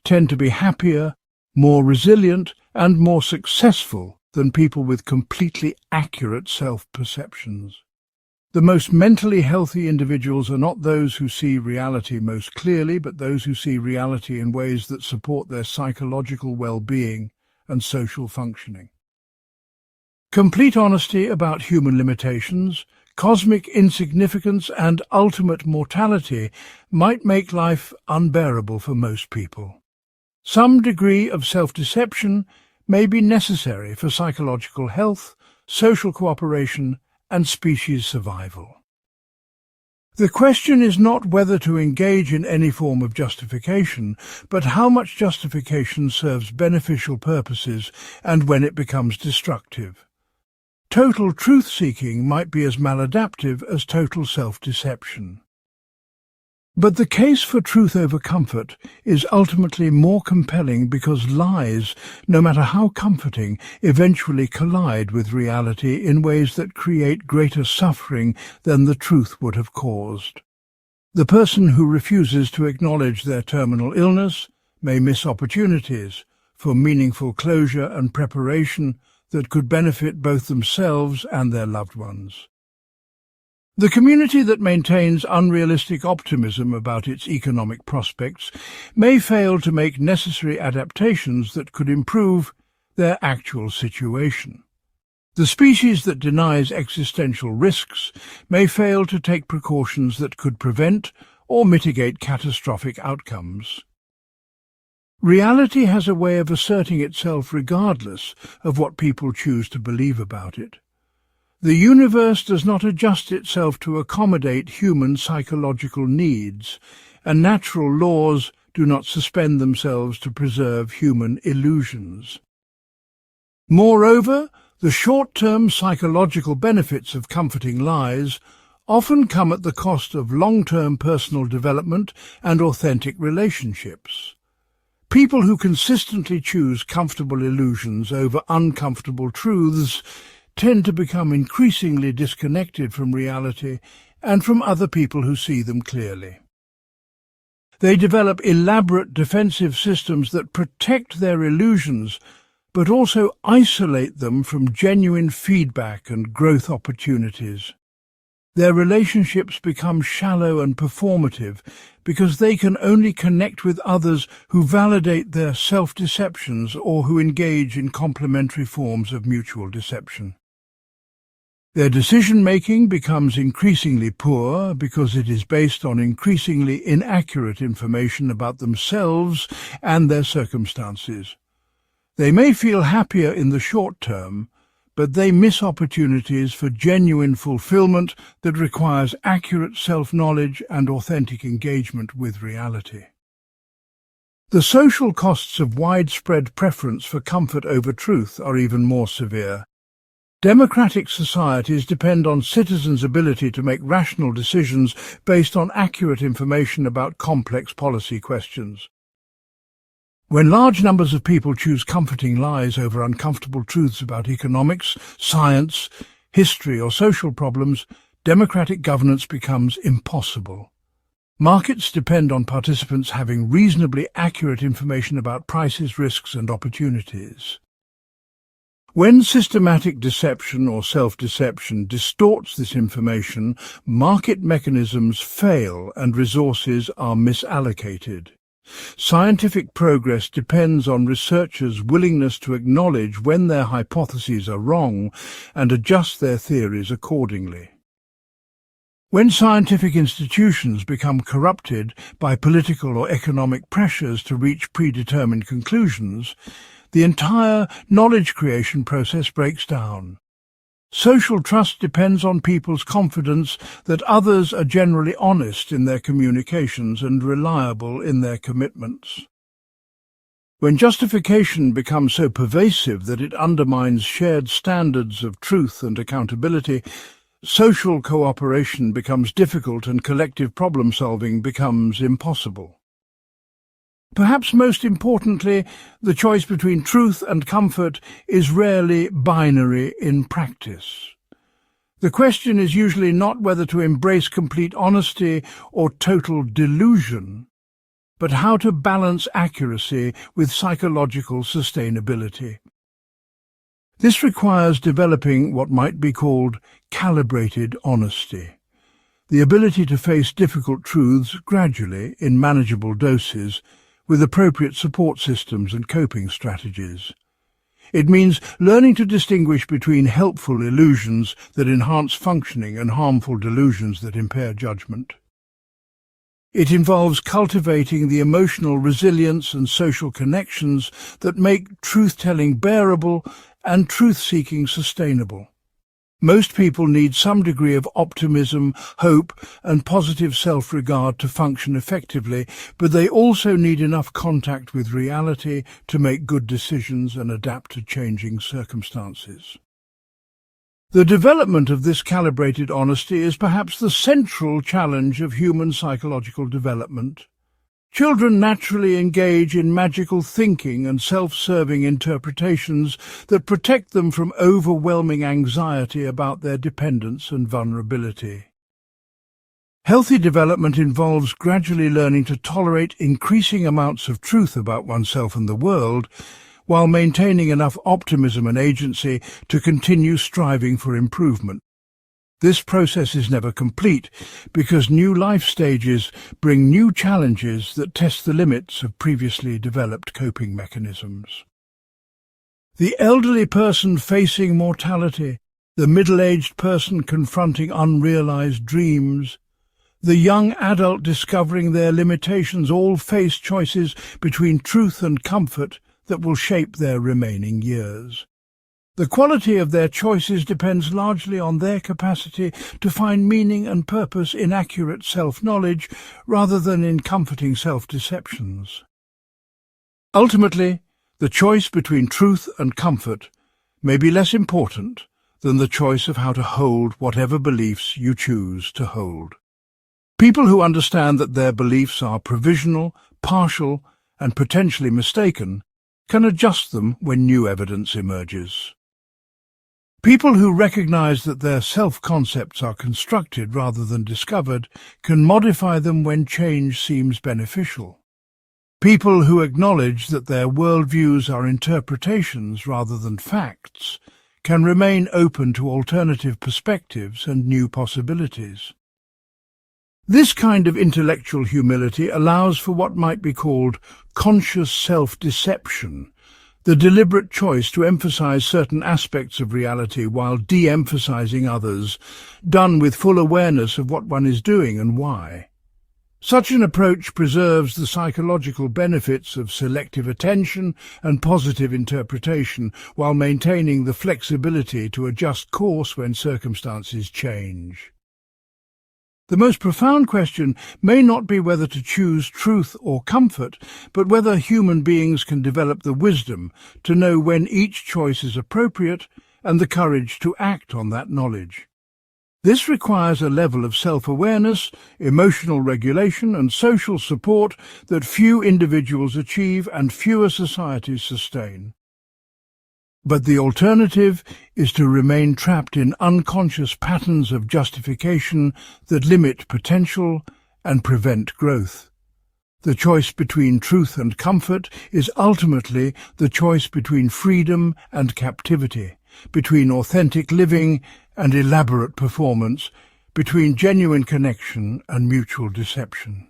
tend to be happier, more resilient and more successful than people with completely accurate self-perceptions. The most mentally healthy individuals are not those who see reality most clearly, but those who see reality in ways that support their psychological well-being and social functioning. Complete honesty about human limitations, cosmic insignificance and ultimate mortality might make life unbearable for most people. Some degree of self-deception may be necessary for psychological health, social cooperation and species survival. The question is not whether to engage in any form of justification, but how much justification serves beneficial purposes and when it becomes destructive. Total truth-seeking might be as maladaptive as total self-deception. But the case for truth over comfort is ultimately more compelling because lies, no matter how comforting, eventually collide with reality in ways that create greater suffering than the truth would have caused. The person who refuses to acknowledge their terminal illness may miss opportunities for meaningful closure and preparation that could benefit both themselves and their loved ones. The community that maintains unrealistic optimism about its economic prospects may fail to make necessary adaptations that could improve their actual situation. The species that denies existential risks may fail to take precautions that could prevent or mitigate catastrophic outcomes. Reality has a way of asserting itself regardless of what people choose to believe about it. The universe does not adjust itself to accommodate human psychological needs, and natural laws do not suspend themselves to preserve human illusions. Moreover, the short-term psychological benefits of comforting lies often come at the cost of long-term personal development and authentic relationships. People who consistently choose comfortable illusions over uncomfortable truths tend to become increasingly disconnected from reality and from other people who see them clearly. They develop elaborate defensive systems that protect their illusions, but also isolate them from genuine feedback and growth opportunities. Their relationships become shallow and performative because they can only connect with others who validate their self-deceptions or who engage in complementary forms of mutual deception. Their decision-making becomes increasingly poor because it is based on increasingly inaccurate information about themselves and their circumstances. They may feel happier in the short term, but they miss opportunities for genuine fulfillment that requires accurate self-knowledge and authentic engagement with reality. The social costs of widespread preference for comfort over truth are even more severe. Democratic societies depend on citizens' ability to make rational decisions based on accurate information about complex policy questions. When large numbers of people choose comforting lies over uncomfortable truths about economics, science, history, or social problems, democratic governance becomes impossible. Markets depend on participants having reasonably accurate information about prices, risks, and opportunities. When systematic deception or self-deception distorts this information, market mechanisms fail and resources are misallocated. Scientific progress depends on researchers' willingness to acknowledge when their hypotheses are wrong and adjust their theories accordingly. When scientific institutions become corrupted by political or economic pressures to reach predetermined conclusions, the entire knowledge creation process breaks down. Social trust depends on people's confidence that others are generally honest in their communications and reliable in their commitments. When justification becomes so pervasive that it undermines shared standards of truth and accountability, social cooperation becomes difficult and collective problem-solving becomes impossible. Perhaps most importantly, the choice between truth and comfort is rarely binary in practice. The question is usually not whether to embrace complete honesty or total delusion, but how to balance accuracy with psychological sustainability. This requires developing what might be called calibrated honesty, the ability to face difficult truths gradually in manageable doses, with appropriate support systems and coping strategies. It means learning to distinguish between helpful illusions that enhance functioning and harmful delusions that impair judgment. It involves cultivating the emotional resilience and social connections that make truth-telling bearable and truth-seeking sustainable. Most people need some degree of optimism, hope, and positive self-regard to function effectively, but they also need enough contact with reality to make good decisions and adapt to changing circumstances. The development of this calibrated honesty is perhaps the central challenge of human psychological development. Children naturally engage in magical thinking and self-serving interpretations that protect them from overwhelming anxiety about their dependence and vulnerability. Healthy development involves gradually learning to tolerate increasing amounts of truth about oneself and the world, while maintaining enough optimism and agency to continue striving for improvement. This process is never complete because new life stages bring new challenges that test the limits of previously developed coping mechanisms. The elderly person facing mortality, the middle-aged person confronting unrealized dreams, the young adult discovering their limitations all face choices between truth and comfort that will shape their remaining years. The quality of their choices depends largely on their capacity to find meaning and purpose in accurate self-knowledge rather than in comforting self-deceptions. Ultimately, the choice between truth and comfort may be less important than the choice of how to hold whatever beliefs you choose to hold. People who understand that their beliefs are provisional, partial, and potentially mistaken can adjust them when new evidence emerges. People who recognize that their self-concepts are constructed rather than discovered can modify them when change seems beneficial. People who acknowledge that their worldviews are interpretations rather than facts can remain open to alternative perspectives and new possibilities. This kind of intellectual humility allows for what might be called conscious self-deception, the deliberate choice to emphasize certain aspects of reality while de-emphasizing others, done with full awareness of what one is doing and why. Such an approach preserves the psychological benefits of selective attention and positive interpretation while maintaining the flexibility to adjust course when circumstances change. The most profound question may not be whether to choose truth or comfort, but whether human beings can develop the wisdom to know when each choice is appropriate and the courage to act on that knowledge. This requires a level of self-awareness, emotional regulation, and social support that few individuals achieve and fewer societies sustain. But the alternative is to remain trapped in unconscious patterns of justification that limit potential and prevent growth. The choice between truth and comfort is ultimately the choice between freedom and captivity, between authentic living and elaborate performance, between genuine connection and mutual deception.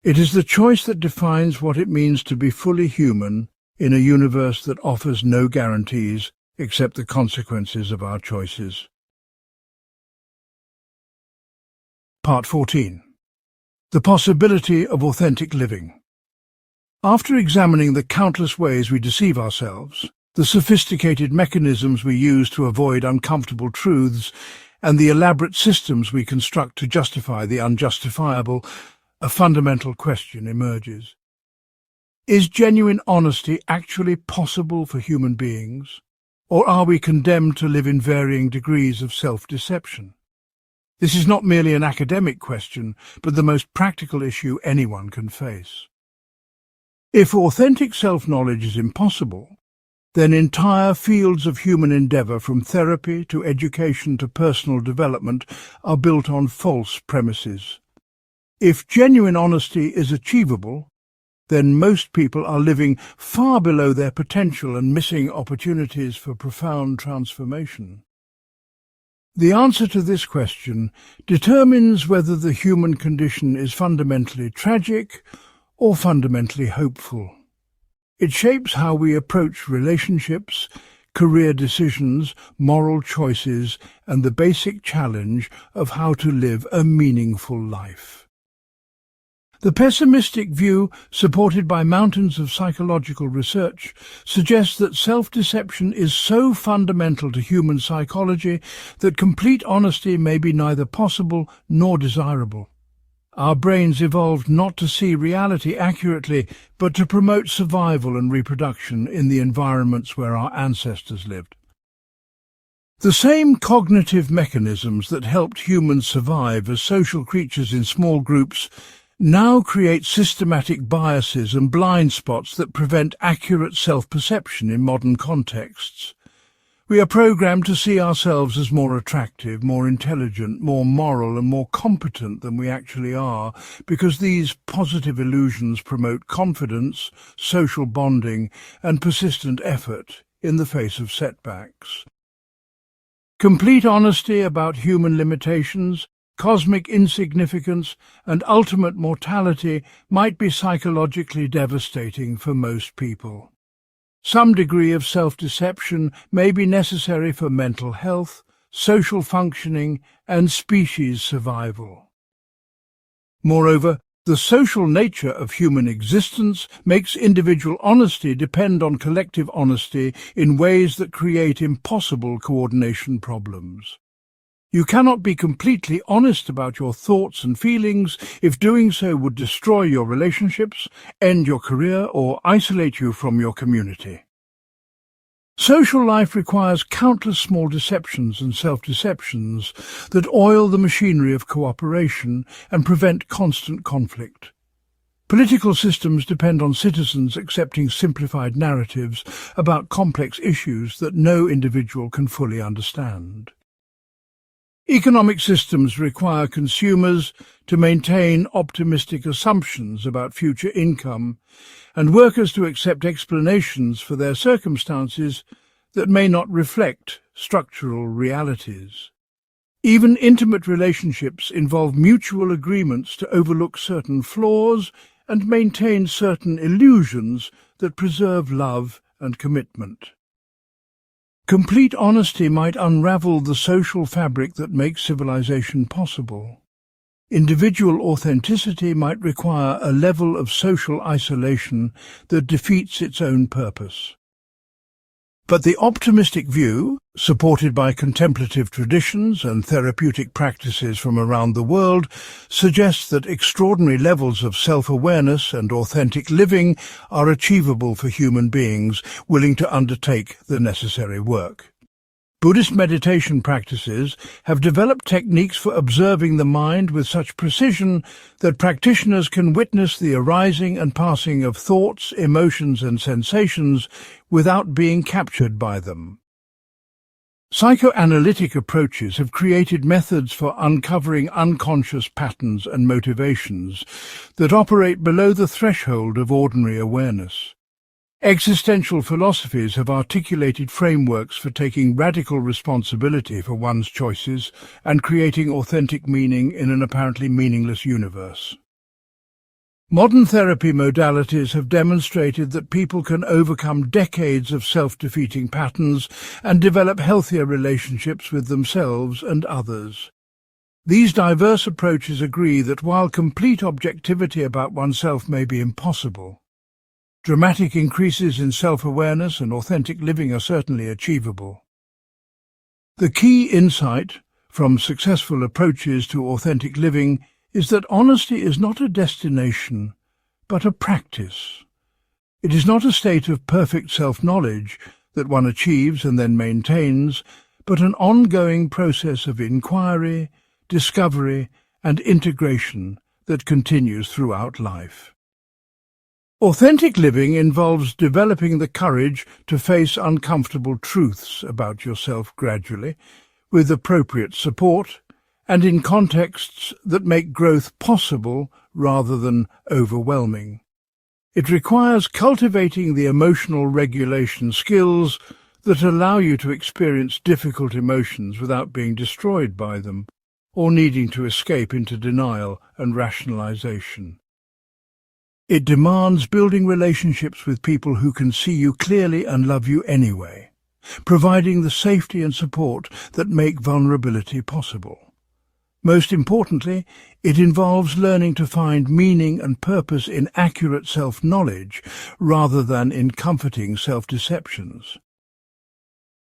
It is the choice that defines what it means to be fully human in a universe that offers no guarantees except the consequences of our choices. Part 14. The possibility of authentic living. After examining the countless ways we deceive ourselves, the sophisticated mechanisms we use to avoid uncomfortable truths, and the elaborate systems we construct to justify the unjustifiable, a fundamental question emerges. Is genuine honesty actually possible for human beings, or are we condemned to live in varying degrees of self-deception? This is not merely an academic question, but the most practical issue anyone can face. If authentic self-knowledge is impossible, then entire fields of human endeavor, from therapy to education to personal development, are built on false premises. If genuine honesty is achievable, then most people are living far below their potential and missing opportunities for profound transformation. The answer to this question determines whether the human condition is fundamentally tragic or fundamentally hopeful. It shapes how we approach relationships, career decisions, moral choices, and the basic challenge of how to live a meaningful life. The pessimistic view, supported by mountains of psychological research, suggests that self-deception is so fundamental to human psychology that complete honesty may be neither possible nor desirable. Our brains evolved not to see reality accurately, but to promote survival and reproduction in the environments where our ancestors lived. The same cognitive mechanisms that helped humans survive as social creatures in small groups now create systematic biases and blind spots that prevent accurate self-perception in modern contexts. We are programmed to see ourselves as more attractive, more intelligent, more moral and more competent than we actually are, because these positive illusions promote confidence, social bonding, and persistent effort in the face of setbacks. Complete honesty about human limitations, cosmic insignificance, and ultimate mortality might be psychologically devastating for most people. Some degree of self-deception may be necessary for mental health, social functioning, and species survival. Moreover, the social nature of human existence makes individual honesty depend on collective honesty in ways that create impossible coordination problems. You cannot be completely honest about your thoughts and feelings if doing so would destroy your relationships, end your career, or isolate you from your community. Social life requires countless small deceptions and self-deceptions that oil the machinery of cooperation and prevent constant conflict. Political systems depend on citizens accepting simplified narratives about complex issues that no individual can fully understand. Economic systems require consumers to maintain optimistic assumptions about future income and workers to accept explanations for their circumstances that may not reflect structural realities. Even intimate relationships involve mutual agreements to overlook certain flaws and maintain certain illusions that preserve love and commitment. Complete honesty might unravel the social fabric that makes civilization possible. Individual authenticity might require a level of social isolation that defeats its own purpose. But the optimistic view, supported by contemplative traditions and therapeutic practices from around the world, suggests that extraordinary levels of self-awareness and authentic living are achievable for human beings willing to undertake the necessary work. Buddhist meditation practices have developed techniques for observing the mind with such precision that practitioners can witness the arising and passing of thoughts, emotions, and sensations without being captured by them. Psychoanalytic approaches have created methods for uncovering unconscious patterns and motivations that operate below the threshold of ordinary awareness. Existential philosophies have articulated frameworks for taking radical responsibility for one's choices and creating authentic meaning in an apparently meaningless universe. Modern therapy modalities have demonstrated that people can overcome decades of self-defeating patterns and develop healthier relationships with themselves and others. These diverse approaches agree that while complete objectivity about oneself may be impossible, dramatic increases in self-awareness and authentic living are certainly achievable. The key insight from successful approaches to authentic living is that honesty is not a destination, but a practice. It is not a state of perfect self-knowledge that one achieves and then maintains, but an ongoing process of inquiry, discovery, and integration that continues throughout life. Authentic living involves developing the courage to face uncomfortable truths about yourself gradually, with appropriate support, and in contexts that make growth possible rather than overwhelming. It requires cultivating the emotional regulation skills that allow you to experience difficult emotions without being destroyed by them, or needing to escape into denial and rationalization. It demands building relationships with people who can see you clearly and love you anyway, providing the safety and support that make vulnerability possible. Most importantly, it involves learning to find meaning and purpose in accurate self-knowledge rather than in comforting self-deceptions.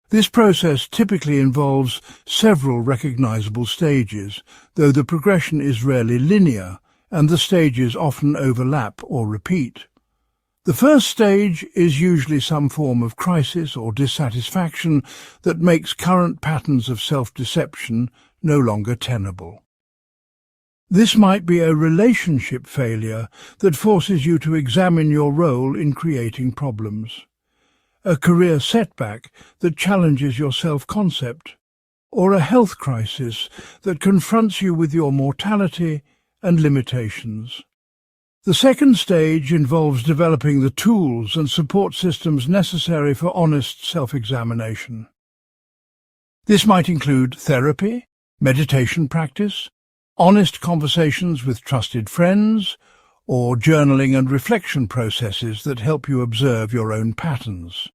This process typically involves several recognizable stages, though the progression is rarely linear, and the stages often overlap or repeat. The first stage is usually some form of crisis or dissatisfaction that makes current patterns of self-deception no longer tenable. This might be a relationship failure that forces you to examine your role in creating problems, a career setback that challenges your self-concept, or a health crisis that confronts you with your mortality and limitations. The second stage involves developing the tools and support systems necessary for honest self-examination. This might include therapy, meditation practice, honest conversations with trusted friends, or journaling and reflection processes that help you observe your own patterns.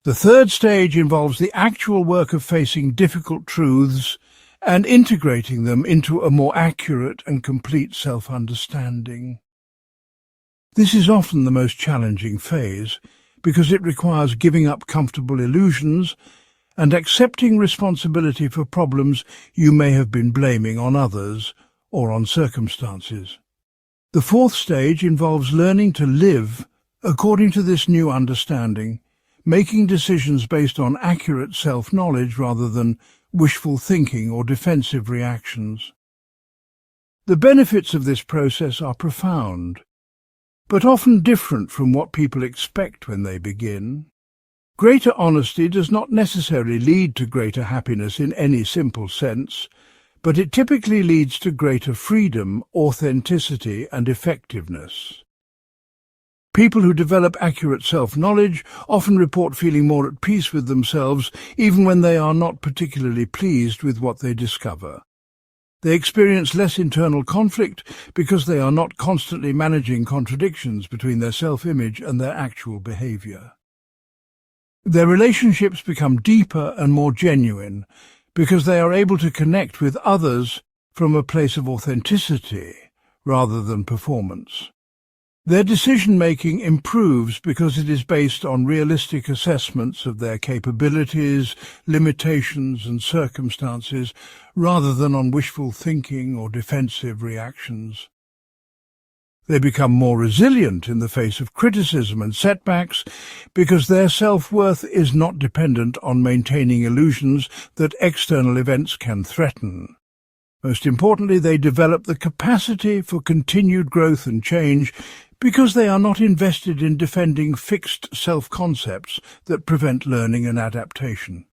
The third stage involves the actual work of facing difficult truths and integrating them into a more accurate and complete self-understanding. This is often the most challenging phase because it requires giving up comfortable illusions and accepting responsibility for problems you may have been blaming on others or on circumstances. The fourth stage involves learning to live according to this new understanding, making decisions based on accurate self-knowledge rather than wishful thinking or defensive reactions. The benefits of this process are profound, but often different from what people expect when they begin. Greater honesty does not necessarily lead to greater happiness in any simple sense, but it typically leads to greater freedom, authenticity, and effectiveness. People who develop accurate self-knowledge often report feeling more at peace with themselves, even when they are not particularly pleased with what they discover. They experience less internal conflict because they are not constantly managing contradictions between their self-image and their actual behavior. Their relationships become deeper and more genuine because they are able to connect with others from a place of authenticity rather than performance. Their decision-making improves because it is based on realistic assessments of their capabilities, limitations and circumstances, rather than on wishful thinking or defensive reactions. They become more resilient in the face of criticism and setbacks because their self-worth is not dependent on maintaining illusions that external events can threaten. Most importantly, they develop the capacity for continued growth and change because they are not invested in defending fixed self-concepts that prevent learning and adaptation.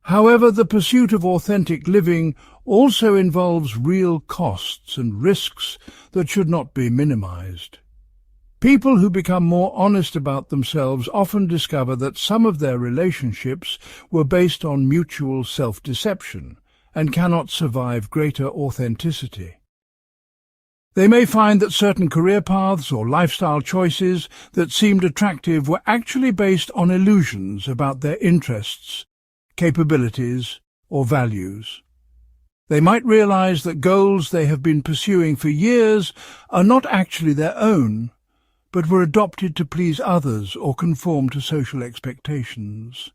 However, the pursuit of authentic living also involves real costs and risks that should not be minimized. People who become more honest about themselves often discover that some of their relationships were based on mutual self-deception and cannot survive greater authenticity. They may find that certain career paths or lifestyle choices that seemed attractive were actually based on illusions about their interests, capabilities, or values. They might realize that goals they have been pursuing for years are not actually their own, but were adopted to please others or conform to social expectations.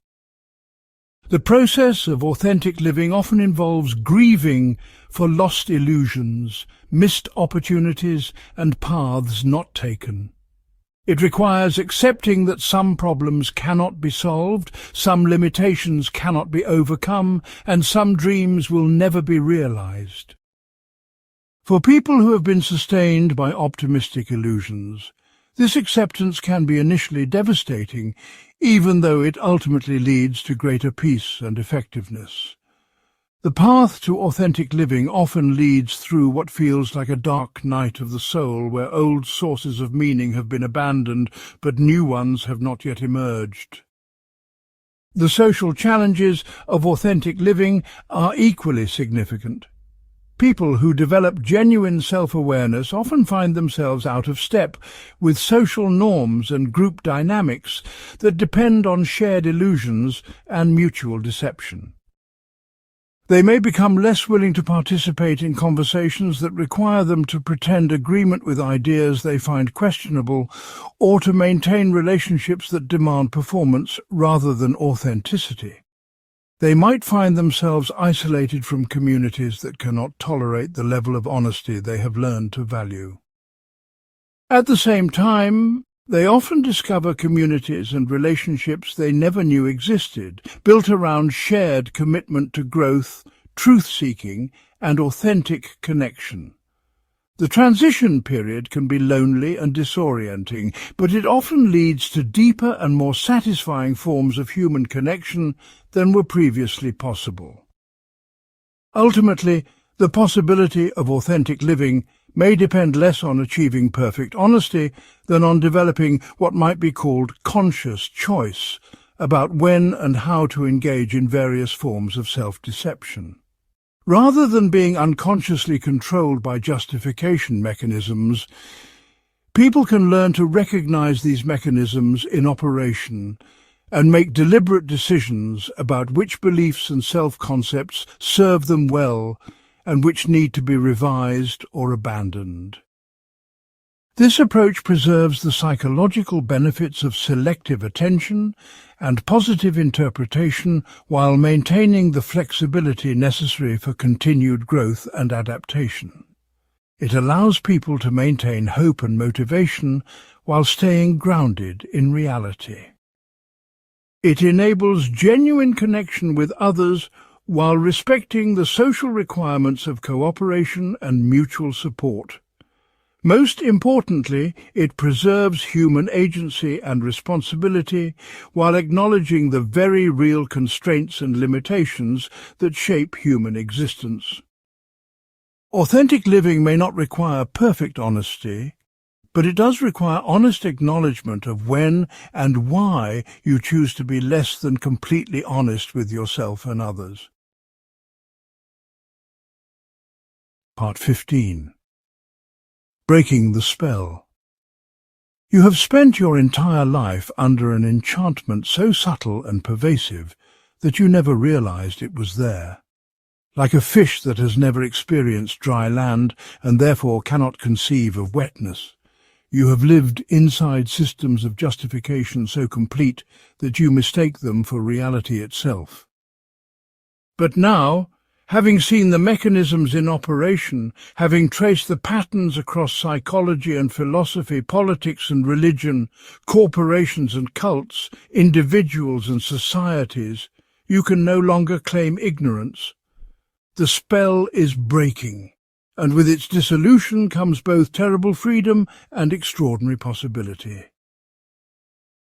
The process of authentic living often involves grieving for lost illusions, missed opportunities, and paths not taken. It requires accepting that some problems cannot be solved, some limitations cannot be overcome, and some dreams will never be realized. For people who have been sustained by optimistic illusions, this acceptance can be initially devastating, even though it ultimately leads to greater peace and effectiveness. The path to authentic living often leads through what feels like a dark night of the soul, where old sources of meaning have been abandoned, but new ones have not yet emerged. The social challenges of authentic living are equally significant. People who develop genuine self-awareness often find themselves out of step with social norms and group dynamics that depend on shared illusions and mutual deception. They may become less willing to participate in conversations that require them to pretend agreement with ideas they find questionable, or to maintain relationships that demand performance rather than authenticity. They might find themselves isolated from communities that cannot tolerate the level of honesty they have learned to value. At the same time, they often discover communities and relationships they never knew existed, built around shared commitment to growth, truth-seeking, and authentic connection. The transition period can be lonely and disorienting, but it often leads to deeper and more satisfying forms of human connection than were previously possible. Ultimately, the possibility of authentic living may depend less on achieving perfect honesty than on developing what might be called conscious choice about when and how to engage in various forms of self-deception. Rather than being unconsciously controlled by justification mechanisms, people can learn to recognize these mechanisms in operation and make deliberate decisions about which beliefs and self-concepts serve them well and which need to be revised or abandoned. This approach preserves the psychological benefits of selective attention and positive interpretation while maintaining the flexibility necessary for continued growth and adaptation. It allows people to maintain hope and motivation while staying grounded in reality. It enables genuine connection with others while respecting the social requirements of cooperation and mutual support. Most importantly, it preserves human agency and responsibility while acknowledging the very real constraints and limitations that shape human existence. Authentic living may not require perfect honesty, but it does require honest acknowledgement of when and why you choose to be less than completely honest with yourself and others. Part 15. Breaking the spell. You have spent your entire life under an enchantment so subtle and pervasive that you never realized it was there. Like a fish that has never experienced dry land and therefore cannot conceive of wetness, you have lived inside systems of justification so complete that you mistake them for reality itself. But now, having seen the mechanisms in operation, having traced the patterns across psychology and philosophy, politics and religion, corporations and cults, individuals and societies, you can no longer claim ignorance. The spell is breaking, and with its dissolution comes both terrible freedom and extraordinary possibility.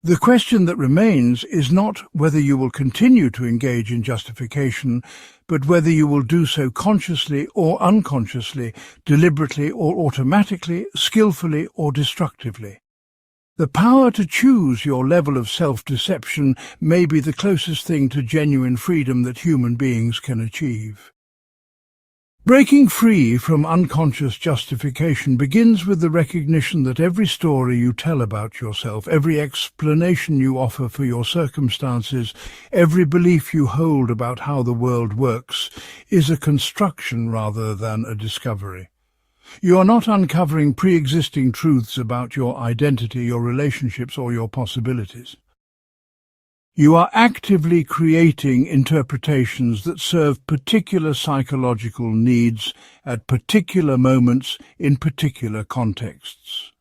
The question that remains is not whether you will continue to engage in justification, but whether you will do so consciously or unconsciously, deliberately or automatically, skillfully or destructively. The power to choose your level of self-deception may be the closest thing to genuine freedom that human beings can achieve. Breaking free from unconscious justification begins with the recognition that every story you tell about yourself, every explanation you offer for your circumstances, every belief you hold about how the world works, is a construction rather than a discovery. You are not uncovering pre-existing truths about your identity, your relationships, or your possibilities. You are actively creating interpretations that serve particular psychological needs at particular moments in particular contexts.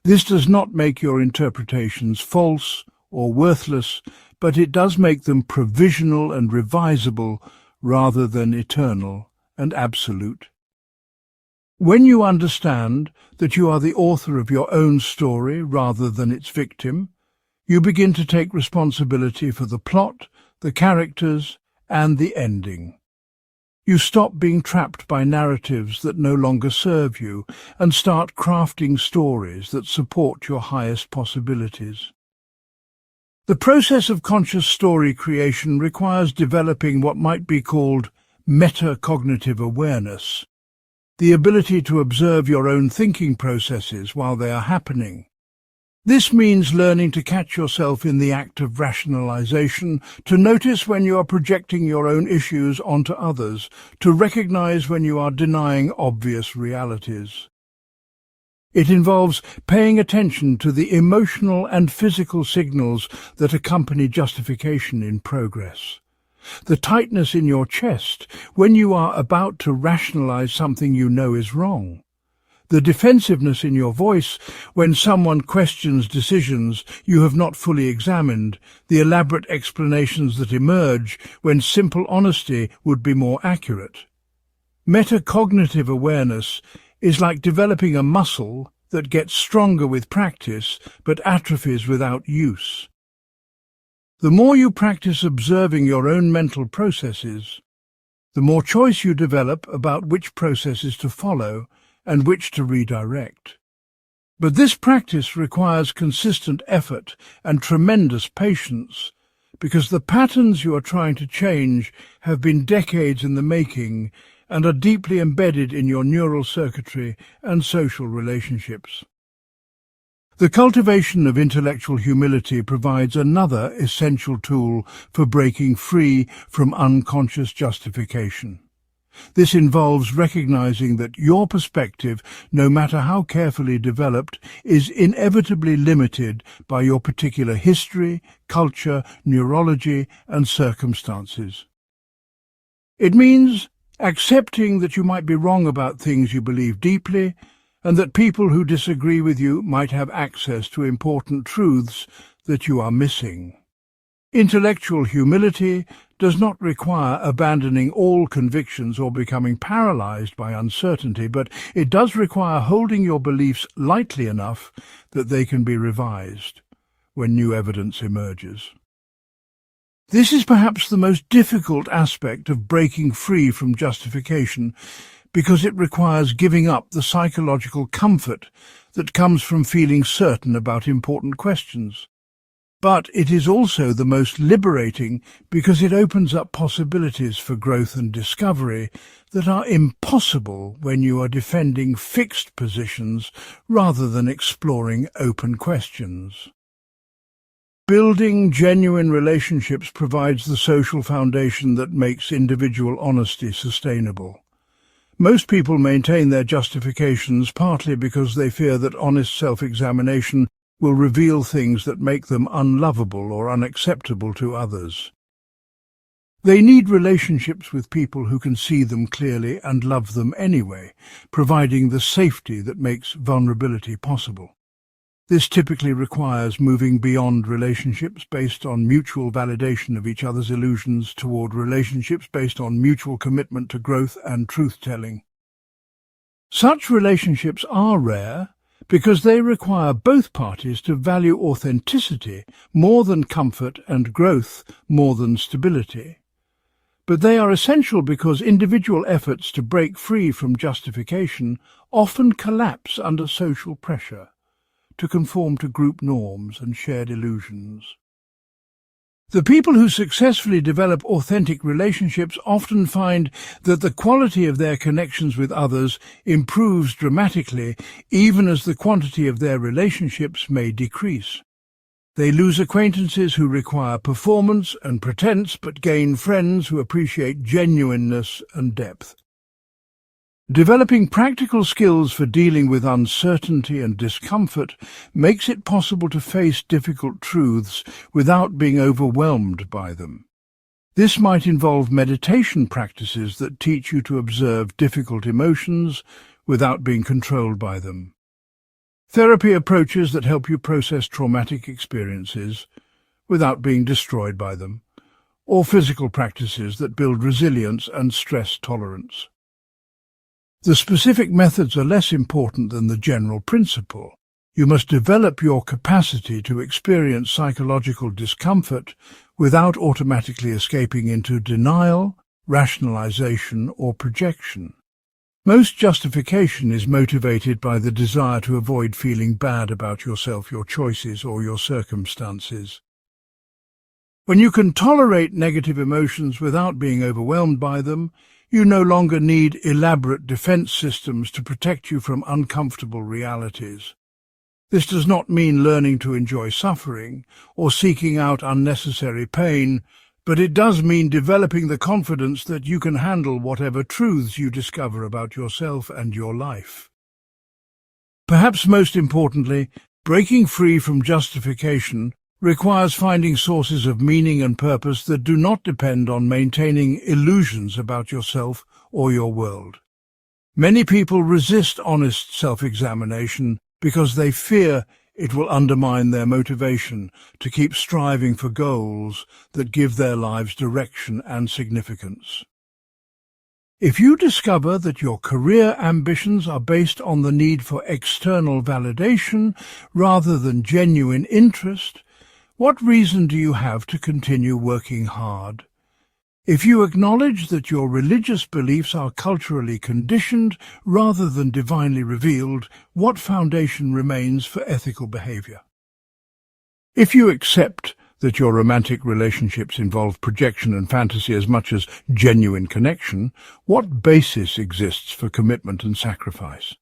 This does not make your interpretations false or worthless, but it does make them provisional and revisable rather than eternal and absolute. When you understand that you are the author of your own story rather than its victim, you begin to take responsibility for the plot, the characters, and the ending. You stop being trapped by narratives that no longer serve you and start crafting stories that support your highest possibilities. The process of conscious story creation requires developing what might be called metacognitive awareness, the ability to observe your own thinking processes while they are happening. This means learning to catch yourself in the act of rationalization, to notice when you are projecting your own issues onto others, to recognize when you are denying obvious realities. It involves paying attention to the emotional and physical signals that accompany justification in progress. The tightness in your chest when you are about to rationalize something you know is wrong. The defensiveness in your voice when someone questions decisions you have not fully examined, the elaborate explanations that emerge when simple honesty would be more accurate. Metacognitive awareness is like developing a muscle that gets stronger with practice but atrophies without use. The more you practice observing your own mental processes, the more choice you develop about which processes to follow and which to redirect. But this practice requires consistent effort and tremendous patience, because the patterns you are trying to change have been decades in the making and are deeply embedded in your neural circuitry and social relationships. The cultivation of intellectual humility provides another essential tool for breaking free from unconscious justification. This involves recognizing that your perspective, no matter how carefully developed, is inevitably limited by your particular history, culture, neurology, and circumstances. It means accepting that you might be wrong about things you believe deeply, and that people who disagree with you might have access to important truths that you are missing. Intellectual humility does not require abandoning all convictions or becoming paralyzed by uncertainty, but it does require holding your beliefs lightly enough that they can be revised when new evidence emerges. This is perhaps the most difficult aspect of breaking free from justification, because it requires giving up the psychological comfort that comes from feeling certain about important questions. But it is also the most liberating because it opens up possibilities for growth and discovery that are impossible when you are defending fixed positions rather than exploring open questions. Building genuine relationships provides the social foundation that makes individual honesty sustainable. Most people maintain their justifications partly because they fear that honest self-examination will reveal things that make them unlovable or unacceptable to others. They need relationships with people who can see them clearly and love them anyway, providing the safety that makes vulnerability possible. This typically requires moving beyond relationships based on mutual validation of each other's illusions toward relationships based on mutual commitment to growth and truth-telling. Such relationships are rare because they require both parties to value authenticity more than comfort and growth more than stability. But they are essential because individual efforts to break free from justification often collapse under social pressure, to conform to group norms and shared illusions. The people who successfully develop authentic relationships often find that the quality of their connections with others improves dramatically, even as the quantity of their relationships may decrease. They lose acquaintances who require performance and pretense, but gain friends who appreciate genuineness and depth. Developing practical skills for dealing with uncertainty and discomfort makes it possible to face difficult truths without being overwhelmed by them. This might involve meditation practices that teach you to observe difficult emotions without being controlled by them. Therapy approaches that help you process traumatic experiences without being destroyed by them, or physical practices that build resilience and stress tolerance. The specific methods are less important than the general principle. You must develop your capacity to experience psychological discomfort without automatically escaping into denial, rationalization, or projection. Most justification is motivated by the desire to avoid feeling bad about yourself, your choices, or your circumstances. When you can tolerate negative emotions without being overwhelmed by them, you no longer need elaborate defense systems to protect you from uncomfortable realities. This does not mean learning to enjoy suffering or seeking out unnecessary pain, but it does mean developing the confidence that you can handle whatever truths you discover about yourself and your life. Perhaps most importantly, breaking free from justification requires finding sources of meaning and purpose that do not depend on maintaining illusions about yourself or your world. Many people resist honest self-examination because they fear it will undermine their motivation to keep striving for goals that give their lives direction and significance. If you discover that your career ambitions are based on the need for external validation rather than genuine interest, what reason do you have to continue working hard? If you acknowledge that your religious beliefs are culturally conditioned rather than divinely revealed, what foundation remains for ethical behavior? If you accept that your romantic relationships involve projection and fantasy as much as genuine connection, what basis exists for commitment and sacrifice?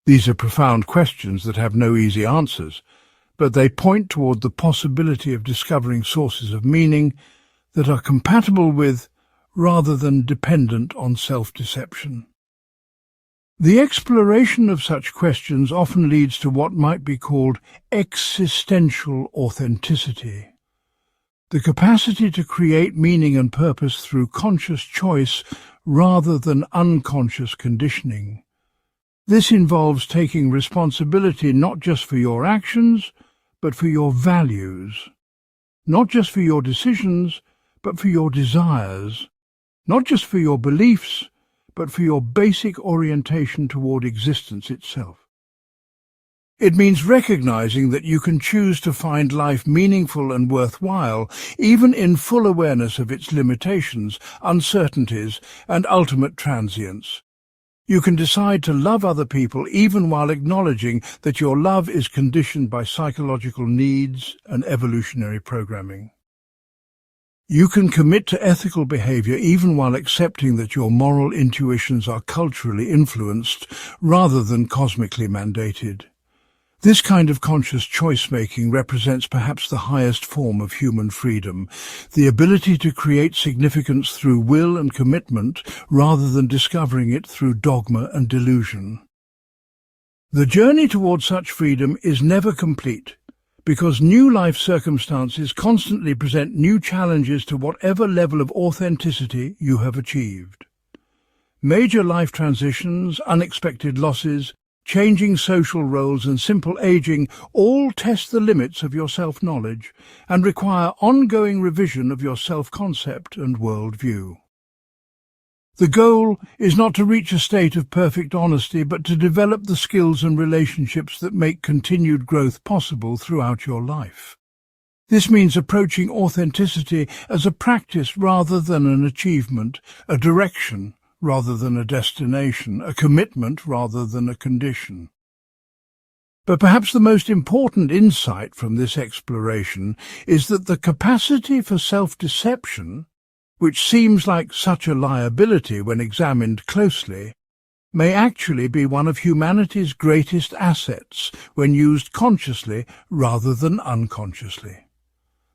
These are profound questions that have no easy answers, but they point toward the possibility of discovering sources of meaning that are compatible with, rather than dependent on, self-deception. The exploration of such questions often leads to what might be called existential authenticity, the capacity to create meaning and purpose through conscious choice rather than unconscious conditioning. This involves taking responsibility not just for your actions, but for your values, not just for your decisions, but for your desires, not just for your beliefs, but for your basic orientation toward existence itself. It means recognizing that you can choose to find life meaningful and worthwhile, even in full awareness of its limitations, uncertainties, and ultimate transience. You can decide to love other people even while acknowledging that your love is conditioned by psychological needs and evolutionary programming. You can commit to ethical behavior even while accepting that your moral intuitions are culturally influenced rather than cosmically mandated. This kind of conscious choice-making represents perhaps the highest form of human freedom, the ability to create significance through will and commitment rather than discovering it through dogma and delusion. The journey toward such freedom is never complete, because new life circumstances constantly present new challenges to whatever level of authenticity you have achieved. Major life transitions, unexpected losses, changing social roles and simple aging all test the limits of your self-knowledge and require ongoing revision of your self-concept and worldview. The goal is not to reach a state of perfect honesty, but to develop the skills and relationships that make continued growth possible throughout your life. This means approaching authenticity as a practice rather than an achievement, a direction rather than a destination, a commitment rather than a condition. But perhaps the most important insight from this exploration is that the capacity for self-deception, which seems like such a liability when examined closely, may actually be one of humanity's greatest assets when used consciously rather than unconsciously.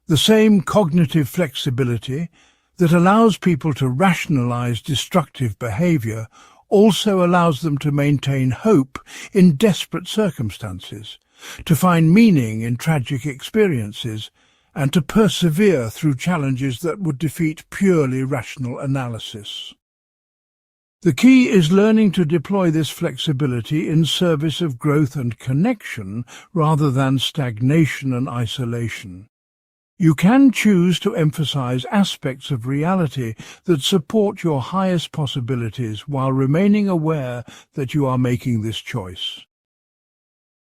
The same cognitive flexibility that allows people to rationalize destructive behavior also allows them to maintain hope in desperate circumstances, to find meaning in tragic experiences, and to persevere through challenges that would defeat purely rational analysis. The key is learning to deploy this flexibility in service of growth and connection rather than stagnation and isolation. You can choose to emphasize aspects of reality that support your highest possibilities while remaining aware that you are making this choice.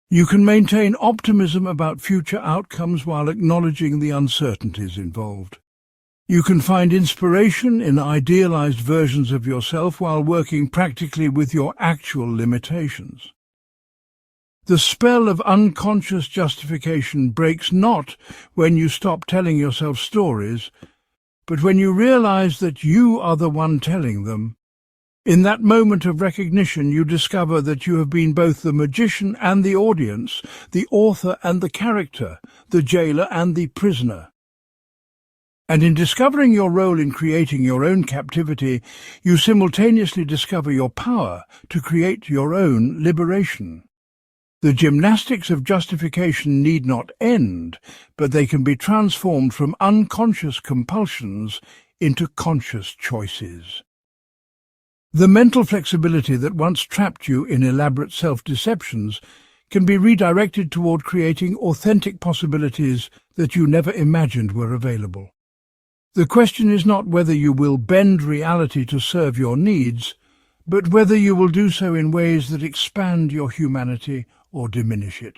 You can maintain optimism about future outcomes while acknowledging the uncertainties involved. You can find inspiration in idealized versions of yourself while working practically with your actual limitations. The spell of unconscious justification breaks not when you stop telling yourself stories, but when you realize that you are the one telling them. In that moment of recognition, you discover that you have been both the magician and the audience, the author and the character, the jailer and the prisoner. And in discovering your role in creating your own captivity, you simultaneously discover your power to create your own liberation. The gymnastics of justification need not end, but they can be transformed from unconscious compulsions into conscious choices. The mental flexibility that once trapped you in elaborate self-deceptions can be redirected toward creating authentic possibilities that you never imagined were available. The question is not whether you will bend reality to serve your needs, but whether you will do so in ways that expand your humanity or diminish it.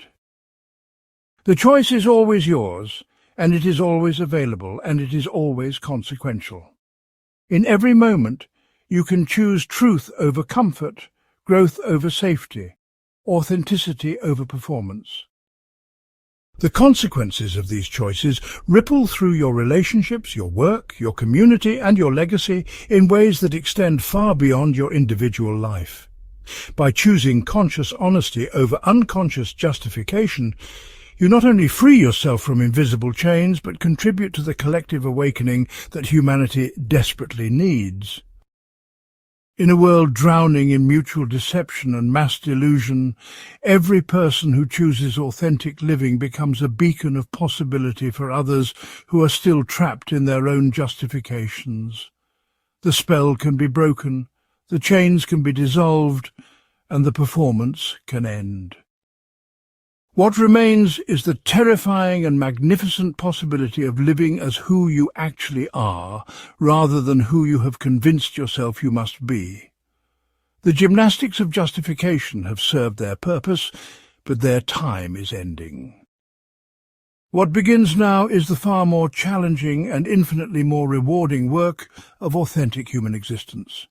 The choice is always yours, and it is always available, and it is always consequential. In every moment, you can choose truth over comfort, growth over safety, authenticity over performance. The consequences of these choices ripple through your relationships, your work, your community, and your legacy in ways that extend far beyond your individual life. By choosing conscious honesty over unconscious justification, you not only free yourself from invisible chains, but contribute to the collective awakening that humanity desperately needs. In a world drowning in mutual deception and mass delusion, every person who chooses authentic living becomes a beacon of possibility for others who are still trapped in their own justifications. The spell can be broken, the chains can be dissolved, and the performance can end. What remains is the terrifying and magnificent possibility of living as who you actually are, rather than who you have convinced yourself you must be. The gymnastics of justification have served their purpose, but their time is ending. What begins now is the far more challenging and infinitely more rewarding work of authentic human existence.